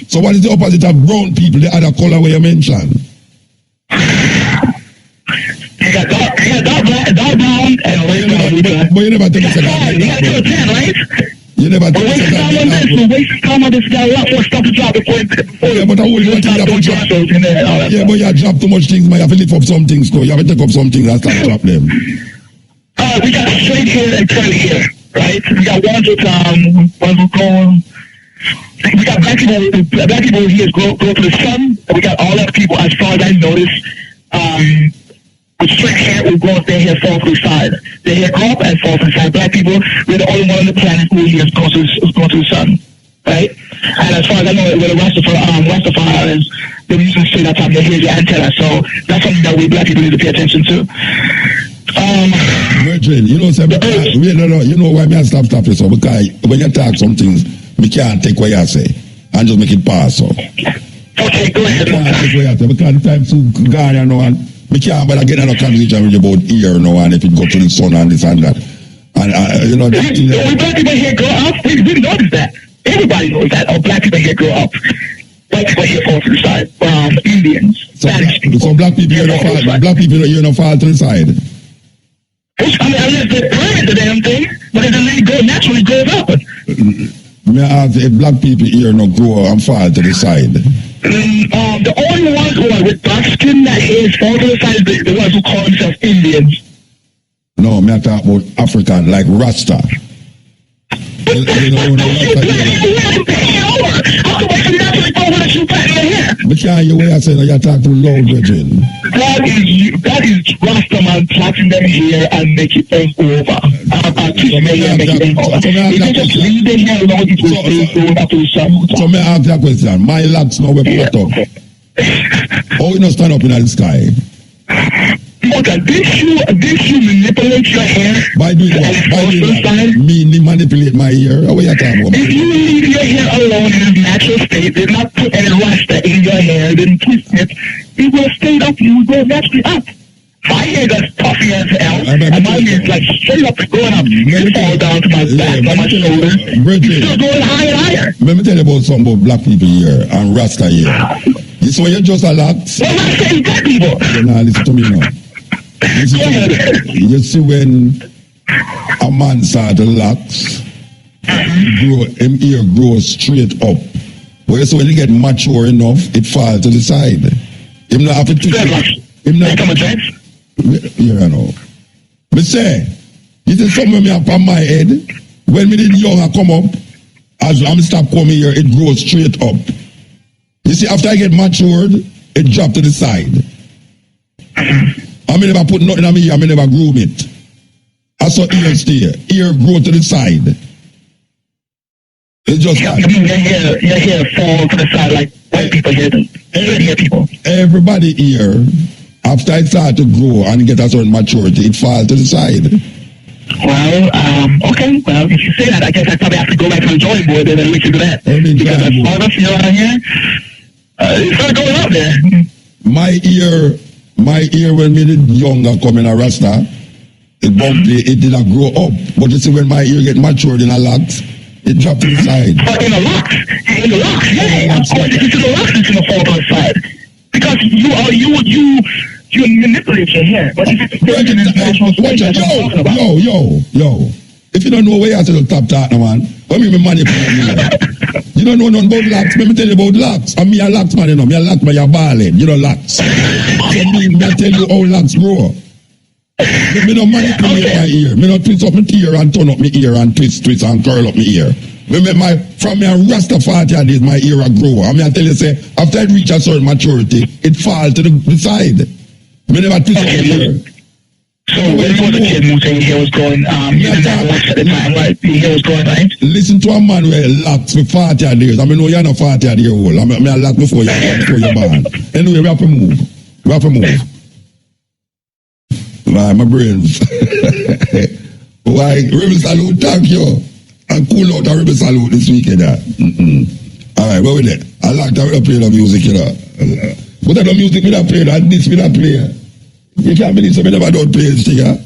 So what is the opposite of brown people, the other color where you mentioned? You got dark brown, and light brown. But you never tell me say that. You got to 10, right? You never tell me say that. We're wasting time on this. Got a lot more stuff to drop before. Yeah, but I will you think you have to drop. Yeah, but you drop too much things, man. You have to lift up some things, though. You have to take up some things and start drop them. We got straight here and curly here, right? We got ones with going. We got black people here go to the sun, and we got all other people, as far as I noticed, with straight hair who grow up, their hair fall to the side. Their hair grow up and fall to the side. Black people, we're the only one on the planet who here goes to the sun, right? And as far as I know, with the Rastafarians, they're using straight up top of their hair, the antenna. So that's something that we black people need to pay attention to. Virgin, you know, you know why me stop you, so because when you talk some things, me can't take what you say and just make it pass. So. Okay, go ahead. Because the time to gone, you know, and me can't but get another conversation with you about ear, you know, and if it go to the sun and this and that. And, you know, when black people here grow up, we notice that. Everybody knows that. Oh, black people here grow up. White people here fall to the side. Indians, Spanish people. So black people here don't fall to the side. I mean, unless they plant the damn thing, but if it naturally goes up. May I ask if black people here no grow and fall to the side? The only ones who are with dark skin that is fall to the side is the ones who call themselves Indians. No, me I talk about African, like Rasta. You know how come I can naturally go with a shoe pattern in your hair? But can't you way I say you talk too loud, Virgin? That is Rasta man plaiting them here and make it bend over. If you just leave them here alone, it will stay going up to the sun. So may I ask that question? My locks now we put up. How you not stand up in the sky? Okay, did you manipulate your hair? By doing what? By doing what? Me manipulate my hair? How are you talking about? If you leave your hair alone in its natural state, did not put any rasta in your hair, didn't twist it, it will stay up, you will go naturally up. My hair got puffy as hell, and my hair is like straight up and going up. You fall down to my back, on my shoulders. It's still going higher and higher. Let me tell you about something about black people here and rasta here. You see when you're just a lot. Well, I'm not saying black people. Now listen to me now. You see when a man start to locks, him ear grows straight up. But you see when you get mature enough, it falls to the side. Him not have to twist it. Him not have to. You know. But say, you see something me up on my head. When me did young I come up, as I'm stop coming here, it grows straight up. You see, after I get matured, it drop to the side. I may never put nothing on me, I may never groom it. I saw ear stay. Ear grow to the side. It's just your hair fall to the side like white people here do. Hair people. Everybody here, after it start to grow and get a certain maturity, it falls to the side. Well, okay. Well, if you say that, I guess I probably have to go back to the drawing board and then listen to that. Because as far as I feel out here, it's not going out there. My ear when me did younger coming a Rasta, it bumpy, it did not grow up. But you see when my ear get matured in a locks, it dropped to the side. But in the locks, yeah. Of course, it's in the locks, it's in the fall to the side. Because you manipulate your hair. But if it's in natural space, yo. If you don't know where you have to top that, man, what me manipulate? You don't know nothing about locks. Let me tell you about locks. And me a locks man, you know. Me a locks man, you're balling. You know locks. So me tell you how locks grow. Me no manipulate my ear. Me no twist up my ear and turn up my ear and twist and curl up my ear. From my Rastafari days, my ear a grow. I mean, I tell you, say, after it reach a certain maturity, it fall to the side. Me never twist up my ear. So when you was a kid, Muta, your hair was growing, you didn't have locks at the time, right? Your hair was growing, right? Listen to a man where locks for 40 years. I mean, no, you're not 40 years old. I mean, I lock before you're born. Anyway, we have to move. My brains. Why, Rebel Salute, thank you. And cool out a Rebel Salute this weekend. Alright, where we there? I like to play the music, you know. But the music we don't play, and this we don't play. You can't believe somebody never don't play this thing, huh?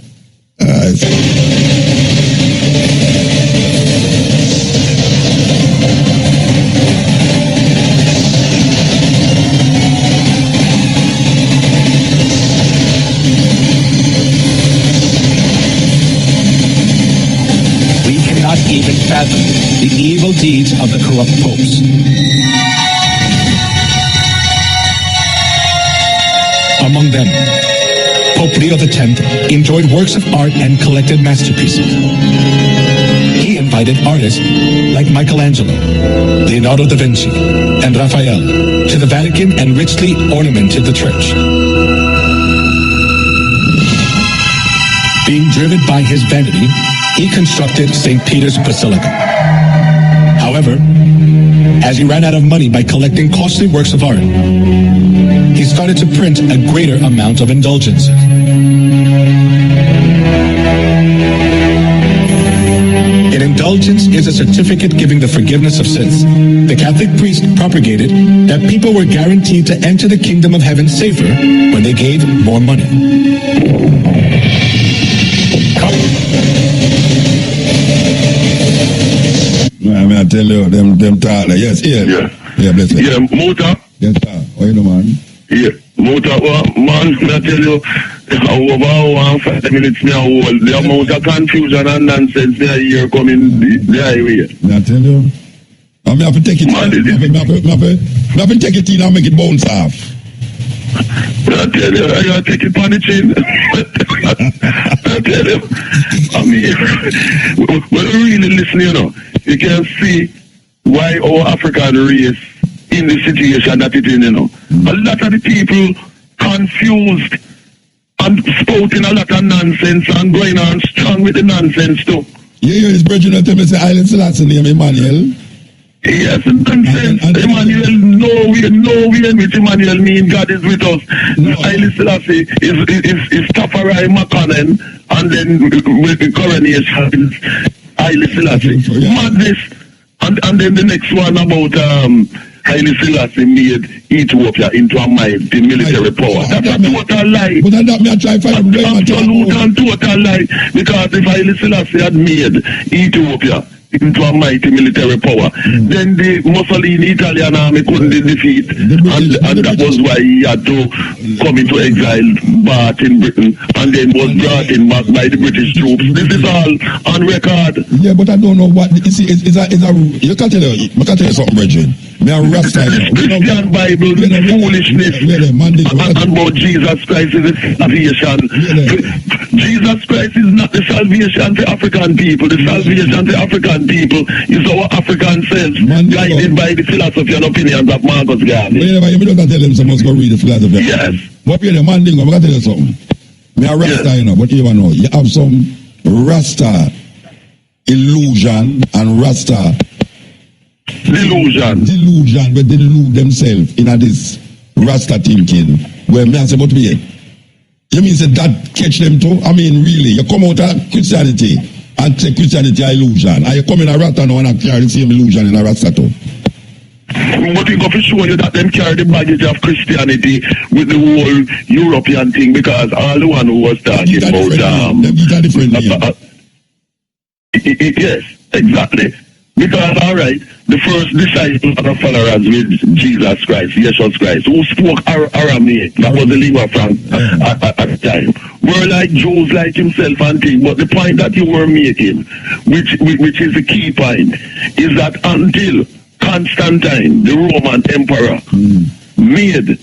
We cannot even fathom the evil deeds of the corrupt popes. Among them, Pope Leo X enjoyed works of art and collected masterpieces. He invited artists like Michelangelo, Leonardo da Vinci, and Raphael to the Vatican and richly ornamented the church. Being driven by his vanity, he constructed St. Peter's Basilica. However, as he ran out of money by collecting costly works of art, he started to print a greater amount of indulgences. An indulgence is a certificate giving the forgiveness of sins. The Catholic priest propagated that people were guaranteed to enter the kingdom of heaven safer when they gave more money. I tell you, them talk like, yes, yeah, bless you. Yeah, Muta. Yes, sir. How you know, man? Yeah, Muta, man, I tell you, over 5 minutes now, the amount of confusion and nonsense they are here coming the highway. I tell you, I have to take it in. I have to take it in and make it bounce off. I tell you, I gotta take it on the chin. I tell you, I mean, when you really listen, you know, you can see why our African race in the situation that it is, you know. A lot of the people confused and spouting a lot of nonsense and going on strong with the nonsense too. Yeah, his brother tell me say Island Selassie name Emmanuel. Yes, nonsense. Emmanuel, no way in which Emmanuel mean God is with us. Island Selassie is Tafarai Makanen, and then with the coronation Island Selassie. Madness. And then the next one about Haile Selassie made Ethiopia into a mighty military power. That's a total lie. But that me I try to find absolute and total lie. Because if Haile Selassie had made Ethiopia into a mighty military power, then the Mussolini Italian army couldn't defeat, and that was why he had to come into exile back in Britain, and then was brought in back by the British troops. This is all on record. Yeah, but I don't know what you see. It's a you can't tell you. I can't tell you something, Bridget. Me a Rasta. Christian Bible, the foolishness, and about Jesus Christ is the salvation. Jesus Christ is not the salvation for African people. The salvation for African people is our African selves, guided by the philosophy and opinions of Marcus Garvey. Whenever you don't tell them someone's going to read the philosophy. Yes. But you're the man, I'm going to tell you something. Me a Rasta, you know, but you know, you have some Rasta illusion and Rasta delusion, but they delude themselves in this Rasta thinking. Where me say, but me, you mean say that catch them too? I mean, really, you come out of Christianity and say Christianity is illusion, and you come in a Rasta now and carry the same illusion in a Rasta too. But we go to show you that them carry the baggage of Christianity with the whole European thing, because all the one who was talking about yes, exactly. Because all right, the first disciples and followers with Jesus Christ, Jesus Christ, who spoke Aramaic, that was the lingual franca at the time, were like Jews like himself and thing. But the point that you were making, which is the key point, is that until Constantine, the Roman emperor, made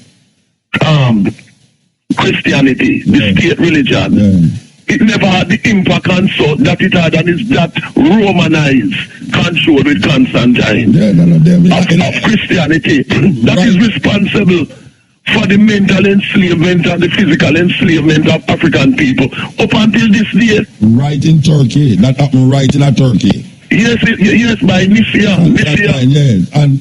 Christianity the state religion, it never had the impact and so that it had, and it's that Romanized, controlled with Constantine of Christianity that is responsible for the mental enslavement and the physical enslavement of African people up until this day. Right in Turkey, that happened right in Turkey. Yes, by Nicaea. Yes, and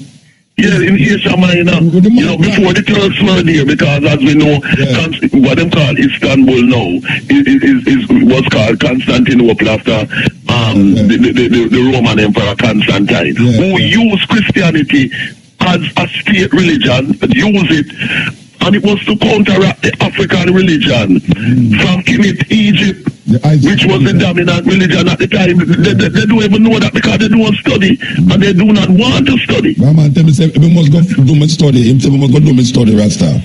yes, in Asia Minor, you know, before the Turks were there, because as we know, what them call Istanbul now was called Constantinople after the Roman Emperor Constantine, who used Christianity as a state religion, used it, and it was to counteract the African religion from Kemet, Egypt, which was the dominant religion at the time. They don't even know that because they don't study, and they do not want to study. My man tell me, say, we must go do my study. Him say, we must go do my study, Rasta.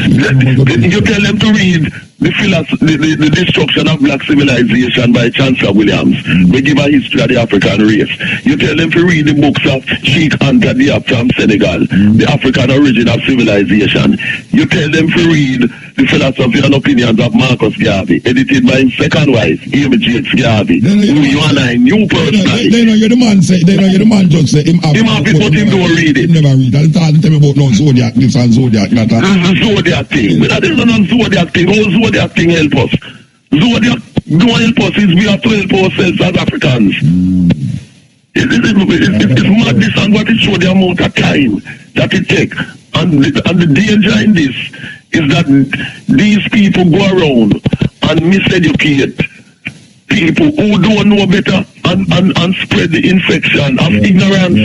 You tell them to read the Destruction of Black Civilization by Chancellor Williams. We give a history of the African race. You tell them to read the books of Sheikh Anta Diop from Senegal, the African origin of civilization. You tell them to read the philosophy and opinions of Marcus Garvey, edited by his second wife, Amy James Garvey, who you and I knew personally. They know you're the man say, they know you're the man just say, him have it, but him don't read it. Him never read it. I'll tell me about no Zodiac, this and Zodiac, that. This is Zodiac thing. But that is not Zodiac thing. How Zodiac thing help us? Zodiac don't help us, is we have to help ourselves as Africans. It's madness, and what it show the amount of time that it take. And the danger in this is that these people go around and miseducate people who don't know better and spread the infection of ignorance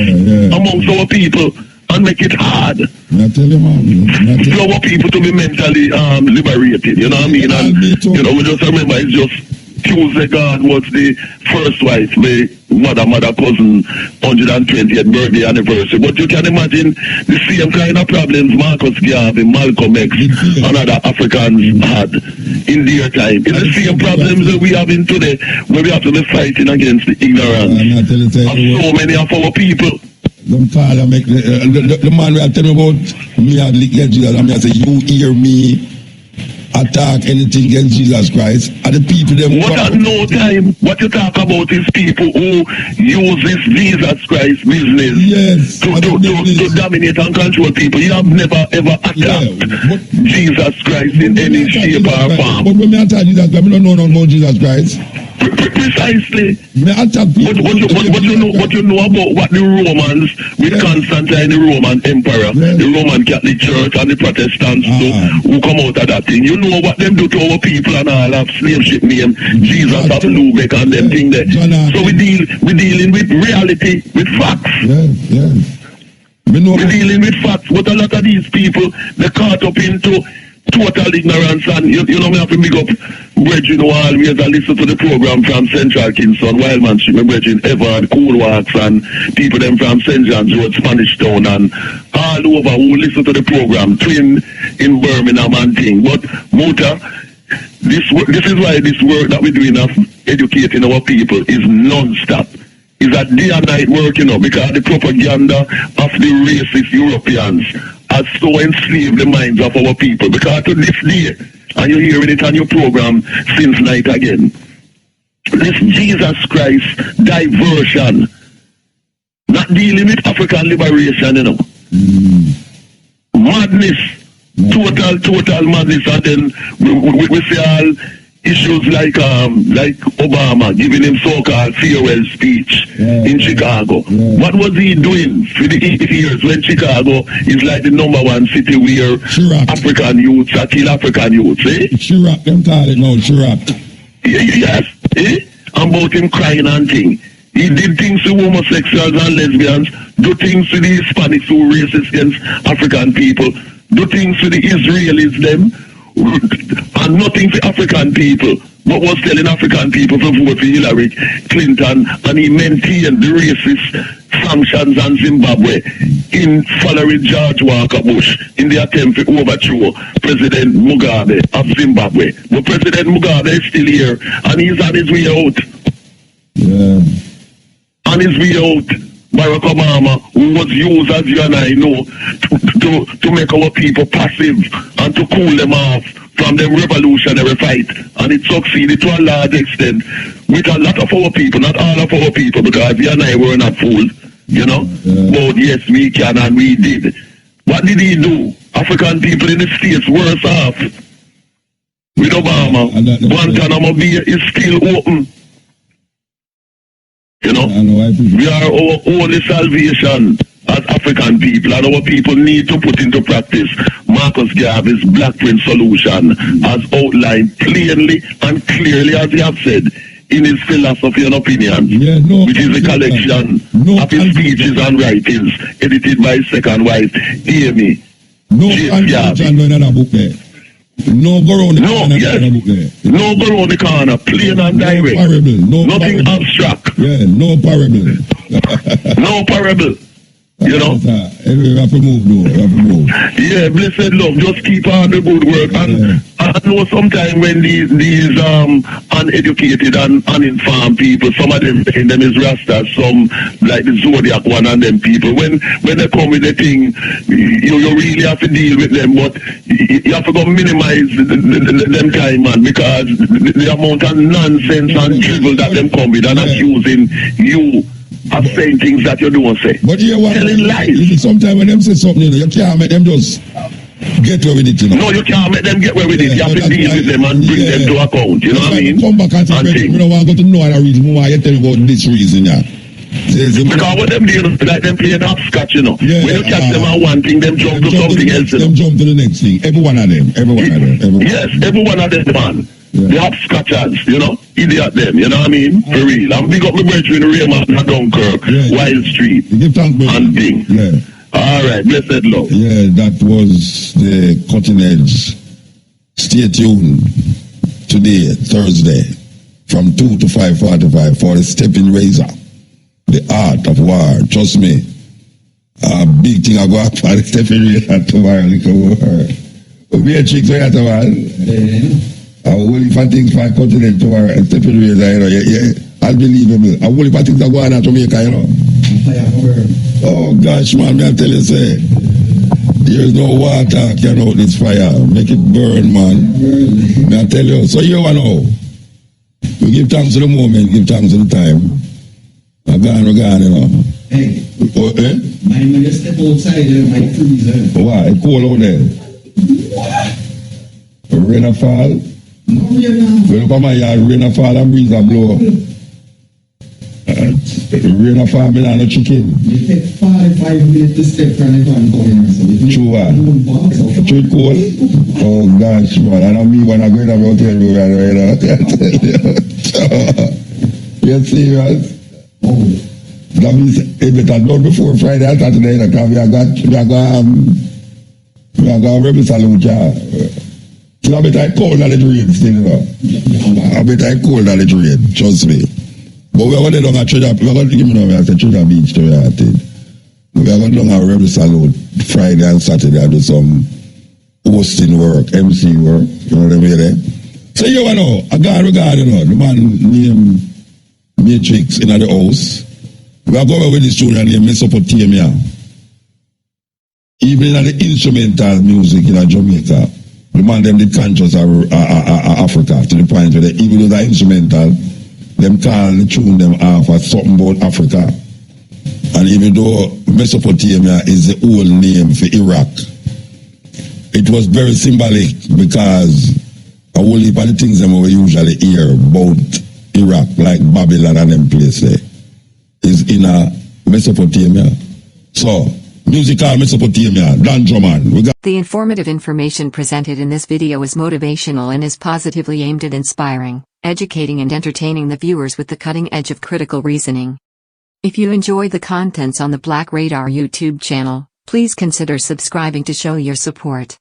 amongst our people and make it hard for our people to be mentally liberated. You know what I mean? And you know, we just remember it's just Tuesday God was the first wife, my mother cousin 120th birthday anniversary. But you can imagine the same kind of problems Marcus Garvey, Malcolm X, and other Africans had in their time. It's the same problems that we have in today, where we have to be fighting against the ignorance of so many of our people. The man will tell me about me and Jesus, and I say, you hear me attack anything against Jesus Christ, and the people them what at no time what you talk about is people who use this Jesus Christ business to dominate and control people. You have never ever attacked Jesus Christ in any shape or form. But when I attack Jesus Christ, I don't know nothing about Jesus Christ. Precisely. What you know about what the Romans with Constantine, the Roman emperor, the Roman Catholic Church and the Protestants do, who come out of that thing. You know what them do to our people and all of slave ship name, Jesus of Lubeck and them thing there. So we dealing with reality, with facts. We're dealing with facts, but a lot of these people, they caught up into total ignorance, and you know me have to big up Bridging always and listen to the program from Central Kingston, Wildman Street, Bridging, Ever, Cool Walks, and people them from St. John's Road, Spanish Town, and all over who listen to the program, Twin in Birmingham and thing. But Muta, this is why this work that we're doing of educating our people is non-stop. Is a day and night work, you know, because the propaganda of the racist Europeans has so enslaved the minds of our people. Because to this day, and you're hearing it on your program since night again, this Jesus Christ diversion, not dealing with African liberation, you know. Madness Total madness. And then we see all issues like Obama giving him so-called farewell speech in Chicago. What was he doing for the 8 years when Chicago is like the #1 city where African youths are kill African youths? Chirac, them call it now, Chirac. Yes, about him crying and thing. He did things to homosexuals and lesbians, do things to the Hispanics who are racist against African people, do things to the Israelis them, and nothing for African people. But was telling African people to vote for Hillary Clinton, and he maintained the racist sanctions on Zimbabwe in following George Walker Bush in the attempt to overthrow President Mugabe of Zimbabwe. But President Mugabe is still here, and he's on his way out. Yeah. On his way out, Barack Obama, who was used, as you and I know, to make our people passive and to cool them off from the revolutionary fight. And it succeeded to a large extent with a lot of our people, not all of our people, because you and I were not fools, you know. But yes, we can and we did. What did he do? African people in the States worse off with Obama. Guantanamo Bay is still open. You know, we are our only salvation as African people, and our people need to put into practice Marcus Garvey's Blackprint solution as outlined plainly and clearly, as he have said, in his philosophy and opinion, which is a collection of his speeches and writings edited by his second wife, Amy. No go around the corner. No go around the corner. Plain and direct. Nothing abstract. Yeah, no parable. No parable. You know? Anyway, we have to move, though. We have to move. Yeah, blessed love. Just keep on the good work. And I know sometimes when these uneducated and uninformed people, some of them saying them is Rastas, some like the Zodiac one and them people, when they come with the thing, you really have to deal with them, but you have to go minimize them time, man, because the amount of nonsense and drivel that them come with and accusing you of saying things that you don't say. But you what? Telling lies. Sometimes when them say something, you can't make them just get away with it, you know. No, you can't make them get away with it. You have to deal with them and bring them to account. You know what I mean? Come back and say, you don't want to go to no other reason. Why you tell me about this reason, yeah? Because what them do, like them playing hopscotch, you know. When you catch them on one thing, them jump to something else. Them jump to the next thing. Every one of them. Yes, every one of them, man. The hopscotchers, you know, idiot them, you know what I mean? For real. I'm big up my brethren in Raymond and Dunkirk, Wild Street, and Bing. All right, blessed love. Yeah, that was the cutting edge. Stay tuned today, Thursday, from 2 to 5:45 for the Stepping Razor, the art of war. Trust me, a big thing I go up for the Stepping Razor tomorrow. We are chicks right tomorrow. I will if I think for continent to our Stepping Razor, you know, unbelievable. I will if I think I go on to Jamaica, you know. Oh gosh, man, I tell you, say, there's no water can out this fire. Make it burn, man. I tell you. So you know, we give thanks to the moment, give thanks to the time. We're gone, you know. Hey. Mine when you step outside, my freeze. Why? It's cold out there. Rain a fall. No rain. Well, look at my yard, rain a fall and breeze a blow. Rain a fall, me not no chicken. You take 45 minutes to step from the van going or True what? True cold? Oh gosh, man. I don't mean when I go in the hotel room right now. You're serious? Oh. That means it better done before Friday and Saturday, because we are got rebel salute, yeah. So I bet I cold that it rain still, you know. I bet I cold that it rain, trust me. But we are going to do a treasure, we are going to give me now, I say treasure beach to where I think. We are going to do a rebel salute Friday and Saturday, I do some hosting work, MC work, you know what I mean? So you know, I got regard, you know, the man named Matrix in the house. We are going with this children named Mesopotamia. Even in the instrumental music in Jamaica, the man them did conscious of Africa to the point where even though the instrumental, them call the tune them off as something about Africa. And even though Mesopotamia is the old name for Iraq, it was very symbolic because a whole heap of the things that we usually hear about Iraq, like Babylon and them place there, is in a Mesopotamia. So, musical Mesopotamia, Dan Drummond. The informative information presented in this video is motivational and is positively aimed at inspiring, educating and entertaining the viewers with the cutting edge of critical reasoning. If you enjoy the contents on the Black Radar YouTube channel, please consider subscribing to show your support.